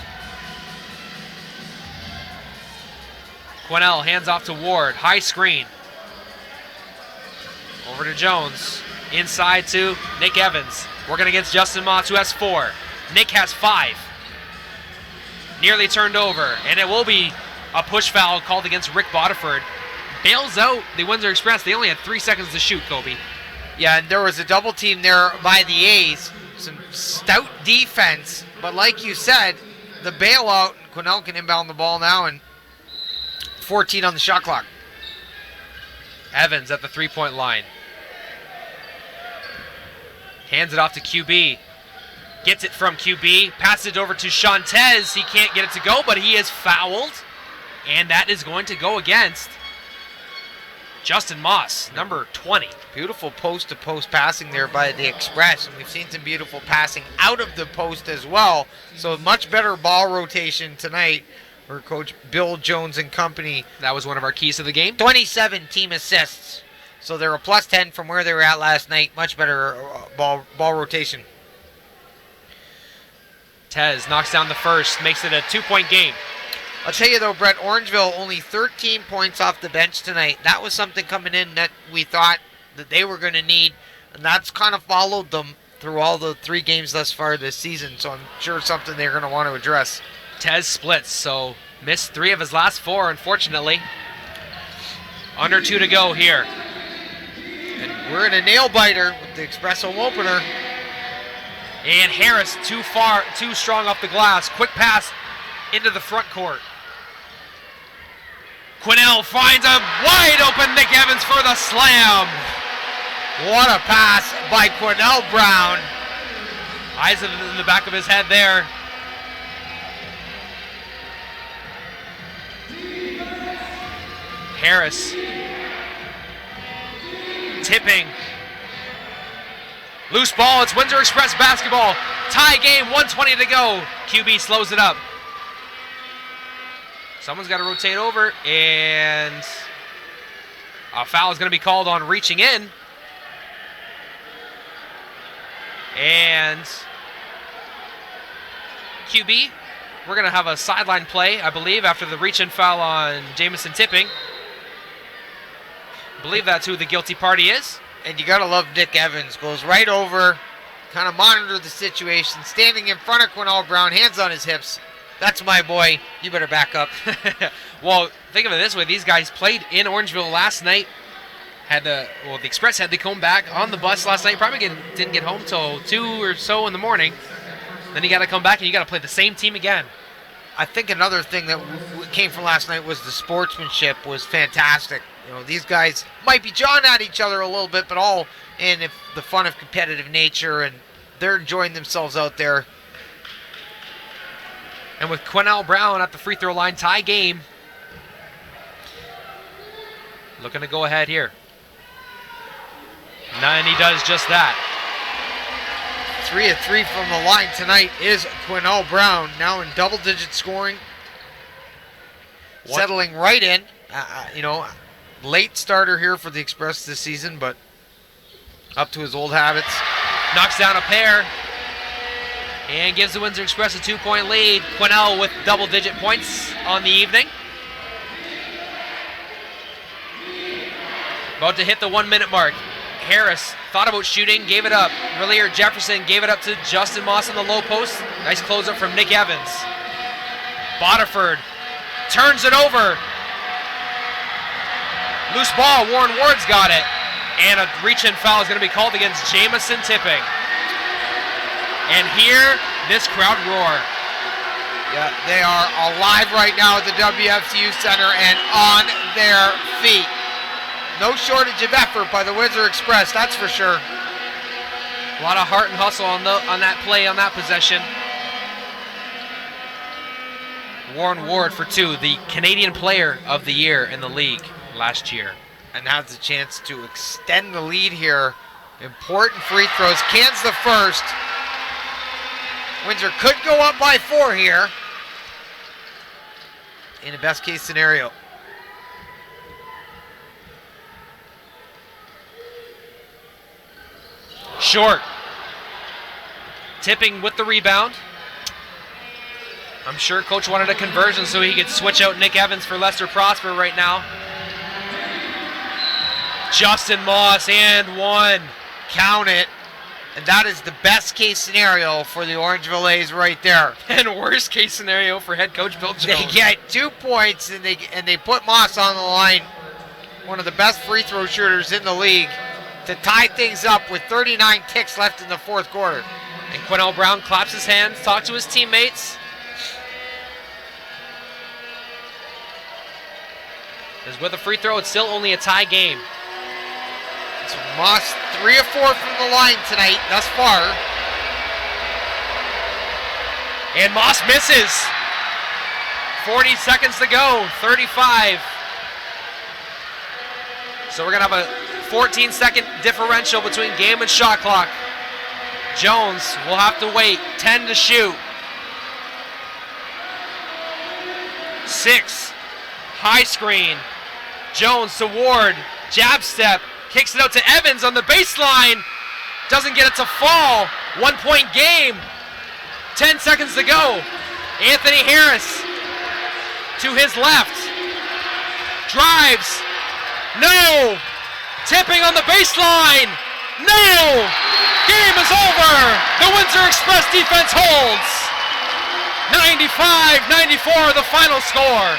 Quinnell hands off to Ward. High screen. Over to Jones. Inside to Nick Evans. Working against Justin Motts, who has 4. Nick has 5. Nearly turned over. And it will be a push foul called against Rick Bodiford. Bails out the Windsor Express. They only had 3 seconds to shoot, Kobe. Yeah, and there was a double team there by the A's. Some stout defense. But like you said, the bailout, Quinnell can inbound the ball now, and 14 on the shot clock. Evans at the three-point line. Hands it off to QB. Gets it from QB. Passes it over to Shantez. He can't get it to go, but he is fouled. And that is going to go against Justin Moss, number 20. Beautiful post-to-post passing there by the Express. And we've seen some beautiful passing out of the post as well. So much better ball rotation tonight for Coach Bill Jones and company. That was one of our keys to the game. 27 team assists. So they're a plus 10 from where they were at last night. Much better ball rotation. Tez knocks down the first, makes it a 2-point game. I'll tell you though, Brett, Orangeville only 13 points off the bench tonight. That was something coming in that we thought that they were going to need, and that's kind of followed them through all the 3 games thus far this season, so I'm sure something they're going to want to address. Tez splits, so missed 3 of his last 4, unfortunately. Under 2 to go here. And we're in a nail-biter with the Express home opener. And Harris too strong off the glass. Quick pass into the front court. Quinnell finds a wide open Nick Evans for the slam. What a pass by Quinnell Brown. Eyes in the back of his head there. Harris. Tipping. Loose ball, it's Windsor Express basketball. Tie game, 1:20 to go. QB slows it up. Someone's got to rotate over, and a foul is going to be called on reaching in. And QB we're going to have a sideline play, I believe, after the reach-in foul on Jamison Tipping. I believe that's who the guilty party is. And you got to love Nick Evans. Goes right over, kind of monitor the situation, standing in front of Quinnell Brown, hands on his hips. That's my boy. You better back up. Well, think of it this way. These guys played in Orangeville last night. The Express had to come back on the bus last night. Probably didn't get home till 2 or so in the morning. Then you got to come back and you got to play the same team again. I think another thing that came from last night was the sportsmanship was fantastic. You know, these guys might be jawing at each other a little bit, but all in the fun of competitive nature, and they're enjoying themselves out there. And with Quinnell Brown at the free throw line, tie game. Looking to go ahead here. And he does just that. 3 of 3 from the line tonight is Quinnell Brown, now in double-digit scoring. Settling right in. Late starter here for the Express this season, but up to his old habits. Knocks down a pair and gives the Windsor Express a 2-point lead. Quinnell with double-digit points on the evening. About to hit the 1-minute mark. Harris thought about shooting, gave it up. Relier Jefferson gave it up to Justin Moss on the low post. Nice close up from Nick Evans. Bodiford turns it over. Loose ball, Warren Ward's got it. And a reach-in foul is going to be called against Jamison Tipping. And hear this crowd roar. Yeah, they are alive right now at the WFCU Center and on their feet. No shortage of effort by the Windsor Express, that's for sure. A lot of heart and hustle on that play, on that possession. Warren Ward for 2, the Canadian Player of the Year in the league last year. And has a chance to extend the lead here. Important free throws. Cans the first. Windsor could go up by 4 here in a best case scenario. Short. Tipping with the rebound. I'm sure coach wanted a conversion so he could switch out Nick Evans for Lester Prosper right now. Justin Moss and 1. Count it. And that is the best case scenario for the Orangeville A's right there. And worst case scenario for head coach Bill Jones. They get 2 points and they put Moss on the line. One of the best free throw shooters in the league, to tie things up with 39 ticks left in the fourth quarter. And Quinnell Brown claps his hands, talks to his teammates. Because with a free throw, it's still only a tie game. So Moss 3 of 4 from the line tonight thus far. And Moss misses. 40 seconds to go, 35. So we're going to have a 14-second differential between game and shot clock. Jones will have to wait. 10 to shoot. 6. High screen. Jones to Ward. Jab step. Kicks it out to Evans on the baseline. Doesn't get it to fall. 1-point game. 10 seconds to go. Anthony Harris to his left. Drives. No. Tipping on the baseline. No! Game is over. The Windsor Express defense holds. 95-94 the final score.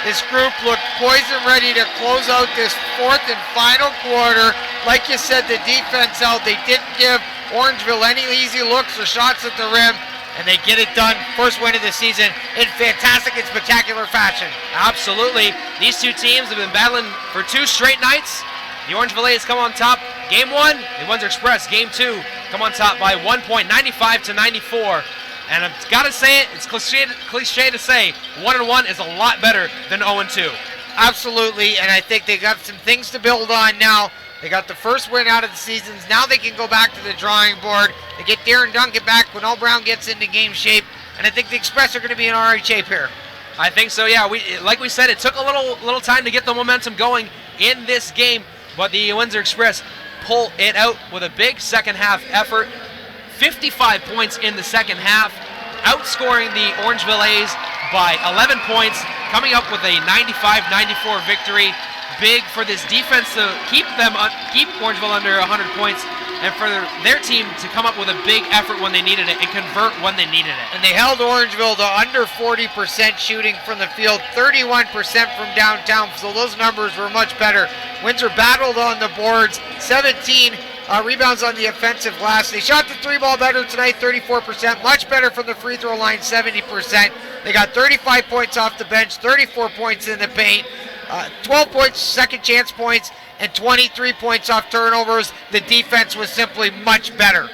This group looked poised and ready to close out this fourth and final quarter. Like you said, the defense held. They didn't give Orangeville any easy looks or shots at the rim, and they get it done. First win of the season in fantastic and spectacular fashion. Absolutely. These two teams have been battling for 2 straight nights. The Orangeville A's come on top. Game 1, the Windsor Express, game 2, come on top by 1 point, 95-94. And I've got to say it, it's cliche to say, 1-1 is a lot better than 0-2. Absolutely, and I think they got some things to build on now. They got the first win out of the season. Now they can go back to the drawing board. They get Darren Duncan back when All Brown gets into game shape, and I think the Express are going to be in all right shape here. I think so, yeah. Like we said, it took a little time to get the momentum going in this game, but the Windsor Express pull it out with a big second half effort. 55 points in the second half. outscoring the Orangeville A's by 11 points, coming up with a 95-94 victory. Big for this defense to keep Orangeville under 100 points, and for their team to come up with a big effort when they needed it and convert when they needed it. And they held Orangeville to under 40% shooting from the field, 31% from downtown, so those numbers were much better. Windsor battled on the boards, 17 rebounds on the offensive glass. They shot the three ball better tonight, 34%, much better from the free throw line, 70%. They got 35 points off the bench, 34 points in the paint, 12 points, second chance points, and 23 points off turnovers. The defense was simply much better.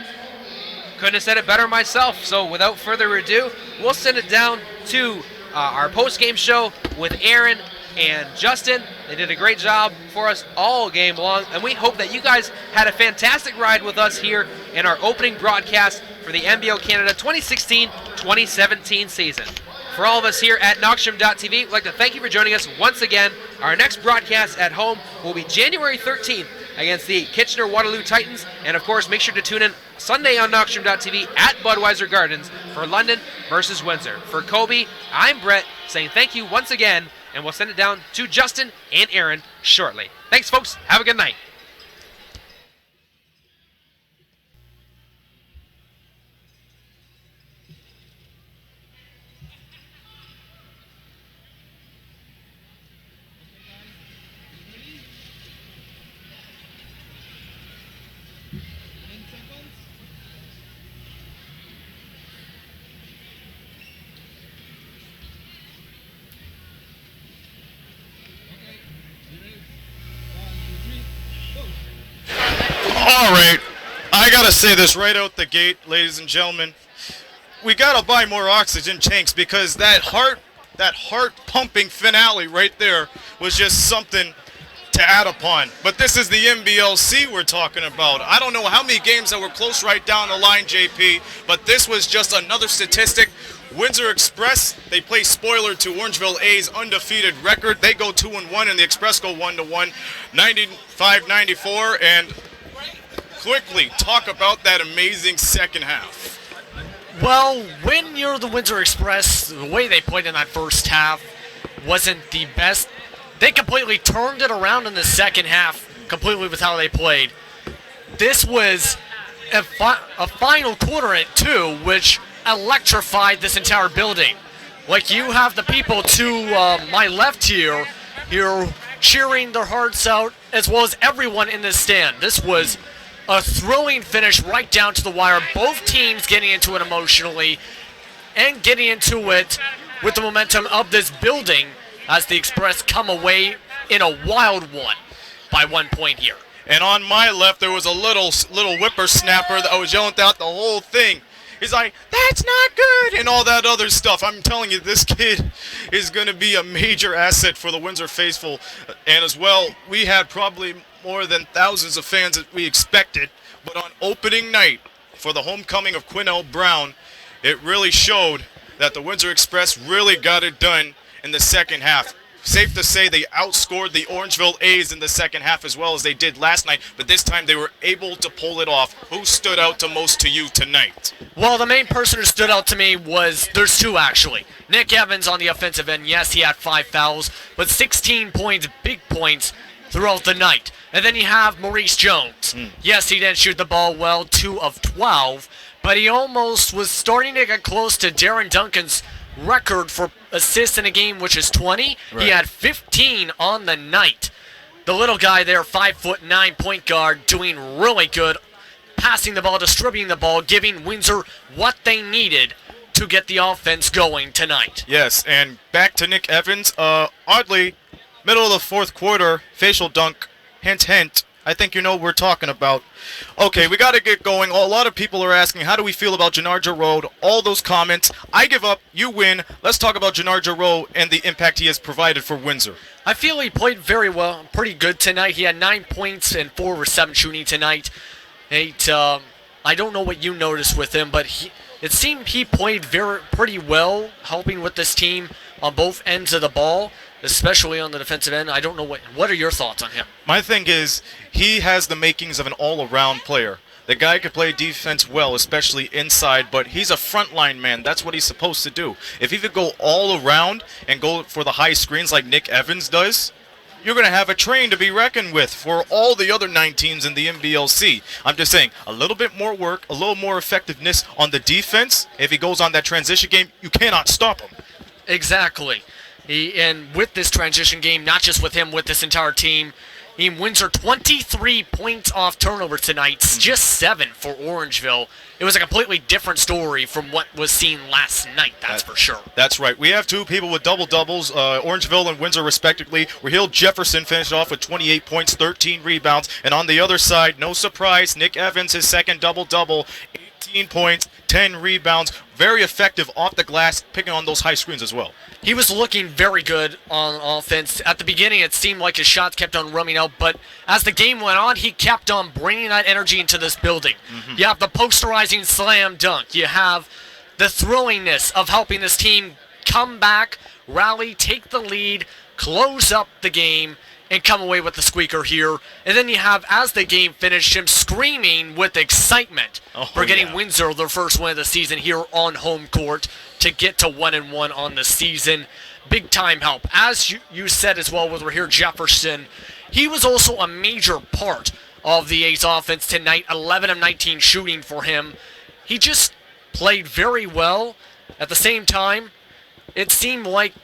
Couldn't have said it better myself. So without further ado, we'll send it down to our post-game show with Aaron and Justin. They did a great job for us all game long, and we hope that you guys had a fantastic ride with us here in our opening broadcast for the NBO Canada 2016-2017 season. For all of us here at Knockstrom.tv, we'd like to thank you for joining us once again. Our next broadcast at home will be January 13th against the Kitchener-Waterloo Titans. And of course, make sure to tune in Sunday on Knockstrom.tv at Budweiser Gardens for London versus Windsor. For Kobe, I'm Brett saying thank you once again, and we'll send it down to Justin and Aaron shortly. Thanks, folks. Have a good night. All right, I gotta say this right out the gate, ladies and gentlemen. We gotta buy more oxygen tanks because that heart pumping finale right there was just something to add upon. But this is the NBLC we're talking about. I don't know how many games that were close right down the line, JP, but this was just another statistic. Windsor Express, they play spoiler to Orangeville A's undefeated record. They go 2-1 and the Express go 1-1, 95-94, and quickly talk about that amazing second half. Well, when you're the Windsor Express, the way they played in that first half wasn't the best. They completely turned it around in the second half, completely with how they played. This was a final quarter at 2, which electrified this entire building. Like, you have the people to my left here cheering their hearts out, as well as everyone in the stand. This was a thrilling finish right down to the wire. Both teams getting into it emotionally and getting into it with the momentum of this building as the Express come away in a wild one by 1 point here. And on my left, there was a little whippersnapper that was yelling out the whole thing. He's like, "That's not good," and all that other stuff. I'm telling you, this kid is going to be a major asset for the Windsor faithful. And as well, we had probably more than thousands of fans that we expected. But on opening night for the homecoming of Quinnell Brown, it really showed that the Windsor Express really got it done in the second half. Safe to say they outscored the Orangeville A's in the second half as well as they did last night, but this time they were able to pull it off. Who stood out to most to you tonight? Well, the main person who stood out to me was, there's two actually. Nick Evans on the offensive end. Yes, he had 5 fouls, but 16 points, big points throughout the night. And then you have Maurice Jones. Yes, he didn't shoot the ball well, 2 of 12, but he almost was starting to get close to Darren Duncan's record for assists in a game, which is 20. Right. He had 15 on the night. The little guy there, 5'9" point guard, doing really good, passing the ball, distributing the ball, giving Windsor what they needed to get the offense going tonight. Yes, and back to Nick Evans. Oddly, middle of the fourth quarter, facial dunk, hint, hint. I think you know what we're talking about. Okay, we got to get going. A lot of people are asking, how do we feel about Jannard Giroux? All those comments. I give up. You win. Let's talk about Jannard Giroux and the impact he has provided for Windsor. I feel he played very well, pretty good tonight. He had 9 points and 4 or 7 shooting tonight. I don't know what you noticed with him, but it seemed he played pretty well, helping with this team on both ends of the ball, especially on the defensive end. I don't know what are your thoughts on him? My thing is, he has the makings of an all-around player. The guy could play defense well, especially inside, but he's a frontline man. That's what he's supposed to do. If he could go all around and go for the high screens like Nick Evans does, you're going to have a train to be reckoned with for all the other 9 teams in the NBLC. I'm just saying, a little bit more work, a little more effectiveness on the defense. If he goes on that transition game, you cannot stop him. Exactly. And with this transition game, not just with him, with this entire team, Windsor 23 points off turnovers tonight, just 7 for Orangeville. It was a completely different story from what was seen last night, that's for sure. That's right. We have 2 people with double-doubles, Orangeville and Windsor respectively. Raheel Jefferson finished off with 28 points, 13 rebounds. And on the other side, no surprise, Nick Evans, his second double-double, 18 points, 10 rebounds. Very effective off the glass, picking on those high screens as well. He was looking very good on offense. At the beginning, it seemed like his shots kept on running out, but as the game went on, he kept on bringing that energy into this building. You have the posterizing slam dunk. You have the thrillingness of helping this team come back, rally, take the lead, close up the game, and come away with the squeaker here. And then you have, as the game finished, him screaming with excitement for getting Windsor their first win of the season here on home court to get to 1-1 on the season. Big time help. As you said as well with Raheel Jefferson, he was also a major part of the A's offense tonight. 11 of 19 shooting for him. He just played very well. At the same time, it seemed like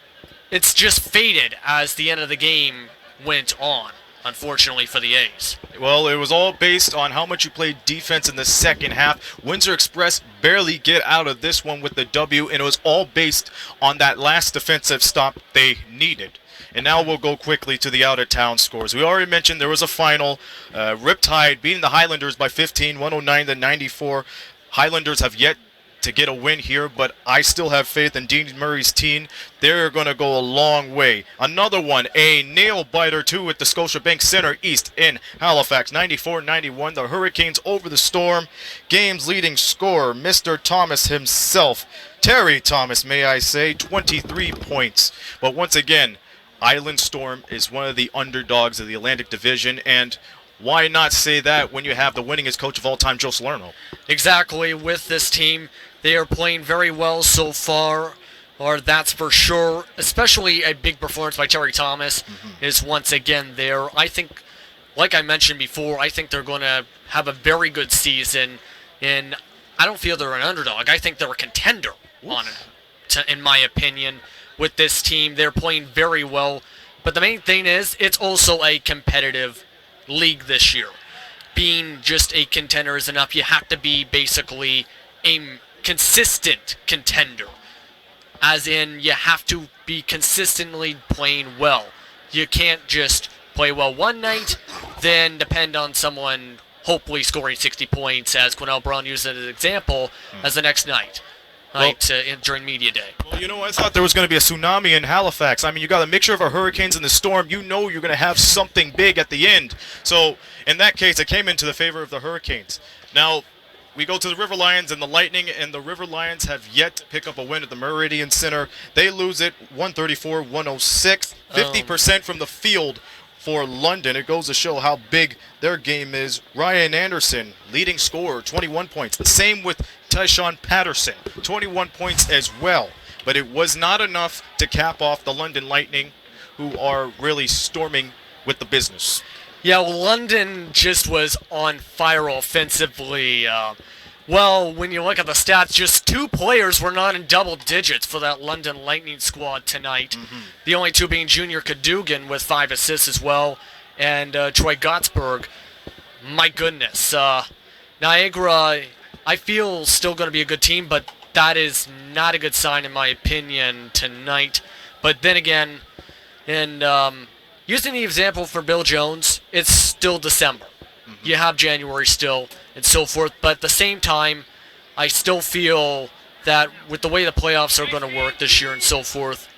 it's just faded as the end of the game went on, unfortunately for the A's. Well, it was all based on how much you played defense in the second half. Windsor Express barely get out of this one with the W, and it was all based on that last defensive stop they needed. And now we'll go quickly to the out-of-town scores. We already mentioned there was a final. Riptide beating the Highlanders by 15, 109-94. Highlanders have yet to get a win here, but I still have faith in Dean Murray's team. They're going to go a long way. Another one, a nail-biter too at the Scotiabank Center East in Halifax, 94-91. The Hurricanes over the Storm. Game's leading scorer, Mr. Thomas himself, Terry Thomas, may I say, 23 points. But once again, Island Storm is one of the underdogs of the Atlantic Division, and why not say that when you have the winningest coach of all time, Joe Salerno? Exactly. With this team, they are playing very well so far, or that's for sure. Especially a big performance by Terry Thomas is once again there. I think, like I mentioned before, I think they're going to have a very good season, and I don't feel they're an underdog. I think they're a contender on it, in my opinion. With this team, they're playing very well. But the main thing is, it's also a competitive league this year. Being just a contender is enough. You have to be basically a consistent contender, as in you have to be consistently playing well. You can't just play well one night, then depend on someone hopefully scoring 60 points, as Quinnell Brown used as an example, as the next night. During media day. Well, you know, I thought there was going to be a tsunami in Halifax. I mean, you got a mixture of a Hurricanes and the Storm. You know you're going to have something big at the end. So, in that case, it came into the favor of the Hurricanes. Now, we go to the River Lions and the Lightning, and the River Lions have yet to pick up a win at the Meridian Center. They lose it 134-106, 50% from the field for London. It goes to show how big their game is. Ryan Anderson, leading scorer, 21 points. The same with Tyshawn Patterson, 21 points as well. But it was not enough to cap off the London Lightning, who are really storming with the business. Yeah, well, London just was on fire offensively. Well, when you look at the stats, just 2 players were not in double digits for that London Lightning squad tonight. The only 2 being Junior Cadogan with 5 assists as well, and Troy Gottsberg. My goodness. Niagara, I feel still going to be a good team, but that is not a good sign in my opinion tonight. But then again, and using the example for Bill Jones, it's still December. You have January still, and so forth. But at the same time, I still feel that with the way the playoffs are going to work this year and so forth,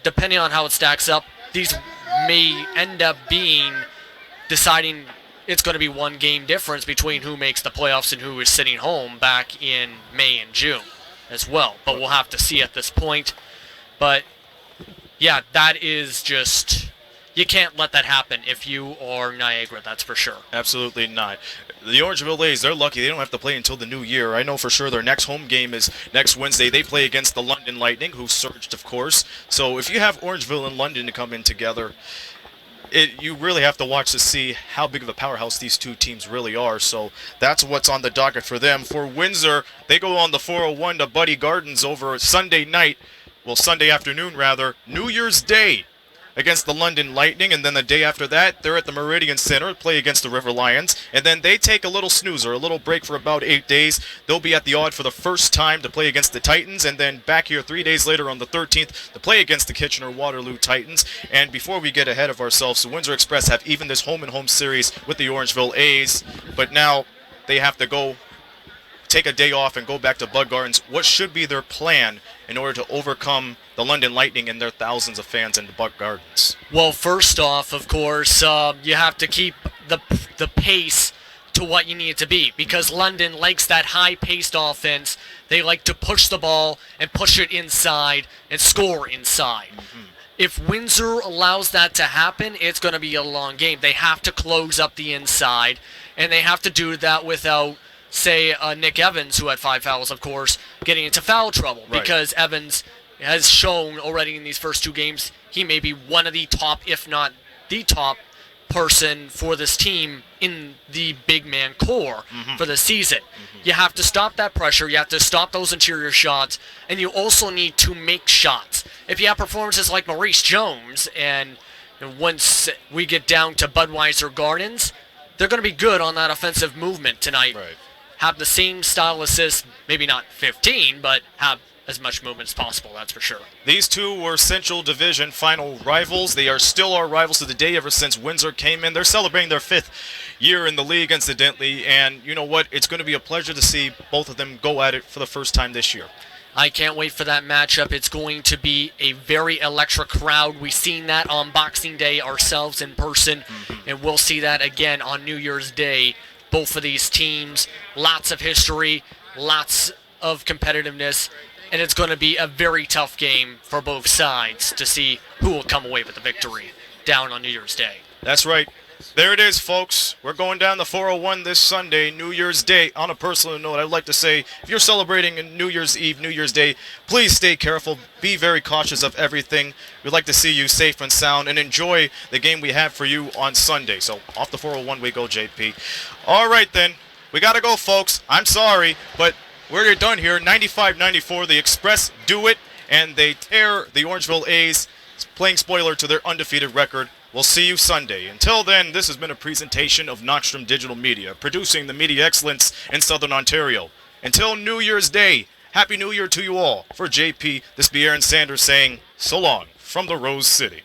depending on how it stacks up, these may end up being deciding it's going to be 1 game difference between who makes the playoffs and who is sitting home back in May and June as well. But we'll have to see at this point. But, yeah, that is just you can't let that happen if you are Niagara, that's for sure. Absolutely not. The Orangeville A's, they're lucky. They don't have to play until the new year. I know for sure their next home game is next Wednesday. They play against the London Lightning, who surged, of course. So if you have Orangeville and London to come in together, you really have to watch to see how big of a powerhouse these two teams really are. So that's what's on the docket for them. For Windsor, they go on the 401 to Buddy Gardens over Sunday night. Well, Sunday afternoon, rather. New Year's Day against the London Lightning, and then the day after that, they're at the Meridian Center, play against the River Lions, and then they take a little snoozer, a little break for about 8 days. They'll be at the Odd for the first time to play against the Titans, and then back here 3 days later on the 13th to play against the Kitchener-Waterloo Titans. And before we get ahead of ourselves, the Windsor Express have even this home-and-home series with the Orangeville A's, but now they have to go take a day off and go back to Bud Gardens. What should be their plan in order to overcome the London Lightning and their thousands of fans in the Bud Gardens? Well, first off, of course, you have to keep the pace to what you need it to be, because London likes that high-paced offense. They like to push the ball and push it inside and score inside. If Windsor allows that to happen, it's going to be a long game. They have to close up the inside, and they have to do that without, say, Nick Evans, who had 5 fouls, of course, getting into foul trouble. Right. Because Evans has shown already in these first 2 games he may be one of the top, if not the top, person for this team in the big man core for the season. You have to stop that pressure. You have to stop those interior shots. And you also need to make shots. If you have performances like Maurice Jones, and once we get down to Budweiser Gardens, they're going to be good on that offensive movement tonight. Right. Have the same style assist, maybe not 15, but have as much movement as possible, that's for sure. These two were Central Division final rivals. They are still our rivals to the day ever since Windsor came in. They're celebrating their 5th year in the league, incidentally, and you know what? It's going to be a pleasure to see both of them go at it for the first time this year. I can't wait for that matchup. It's going to be a very electric crowd. We've seen that on Boxing Day ourselves in person, and we'll see that again on New Year's Day. Both of these teams, lots of history, lots of competitiveness, and it's going to be a very tough game for both sides to see who will come away with the victory down on New Year's Day. That's right. There it is, folks. We're going down the 401 this Sunday, New Year's Day. On a personal note, I'd like to say, if you're celebrating New Year's Eve, New Year's Day, please stay careful. Be very cautious of everything. We'd like to see you safe and sound and enjoy the game we have for you on Sunday. So off the 401 we go, JP. All right, then. We got to go, folks. I'm sorry, but we're done here. 95-94, the Express do it, and they tear the Orangeville A's, playing spoiler to their undefeated record. We'll see you Sunday. Until then, this has been a presentation of Notstrom Digital Media, producing the media excellence in Southern Ontario. Until New Year's Day, Happy New Year to you all. For JP, this be Aaron Sanders saying so long from the Rose City.